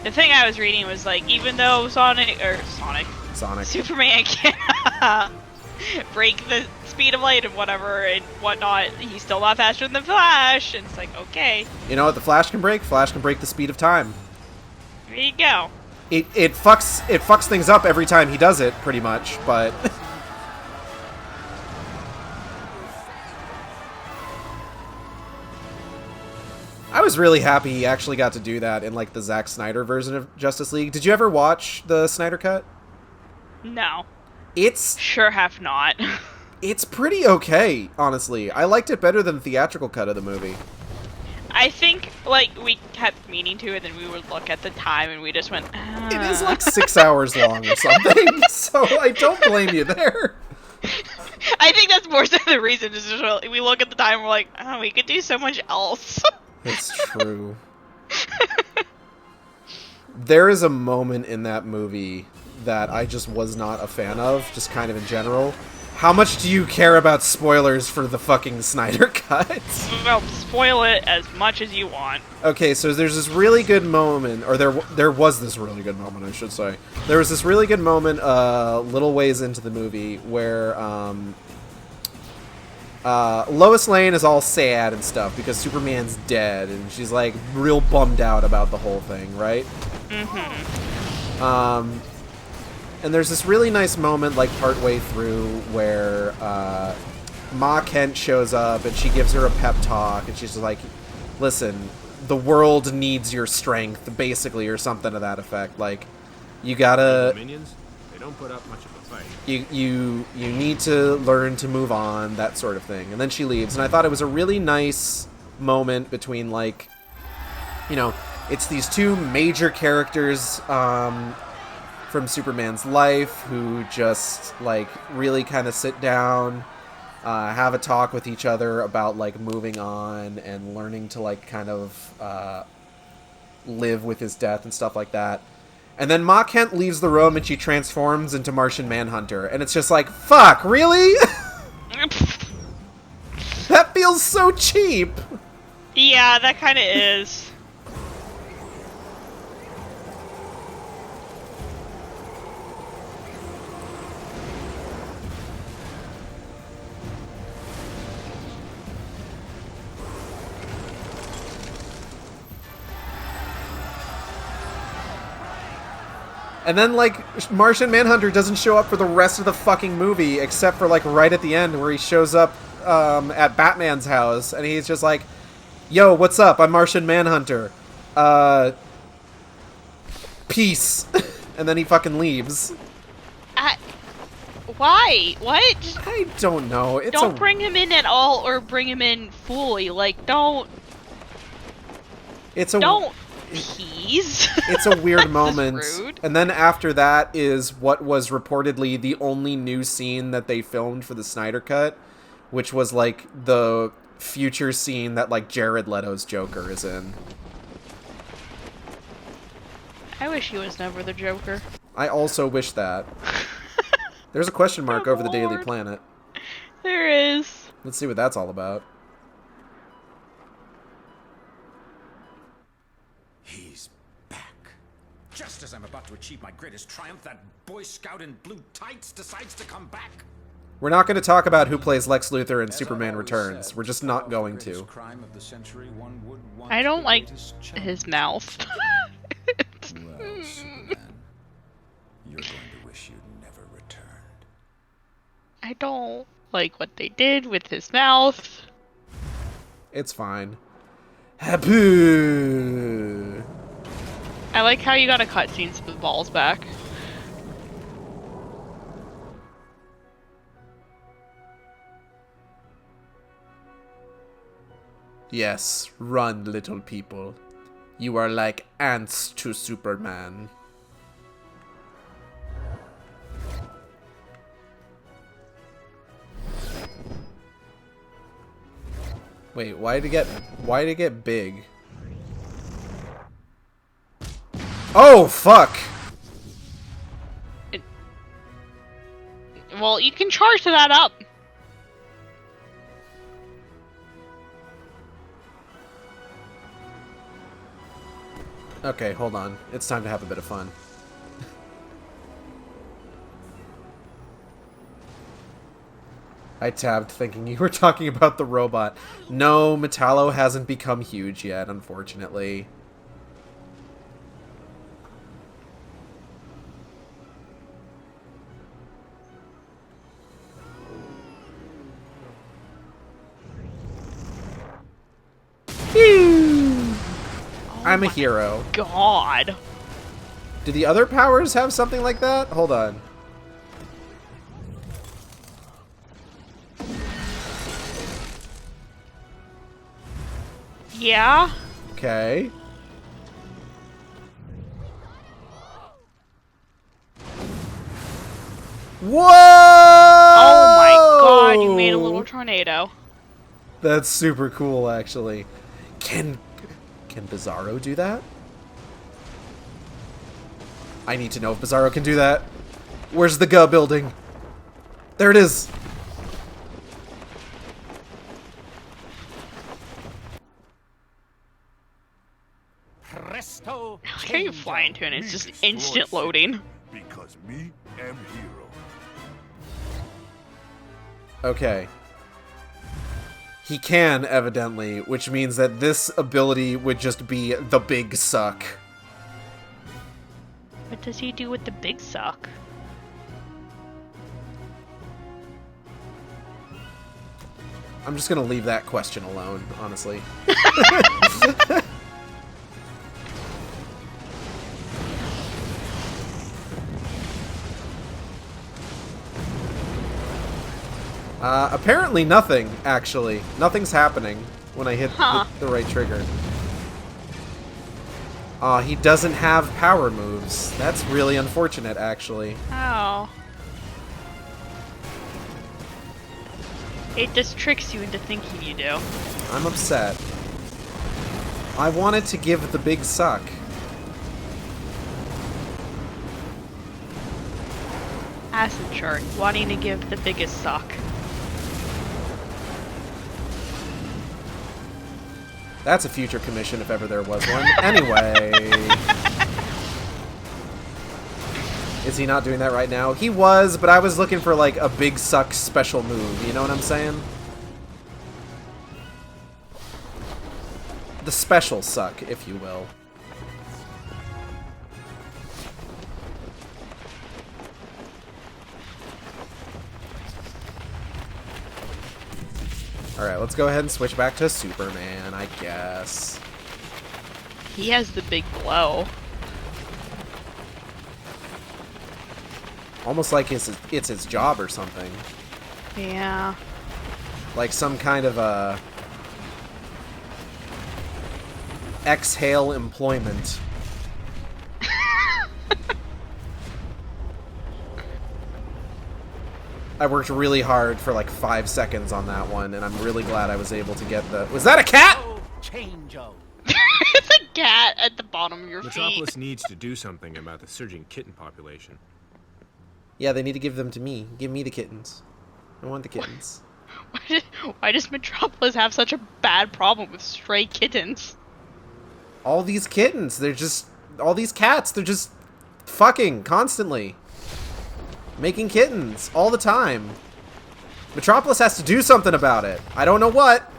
The thing I was reading was like, even though Sonic, Superman can break the speed of light and whatever and whatnot, he's still not faster than the Flash. And it's like, okay, You know what the Flash can break? Flash can break the speed of time. there you go. It fucks things up every time he does it, pretty much, but... I was really happy he actually got to do that in, like, the Zack Snyder version of Justice League. Did you ever watch the Snyder Cut? No. It's Sure have not. It's pretty okay, honestly. I liked it better than the theatrical cut of the movie. I think, like, we kept meaning to, and then we would look at the time, and we just went, It is like 6 hours long or something, so I don't blame you there. I think that's more so the reason. Is just, we look at the time, and we're like, oh, we could do so much else. It's true. There is a moment in that movie that I just was not a fan of, just kind of in general. How much do you care about spoilers for the fucking Snyder Cut? Well, spoil it as much as you want. Okay, so there's this really good moment, or there was this really good moment, I should say. There was this really good moment little ways into the movie where Lois Lane is all sad and stuff because Superman's dead, and she's like real bummed out about the whole thing, right? Mm-hmm. And there's this really nice moment, like, partway through where Ma Kent shows up, and she gives her a pep talk, and she's like, listen, the world needs your strength, basically, or something to that effect. Like, you gotta... Minions, they don't put up much of a fight. You need to learn to move on, that sort of thing. And then she leaves, and I thought it was a really nice moment between, like, you know, it's these two major characters, from Superman's life who just, like, really kind of sit down, have a talk with each other about, like, moving on and learning to, like, kind of live with his death and stuff like that. And then Ma Kent leaves the room and she transforms into Martian Manhunter. And it's just like, fuck, really? That feels so cheap. Yeah, that kind of is. And then, like, Martian Manhunter doesn't show up for the rest of the fucking movie, except for, like, right at the end where he shows up at Batman's house, and he's just like, yo, what's up? I'm Martian Manhunter. Peace. And then he fucking leaves. Why? What? I don't know. Don't bring him in at all, or bring him in fully. Like, don't tease. It's a weird That's moment. just rude. And then after that is what was reportedly the only new scene that they filmed for the Snyder Cut, which was, like, the future scene that, like, Jared Leto's Joker is in. I wish he was never the Joker. I also wish that. There's a question mark over the Daily Lord. Planet. There is. Let's see what that's all about. He's back. Just as I'm about to achieve my greatest triumph, that Boy Scout in blue tights decides to come back. We're not going to talk about who plays Lex Luthor in Superman Returns. We're just not going to. I don't like his mouth. Well, Superman, you're going to wish you'd never returned. I don't like what they did with his mouth. It's fine. Happoo! I like how you got a cutscene with the balls back. Yes, run, little people. You are like ants to Superman. Wait, why did it get big? Oh, fuck! Well, you can charge that up. Okay, hold on. It's time to have a bit of fun. I tabbed thinking you were talking about the robot. No, Metallo hasn't become huge yet, unfortunately. I'm a hero. God. Do the other powers have something like that? Hold on. Yeah? Okay. Whoa! Oh my god, you made a little tornado. That's super cool, actually. Can Bizarro do that? I need to know if Bizarro can do that. Where's the G building? There it is. Presto. How can you fly into it and it's just Destroy instant city, loading? Because me am hero. Okay. He can, evidently, which means that this ability would just be the big suck. What does he do with the big suck? I'm just gonna leave that question alone, honestly. Apparently nothing, actually. Nothing's happening when I hit the right trigger. He doesn't have power moves. That's really unfortunate, actually. Oh. It just tricks you into thinking you do. I'm upset. I wanted to give the big suck. Acid Shark, wanting to give the biggest suck. That's a future commission if ever there was one. Anyway. Is he not doing that right now? He was, but I was looking for like a big suck special move. You know what I'm saying? The special suck, if you will. Alright, let's go ahead and switch back to Superman, I guess. He has the big blow. Almost like it's his job or something. Yeah. Like some kind of a exhale employment. I worked really hard for like 5 seconds on that one, and I'm really glad I was able to get the... Was that a cat? Change-o. It's a cat at the bottom of your feet. Metropolis needs to do something about the surging kitten population. Yeah, they need to give them to me. Give me the kittens. I want the kittens. Why does Metropolis have such a bad problem with stray kittens? All these kittens, they're just... All these cats, they're just fucking constantly. Making kittens all the time. Metropolis has to do something about it. I don't know what.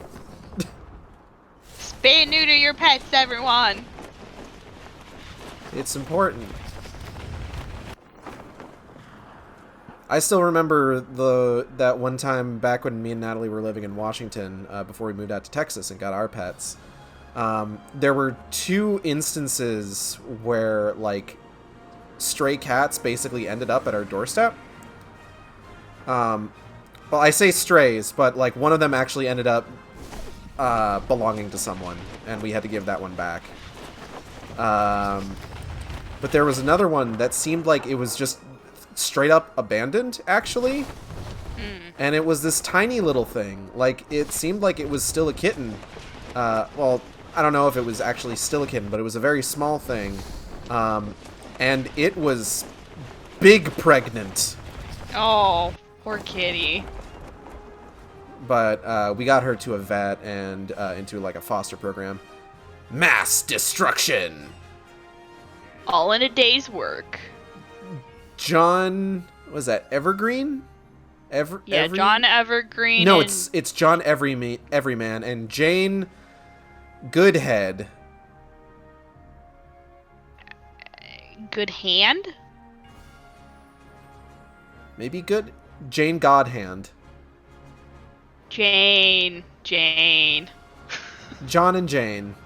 Spay and neuter your pets, everyone. It's important. I still remember that one time back when me and Natalie were living in Washington before we moved out to Texas and got our pets. There were 2 instances where like stray cats basically ended up at our doorstep. Well, I say strays, but like one of them actually ended up belonging to someone, and we had to give that one back. But there was another one that seemed like it was just straight up abandoned, actually. And it was this tiny little thing. Like, it seemed like it was still a kitten. Well, I don't know if it was actually still a kitten, but it was a very small thing. And it was big pregnant. Oh, Poor kitty. But we got her to a vet and into like a foster program. Mass destruction. All in a day's work. John, was that Evergreen? John Evergreen. No, and... it's John Everyman and Jane Goodhead. Good Hand? Maybe good Jane Godhand. Jane. John and Jane.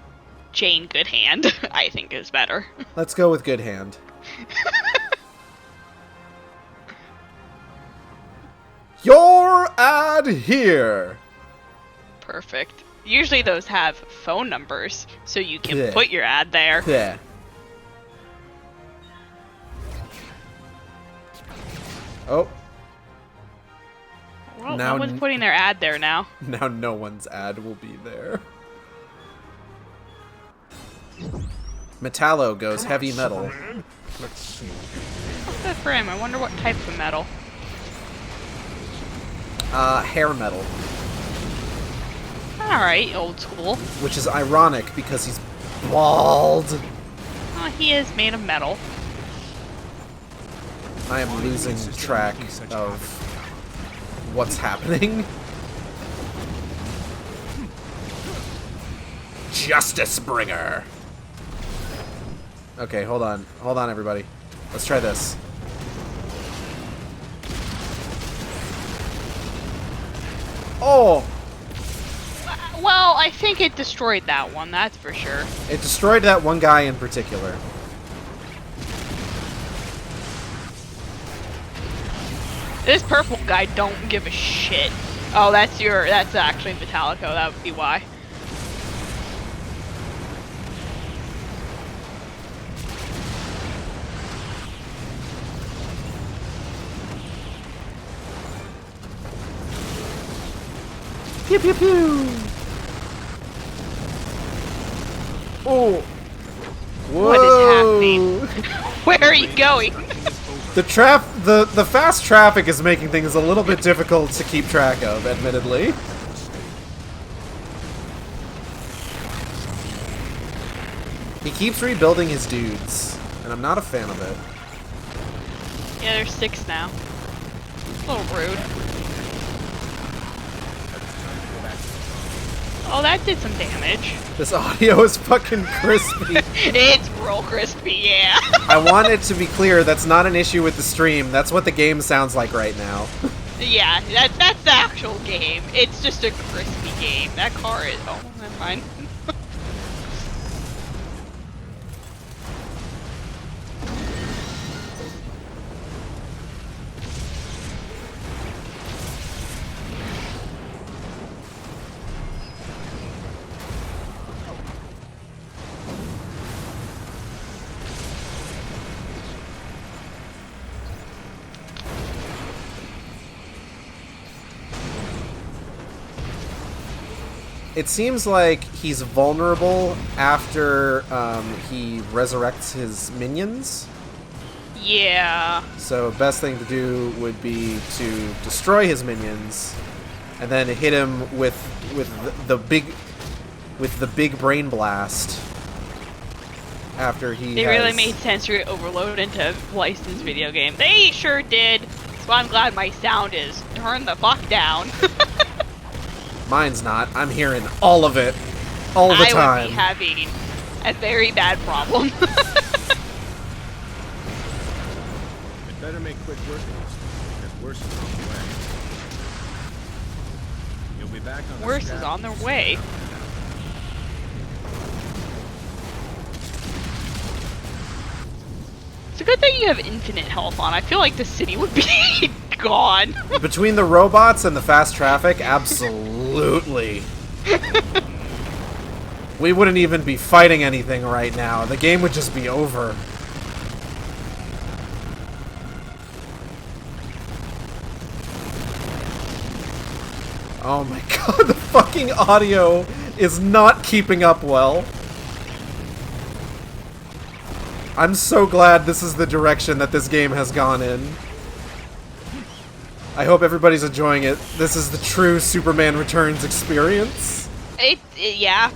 Jane Good Hand, I think is better. Let's go with Good Hand. Your ad here. Perfect. Usually those have phone numbers, so you can Yeah. put your ad there. Yeah. Oh, Well, Now no one's putting their ad there now. now no one's ad will be there. Metallo goes heavy metal. Good for him. I wonder what type of metal. Hair metal. Alright, old school. Which is ironic because he's bald. He is made of metal. I am losing track of what's happening. Justice Bringer. Okay, hold on. Hold on, everybody. Let's try this. Oh! Well, I think it destroyed that one, that's for sure. It destroyed that one guy in particular. This purple guy don't give a shit. Oh, that's actually Metallico, that would be why. Pew pew pew! Oh! Whoa! What is happening? Where are you going? The fast traffic is making things a little bit difficult to keep track of, admittedly. He keeps rebuilding his dudes, and I'm not a fan of it. Yeah, there's 6 now. It's a little rude. Oh, that did some damage. This audio is fucking crispy. It's real crispy, yeah. I want it to be clear that's not an issue with the stream. That's what the game sounds like right now. Yeah, that's the actual game. It's just a crispy game. That car is... Oh, never mind. It seems like he's vulnerable after he resurrects his minions. Yeah. So best thing to do would be to destroy his minions, and then hit him with the big brain blast. After he They really made sensory overload into a licensed video game. They sure did. So I'm glad my sound is turned the fuck down. Mine's not. I'm hearing all of it, all the time. I would be having a very bad problem. I'd better make quick work of this, because worse is on the way. You'll be back on the Worse is scrap on their way. It's a good thing you have infinite health on. I feel like the city would be gone. Between the robots and the fast traffic, absolutely. We wouldn't even be fighting anything right now. The game would just be over. Oh my god, the fucking audio is not keeping up well. I'm so glad this is the direction that this game has gone in. I hope everybody's enjoying it. This is the true Superman Returns experience. Yeah.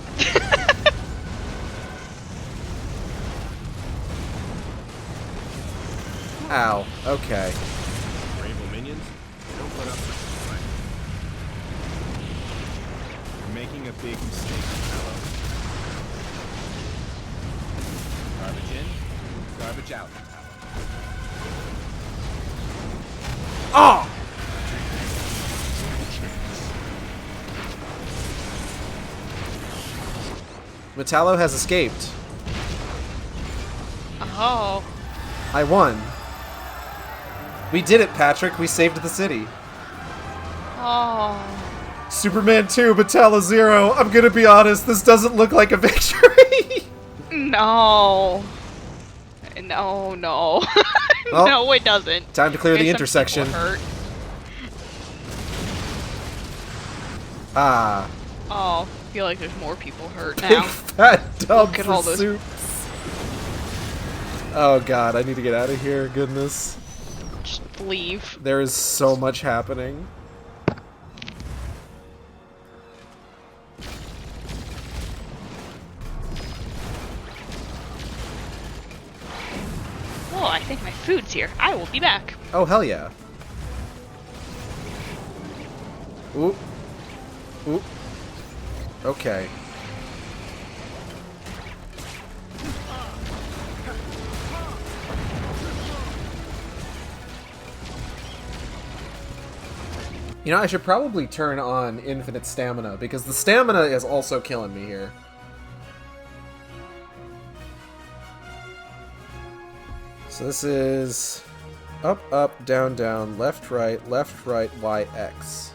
Ow. Okay. Rainbow minions? Don't put up with this fight. You're making a big mistake, fellow. Garbage in, garbage out. Oh! Metallo has escaped. Oh. I won. We did it, Patrick. We saved the city. Oh. Superman 2, Metallo 0. I'm gonna be honest, this doesn't look like a victory. No. No. Well, no, it doesn't. Time to clear the There's some intersection. people hurt. Ah. Oh, I feel like there's more people hurt Big now. fat dump Look at for all those- soups. Oh god, I need to get out of here. Goodness. Just leave. There is so much happening. Well, I think my food's here. I will be back. Oh, hell yeah. Oop. Oop. Okay. You know, I should probably turn on infinite stamina, because the stamina is also killing me here. So this is up, up, down, down, left, right, Y, X.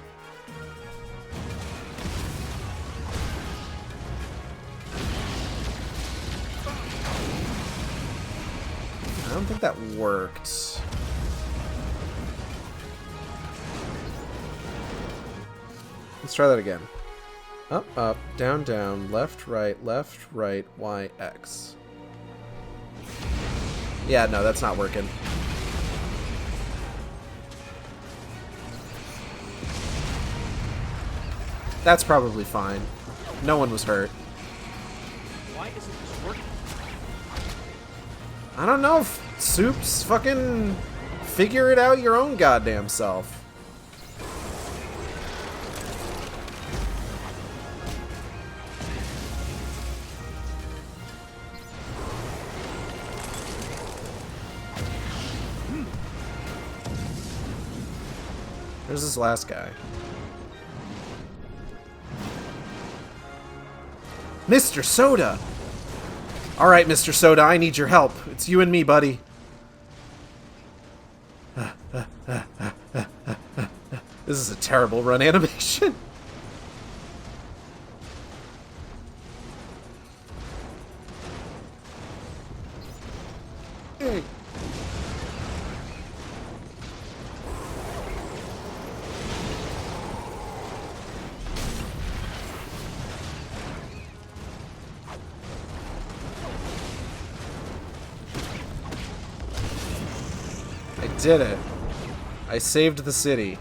I don't think that worked. Let's try that again. Up, up, down, down, left, right, Y, X. Yeah, no, that's not working. That's probably fine. No one was hurt. Why isn't this working? I don't know, Soups, fucking figure it out your own goddamn self. There's this last guy. Mr. Soda! Alright, Mr. Soda, I need your help. It's you and me, buddy. This is a terrible run animation. Hey. I did it. I saved the city.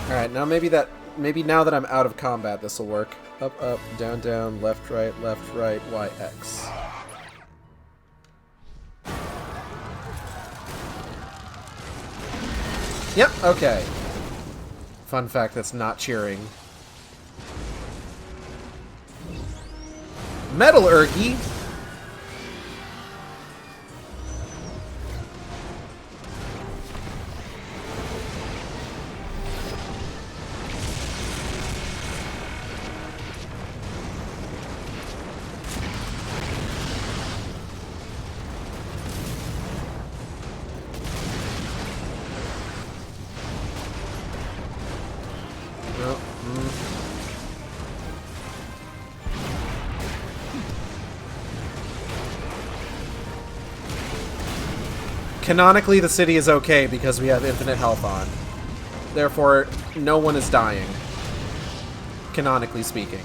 Alright, now maybe now that I'm out of combat, this will work. Up, up, down, down, left, right, Y, X. Yep, okay. Fun fact that's not cheering. Metallurgy? Well, Canonically, the city is okay because we have infinite health on. Therefore, no one is dying. canonically speaking.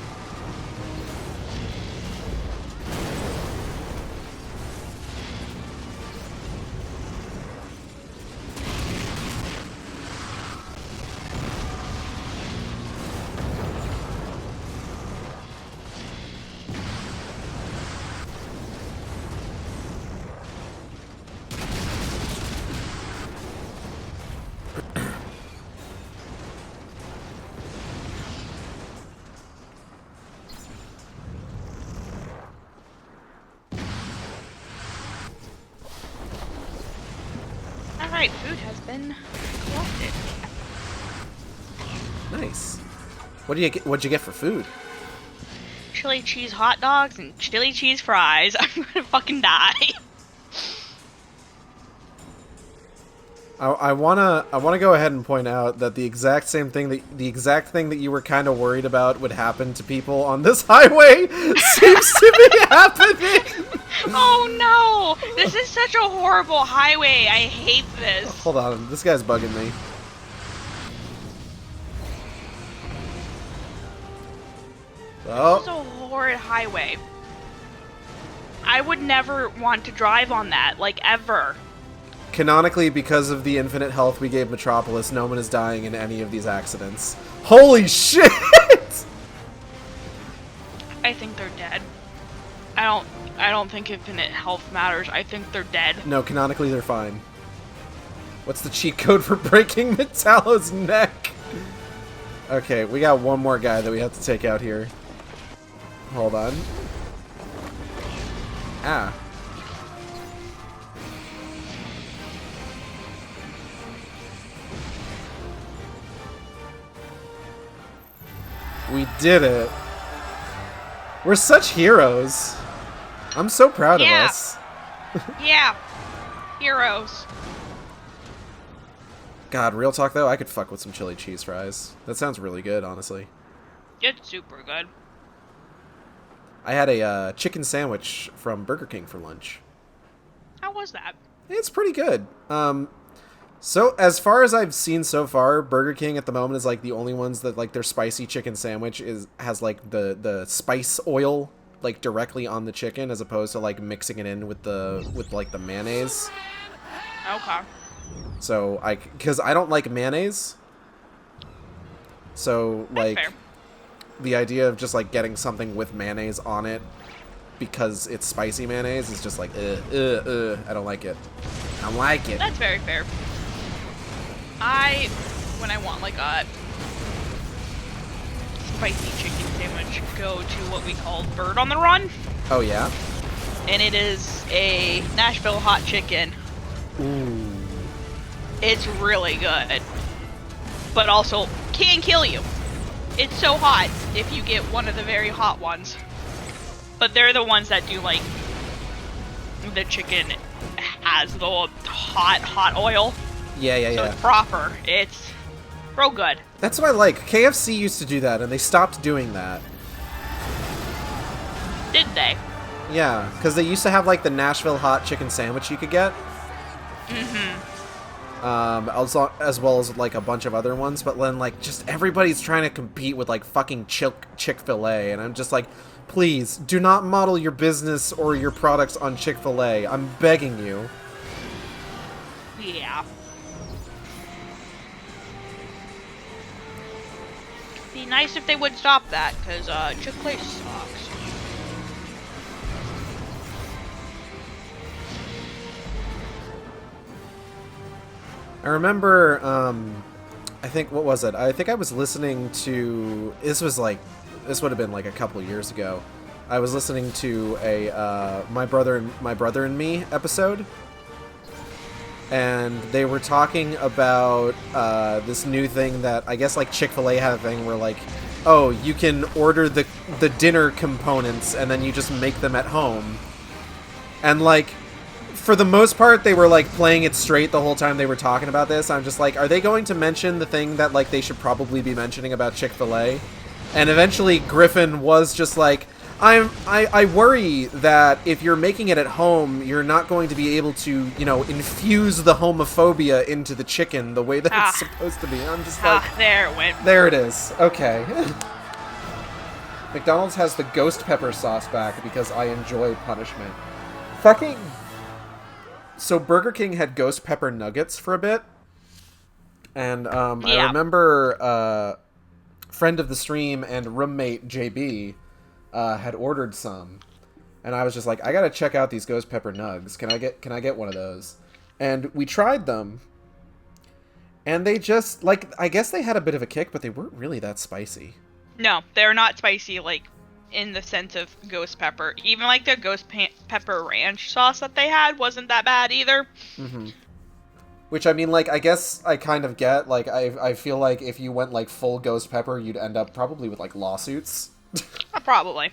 Alright, food has been collected. Nice. What'd you get for food? Chili cheese hot dogs and chili cheese fries. I'm gonna fucking die. I wanna go ahead and point out that the exact thing that you were kind of worried about would happen to people on this highway seems to be happening. Oh no! This is such a horrible highway. I hate this. Hold on, this guy's bugging me. This is Oh, a horrid highway. I would never want to drive on that, like, ever. canonically, because of the infinite health we gave Metropolis, no one is dying in any of these accidents. Holy shit! I think they're dead. I don't think infinite health matters. I think they're dead. No, canonically they're fine. What's the cheat code for breaking Metallo's neck? Okay, we got one more guy that we have to take out here. Hold on. Ah. We did it. We're such heroes. I'm so proud of Yeah. us. Yeah. Heroes. God, real talk though, I could fuck with some chili cheese fries. That sounds really good, honestly. It's super good. I had a chicken sandwich from Burger King for lunch. How was that? It's pretty good. So as far as I've seen so far, Burger King at the moment is like the only ones that like their spicy chicken sandwich has like the spice oil like directly on the chicken as opposed to like mixing it in with like the mayonnaise. Okay. So because I don't like mayonnaise. So like That's fair. the idea of just like getting something with mayonnaise on it because it's spicy mayonnaise is just like I don't like it. I don't like it. That's very fair. When I want like a spicy chicken sandwich, go to what we call Bird on the Run, Oh yeah? and it is a Nashville hot chicken. Ooh. It's really good, but also can kill you. It's so hot if you get one of the very hot ones. But they're the ones that do like the chicken has the hot oil. Yeah. So it's proper. It's real good. That's what I like. KFC used to do that, and they stopped doing that. Did they? Yeah, because they used to have, like, the Nashville hot chicken sandwich you could get. Also, as well as, like, a bunch of other ones. But then, like, just everybody's trying to compete with, like, fucking Chick-fil-A. And I'm just like, please, do not model your business or your products on Chick-fil-A. I'm begging you. Yeah. Be nice if they would stop that, because Chick-fil-A sucks. I remember, I think, what was it? I think I was listening to, this would have been like a couple years ago. I was listening to a, My Brother and Me episode. And they were talking about, this new thing that, I guess like Chick-fil-A had a thing where like, oh, you can order the dinner components and then you just make them at home. And like, for the most part, they were, like, playing it straight the whole time they were talking about this. I'm just like, are they going to mention the thing that, like, they should probably be mentioning about Chick-fil-A? And eventually, Griffin was just like, I worry that if you're making it at home, you're not going to be able to, you know, infuse the homophobia into the chicken the way that it's supposed to be. I'm just like... there it went. There it is. Okay. McDonald's has the ghost pepper sauce back because I enjoy punishment. Fucking... So Burger King had ghost pepper nuggets for a bit. And I remember friend of the stream and roommate JB had ordered some. And I was just like, I gotta check out these ghost pepper nugs. Can I get one of those? And we tried them. And they just, like, I guess they had a bit of a kick, but they weren't really that spicy. No, they're not spicy, like, in the sense of ghost pepper. Even, like, the ghost pepper ranch sauce that they had wasn't that bad either. Mm-hmm. Which, I mean, like, I guess I kind of get. Like, I feel like if you went, like, full ghost pepper, you'd end up probably with, like, lawsuits. Probably.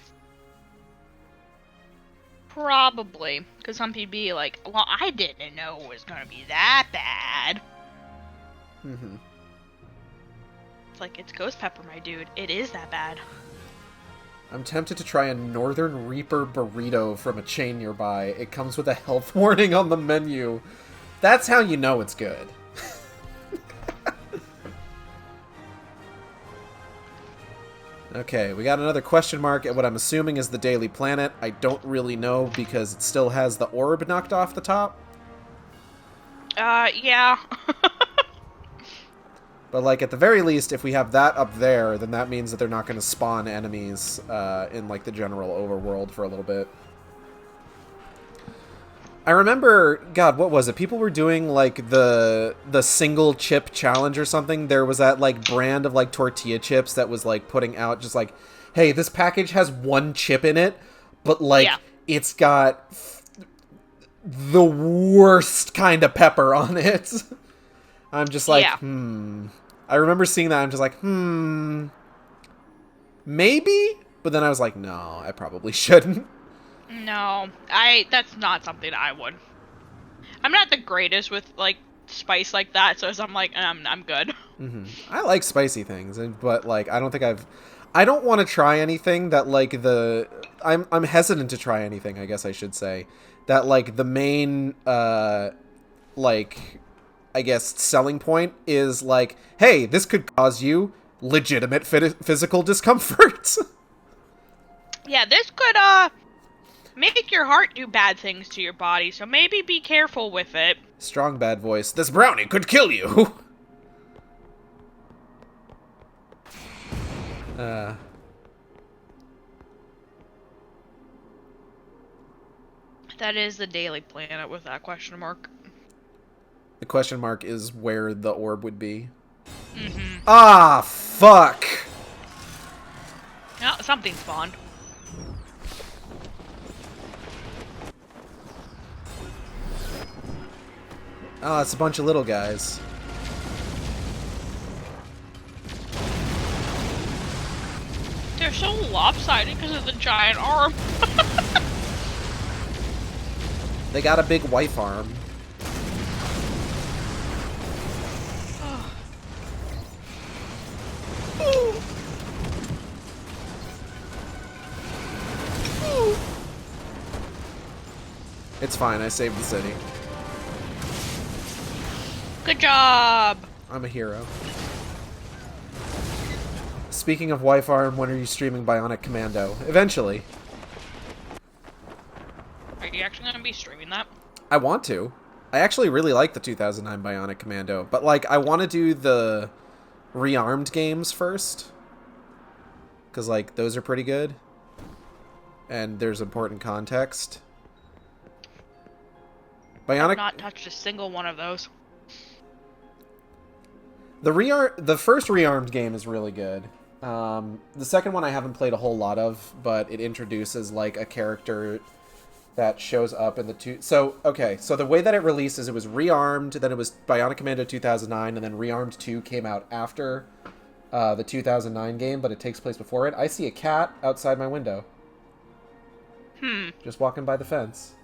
Probably. Because some people be like, well, I didn't know it was going to be that bad. Mm-hmm. It's like, it's ghost pepper, my dude. It is that bad. I'm tempted to try a Northern Reaper burrito from a chain nearby. It comes with a health warning on the menu. That's how you know it's good. Okay, we got another question mark at what I'm assuming is the Daily Planet. I don't really know because it still has the orb knocked off the top. Yeah. But, like, at the very least, if we have that up there, then that means that they're not going to spawn enemies in, like, the general overworld for a little bit. I remember, God, what was it? People were doing, like, the single chip challenge or something. There was that, like, brand of, like, tortilla chips that was, like, putting out just, like, hey, this package has one chip in it, but, like, it's got the worst kind of pepper on it. I'm just like, I remember seeing that. I'm just like, maybe? But then I was like, no, I probably shouldn't. No, that's not something I would. I'm not the greatest with, like, spice like that, so I'm like, I'm good. Mm-hmm. I like spicy things, but, like, I don't think I don't want to try anything that, like, I'm hesitant to try anything, I guess I should say, that, like, the main, like, I guess, selling point is, like, hey, this could cause you legitimate physical discomfort. Yeah, this could, make your heart do bad things to your body, so maybe be careful with it. Strong bad voice. This brownie could kill you. That is the Daily Planet with that question mark. The question mark is where the orb would be. Mm-hmm. Ah, fuck. Oh, something spawned. Oh, it's a bunch of little guys. They're so lopsided because of the giant arm. They got a big wife arm. It's fine, I saved the city. Good job! I'm a hero. Speaking of wife arm, when are you streaming Bionic Commando? Eventually. Are you actually going to be streaming that? I want to. I actually really like the 2009 Bionic Commando, but, like, I want to do the Rearmed games first. Because, like, those are pretty good. And there's important context. Bionic... I've not touched a single one of those. The first Rearmed game is really good. The second one I haven't played a whole lot of, but it introduces, like, a character that shows up in the two... So, okay, so the way that it releases, it was Rearmed, then it was Bionic Commando 2009, and then Rearmed 2 came out after the 2009 game, but it takes place before it. I see a cat outside my window. Just walking by the fence.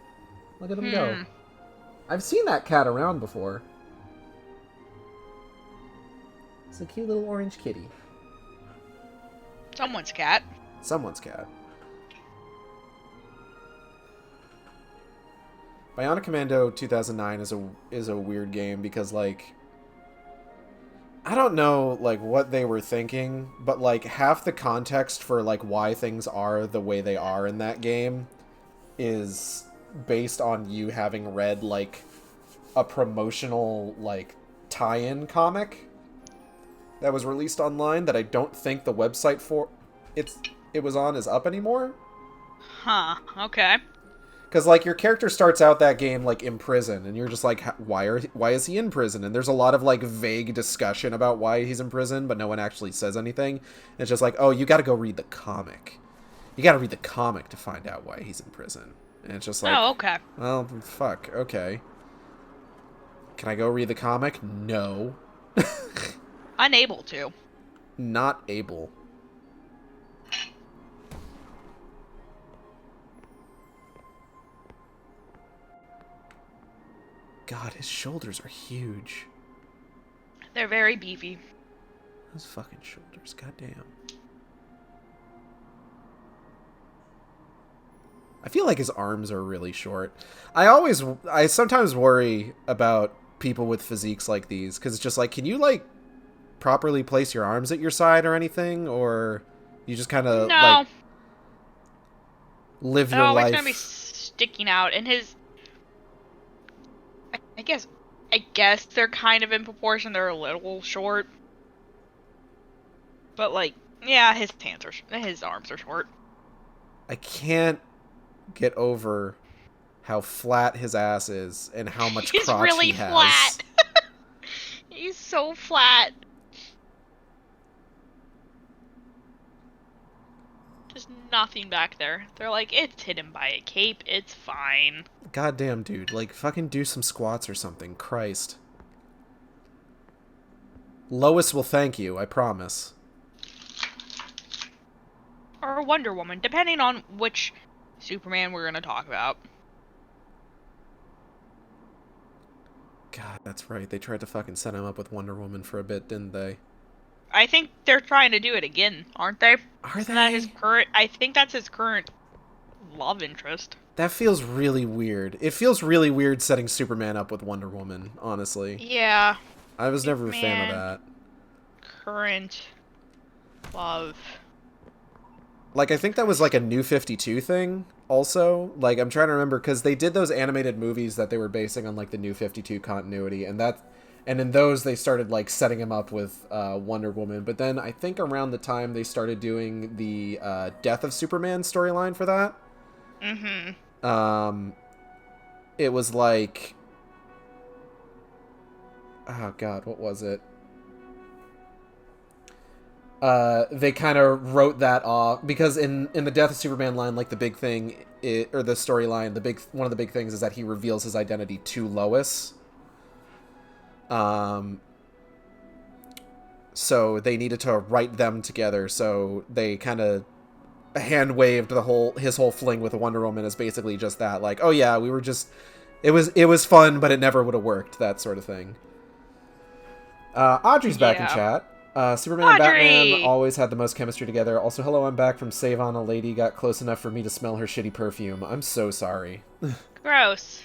Look at him go. I've seen that cat around before. It's a cute little orange kitty. Someone's cat. Someone's cat. Bionic Commando 2009 is a weird game because, like, I don't know, like, what they were thinking, but, like, half the context for, like, why things are the way they are in that game is based on you having read, like, a promotional, like, tie-in comic that was released online that I don't think the website for it was on is up anymore. Huh, okay. Because, like, your character starts out that game, like, in prison, and you're just like, why is he in prison? And there's a lot of, like, vague discussion about why he's in prison, but no one actually says anything. It's just like, oh, you gotta go read the comic. You gotta read the comic to find out why he's in prison. And it's just like, Oh, okay. well, fuck, okay. Can I go read the comic? No. Unable to. Not able. God, his shoulders are huge. They're very beefy. Those fucking shoulders, goddamn. I feel like his arms are really short. I sometimes worry about people with physiques like these, because it's just like, can you, like, properly place your arms at your side or anything? Or you just kind of, like, live your life? It's gonna be sticking out, and his... I guess they're kind of in proportion. They're a little short. But, like, yeah, his arms are short. I can't get over how flat his ass is and how much crotch really he has. Flat. He's so flat. Just nothing back there. They're like, it's hidden by a cape. It's fine. Goddamn, dude. Like, fucking do some squats or something. Christ. Lois will thank you, I promise. Or Wonder Woman, depending on which Superman we're gonna talk about. God, that's right. They tried to fucking set him up with Wonder Woman for a bit, didn't they? I think they're trying to do it again, aren't they? Are they? I think that's his current love interest. That feels really weird. It feels really weird setting Superman up with Wonder Woman, honestly. Yeah. I was never a fan of that. Current love. Like, I think that was, like, a New 52 thing, also. Like, I'm trying to remember, because they did those animated movies that they were basing on, like, the New 52 continuity, and in those, they started, like, setting him up with Wonder Woman. But then, I think around the time they started doing the Death of Superman storyline for that, it was, like... Oh, God, what was it? They kind of wrote that off because in the Death of Superman line, like the big thing, or the storyline, one of the big things is that he reveals his identity to Lois. So they needed to write them together. So they kind of hand waved his whole fling with Wonder Woman as basically just that, like, oh yeah, we were just, it was fun, but it never would have worked, that sort of thing. Audrey's back in chat. Superman and Batman always had the most chemistry together. Also, hello, I'm back from Save on a Lady. Got close enough for me to smell her shitty perfume. I'm so sorry. Gross.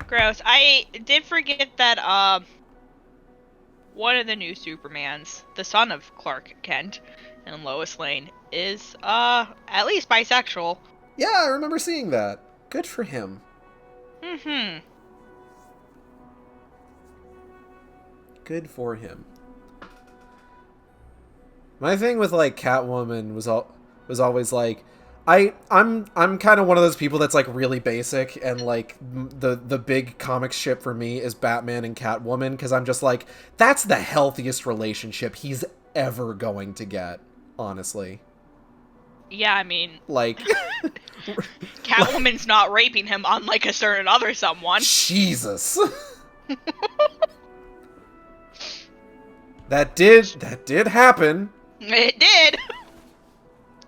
Gross. I did forget that, one of the new Supermans, the son of Clark Kent and Lois Lane, is, at least bisexual. Yeah, I remember seeing that. Good for him. Good for him. My thing with, like, Catwoman was always like, I'm kind of one of those people that's, like, really basic, and, like, the big comic ship for me is Batman and Catwoman, because I'm just like, that's the healthiest relationship he's ever going to get, honestly. Yeah, I mean, like, Catwoman's not raping him unlike a certain other someone. Jesus. That did happen. It did.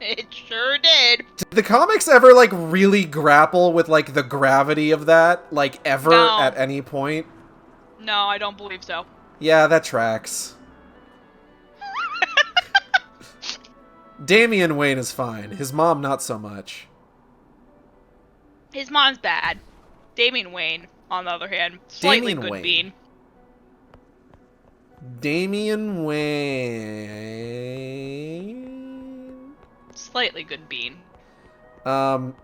It sure did. Did the comics ever, like, really grapple with, like, the gravity of that, like, ever at any point? No, I don't believe so. Yeah, that tracks. Damian Wayne is fine. His mom, not so much. His mom's bad. Damian Wayne, on the other hand, slightly good bean. Damian Wayne. Slightly good bean. But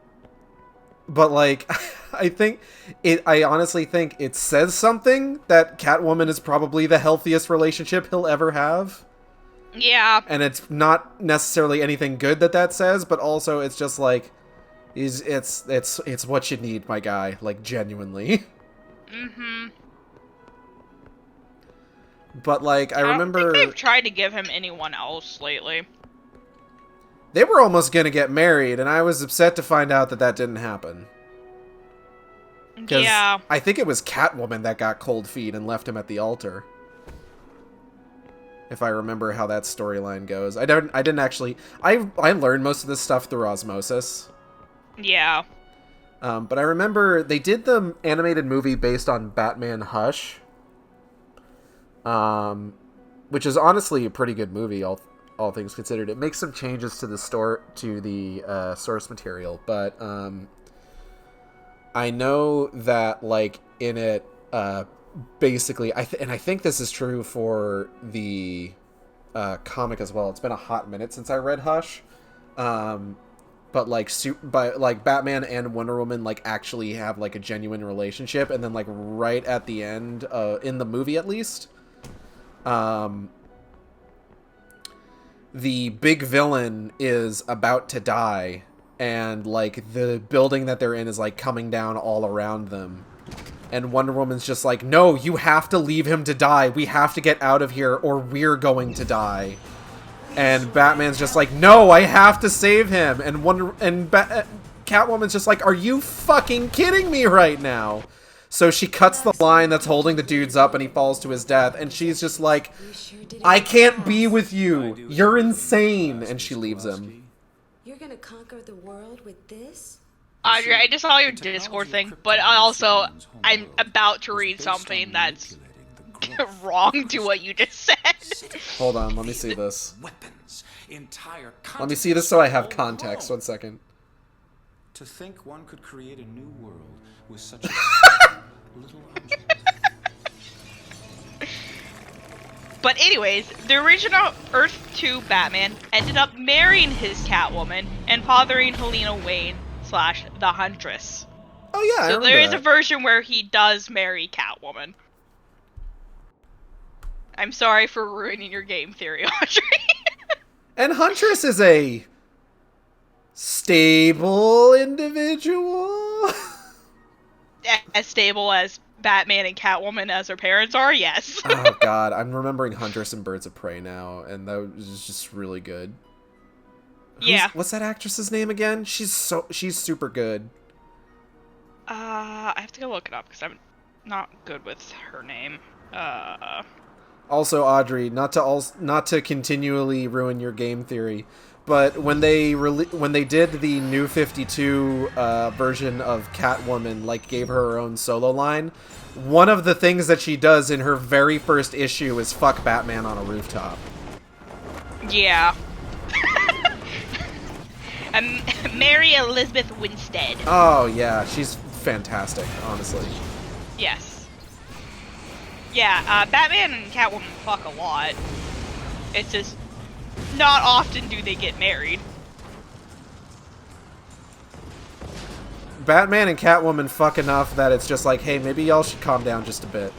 like, I honestly think it says something that Catwoman is probably the healthiest relationship he'll ever have. Yeah. And it's not necessarily anything good that says, but also it's just like, it's what you need, my guy. Like, genuinely. Mm-hmm. But like, I don't remember think they've tried to give him anyone else lately. they were almost gonna get married, and I was upset to find out that didn't happen. Yeah. I think it was Catwoman that got cold feet and left him at the altar. If I remember how that storyline goes. I didn't actually... I learned most of this stuff through osmosis. Yeah. But I remember they did the animated movie based on Batman Hush. Which is honestly a pretty good movie, all things considered. It makes some changes to the source material, but I know that like in it, basically, I think this is true for the comic as well. It's been a hot minute since I read Hush, but like Batman and Wonder Woman like actually have like a genuine relationship, and then like right at the end, in the movie at least, the big villain is about to die, and like the building that they're in is like coming down all around them. And Wonder Woman's just like, no, you have to leave him to die. We have to get out of here or we're going to die. And Batman's just like, no, I have to save him. And Catwoman's just like, are you fucking kidding me right now? So she cuts the line that's holding the dudes up and he falls to his death. And she's just like, I can't be with you. You're insane. And she leaves him. You're gonna conquer the world with this? Audrey, I just saw your Discord thing, but I'm about to read something that's wrong to what you just said. Hold on, let me see this. Weapons, entire Let me see this so I have context. 1 second. To think one could create a new world with such a little object. But anyways, the original Earth 2 Batman ended up marrying his Catwoman and fathering Helena Wayne / the Huntress. Oh yeah, so there is a version where he does marry Catwoman. I'm sorry for ruining your game theory, Audrey. And Huntress is a stable individual. As stable as Batman and Catwoman as her parents are, yes. Oh god, I'm remembering Huntress and Birds of Prey now, and that was just really good. Yeah. What's that actress's name again? She's super good. I have to go look it up because I'm not good with her name. Also, Audrey, not to continually ruin your game theory, but when they did the New 52 version of Catwoman, like gave her own solo line, one of the things that she does in her very first issue is fuck Batman on a rooftop. Yeah. Mary Elizabeth Winstead. Oh yeah, she's fantastic, honestly. Yes. Yeah, Batman and Catwoman fuck a lot. It's just not often do they get married. Batman and Catwoman fuck enough that it's just like, hey, maybe y'all should calm down just a bit.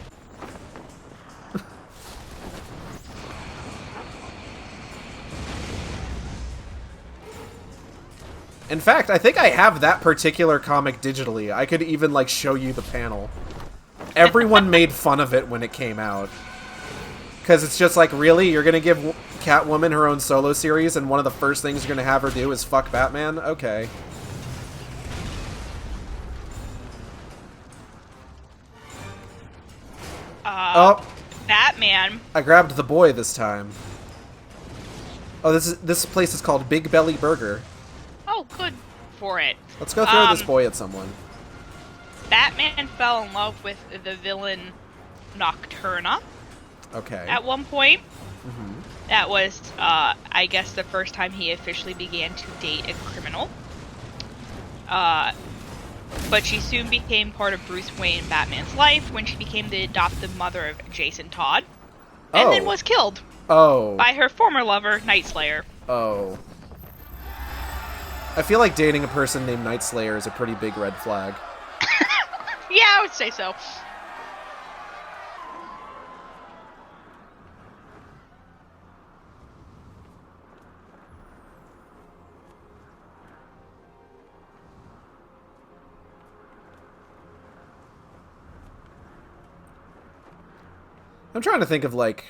In fact, I think I have that particular comic digitally. I could even, like, show you the panel. Everyone made fun of it when it came out. Because it's just like, really? You're going to give Catwoman her own solo series, and one of the first things you're going to have her do is fuck Batman? Okay. Batman. I grabbed the boy this time. Oh, this place is called Big Belly Burger. Oh, good for it. Let's go throw this boy at someone. Batman fell in love with the villain Nocturna. Okay. At one point. Mm-hmm. That was, I guess, the first time he officially began to date a criminal. But she soon became part of Bruce Wayne and Batman's life when she became the adoptive mother of Jason Todd. and then Oh. was killed Oh. by her former lover, Night Slayer. Oh. I feel like dating a person named Night Slayer is a pretty big red flag. Yeah, I would say so. I'm trying to think of, like,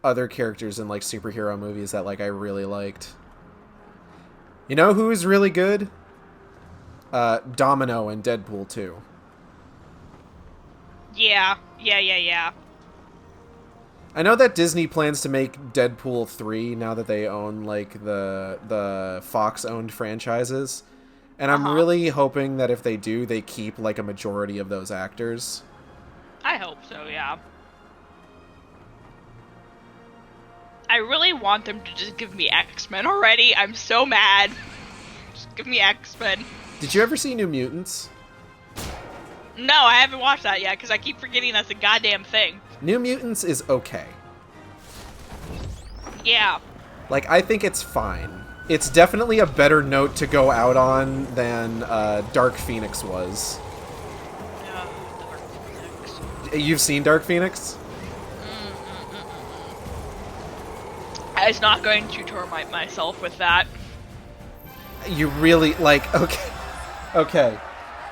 other characters in, like, superhero movies that, like, I really liked. You know who's really good? Domino in Deadpool 2. Yeah. I know that Disney plans to make Deadpool 3 now that they own, like, the Fox-owned franchises. And I'm really hoping that if they do, they keep, like, a majority of those actors. I hope so, yeah. I really want them to just give me X-Men already. I'm so mad. Just give me X-Men. Did you ever see New Mutants? No, I haven't watched that yet, because I keep forgetting that's a goddamn thing. New Mutants is okay. Yeah. Like, I think it's fine. It's definitely a better note to go out on than Dark Phoenix was. Dark Phoenix. You've seen Dark Phoenix? I was not going to torment myself with that. You really, like, okay. Okay.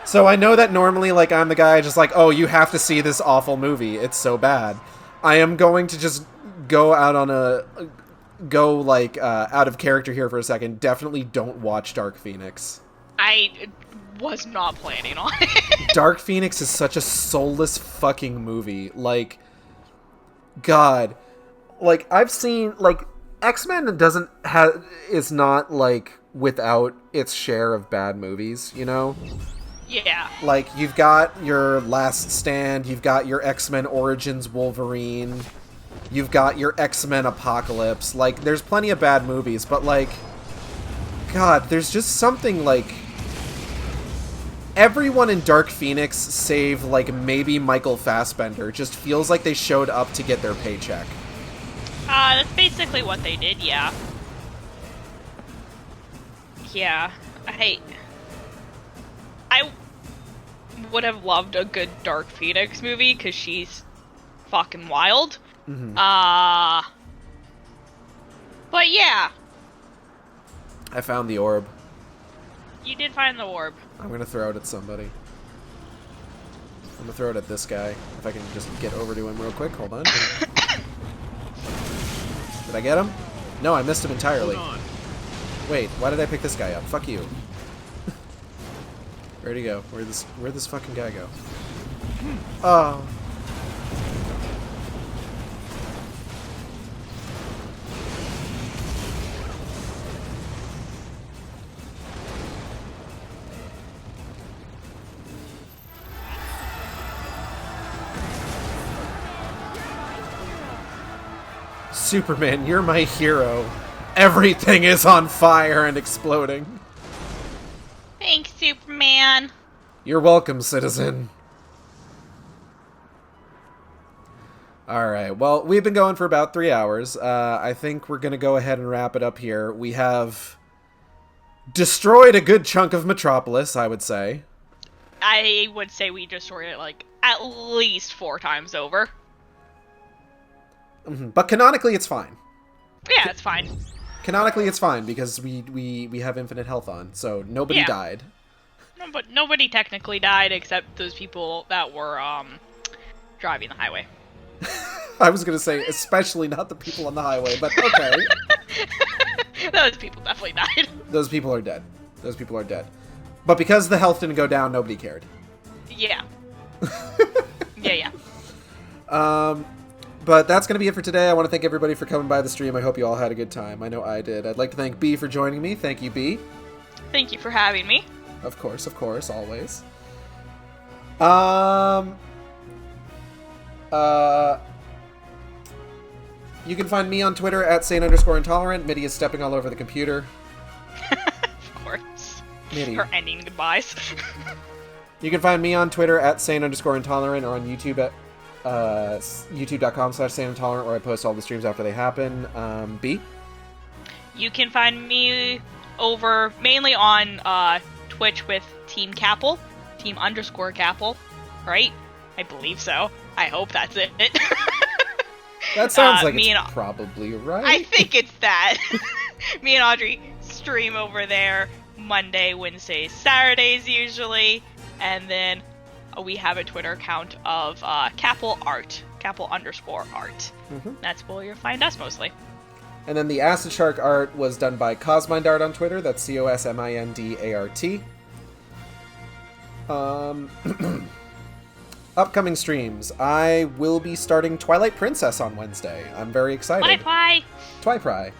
So I know that normally, like, I'm the guy just like, oh, you have to see this awful movie. It's so bad. I am going to just go out on a... out of character here for a second. Definitely don't watch Dark Phoenix. I was not planning on it. Dark Phoenix is such a soulless fucking movie. Like, God. Like, I've seen, like, X-Men is not, like, without its share of bad movies, you know? Yeah. Like, you've got your Last Stand, you've got your X-Men Origins Wolverine, you've got your X-Men Apocalypse. Like, there's plenty of bad movies, but, like, God, there's just something, like... Everyone in Dark Phoenix, save, like, maybe Michael Fassbender, just feels like they showed up to get their paycheck. That's basically what they did, yeah. Yeah. I would have loved a good Dark Phoenix movie, because she's fucking wild. Mm-hmm. But yeah. I found the orb. You did find the orb. I'm gonna throw it at somebody. I'm gonna throw it at this guy. If I can just get over to him real quick. Hold on. Did I get him? No, I missed him entirely. Hold on. Wait, why did I pick this guy up? Fuck you. Where'd he go? Where'd this fucking guy go? Oh. Superman, you're my hero. Everything is on fire and exploding. Thanks, Superman. You're welcome, citizen. Alright, well, we've been going for about 3 hours. I think we're going to go ahead and wrap it up here. We have destroyed a good chunk of Metropolis, I would say. I would say we destroyed it, like, at least 4 times over. But canonically, it's fine. Yeah, it's fine. Canonically, it's fine, because we have infinite health on, so nobody died. No, but nobody technically died except those people that were, driving the highway. I was going to say, especially not the people on the highway, but okay. Those people definitely died. Those people are dead. Those people are dead. But because the health didn't go down, nobody cared. Yeah. Yeah. But that's going to be it for today. I want to thank everybody for coming by the stream. I hope you all had a good time. I know I did. I'd like to thank B for joining me. Thank you, B. Thank you for having me. Of course, always. You can find me on Twitter at @sane_intolerant. Mitty is stepping all over the computer. Of course. Mitty. Her ending goodbyes. You can find me on Twitter at @sane_intolerant or on YouTube at youtube.com/SaneIntolerant, where I post all the streams after they happen. B? You can find me over mainly on Twitch with Team Capel, Team_Capel, right? I believe so. I hope that's it. That sounds like it's probably right. I think it's that. Me and Audrey stream over there Monday, Wednesdays, Saturdays usually, and then we have a Twitter account of Capel Art, Capel_art. That's where you'll find us mostly. And then the Acid Shark art was done by Cosmindart on Twitter. That's COSMINDART. Upcoming streams. I will be starting Twilight Princess on Wednesday. I'm very excited. Twi-Pry.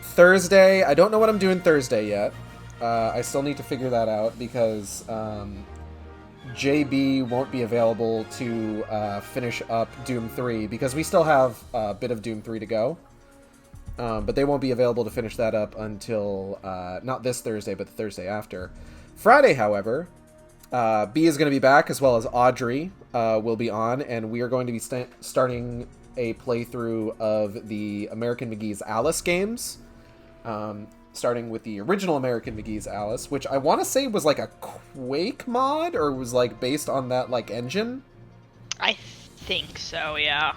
Thursday, I don't know what I'm doing Thursday yet. I still need to figure that out because JB won't be available to finish up Doom 3 because we still have a bit of Doom 3 to go. But they won't be available to finish that up until not this Thursday, but the Thursday after. Friday, however, B is going to be back, as well as Audrey will be on, and we are going to be starting a playthrough of the American McGee's Alice games, starting with the original American McGee's Alice, which I want to say was like a Quake mod, or was like based on that like engine. I think so, yeah.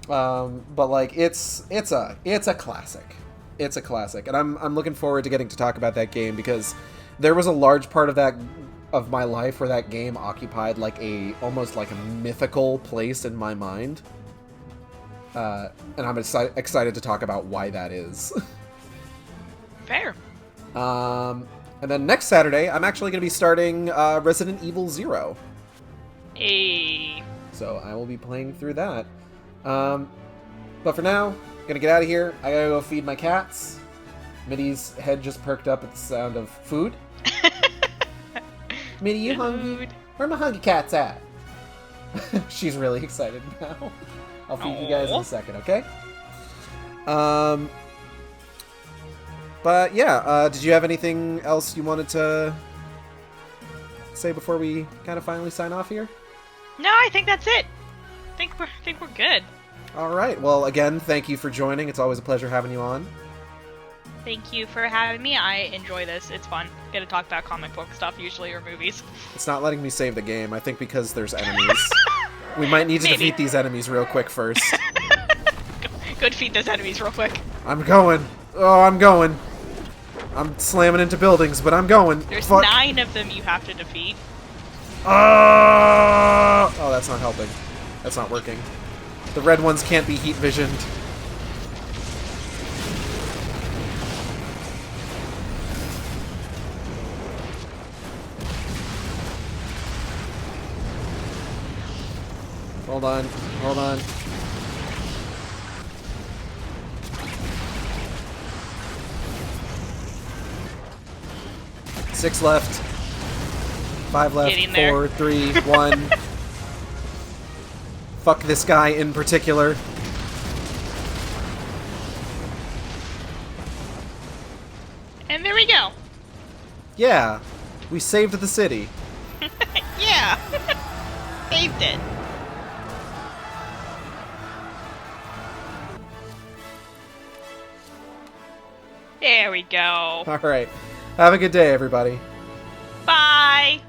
But like it's a classic. It's a classic, and I'm looking forward to getting to talk about that game because there was a large part of my life where that game occupied like almost like a mythical place in my mind. And I'm excited to talk about why that is. Fair. And then next Saturday, I'm actually going to be starting Resident Evil 0. Hey. So I will be playing through that. But for now, I'm going to get out of here. I gotta go feed my cats. Mitty's head just perked up at the sound of food. Mitty, you hungry? Where my hungry cats at? She's really excited now. I'll feed you guys in a second, okay? But yeah, did you have anything else you wanted to say before we kind of finally sign off here? No, I think that's it. I think we're good. All right. Well, again, thank you for joining. It's always a pleasure having you on. Thank you for having me. I enjoy this. It's fun. Get to talk about comic book stuff usually, or movies. It's not letting me save the game. I think because there's enemies. We might need to defeat these enemies real quick first. Go defeat those enemies real quick. I'm going. Oh, I'm going. I'm slamming into buildings, but I'm going. There's 9 of them you have to defeat. Oh, that's not helping. That's not working. The red ones can't be heat visioned. Hold on. Hold on. Six left. 5 left. 4, 3, 1. Fuck this guy in particular. And there we go. Yeah. We saved the city. Yeah. Saved it. There we go. Alright. Have a good day, everybody. Bye.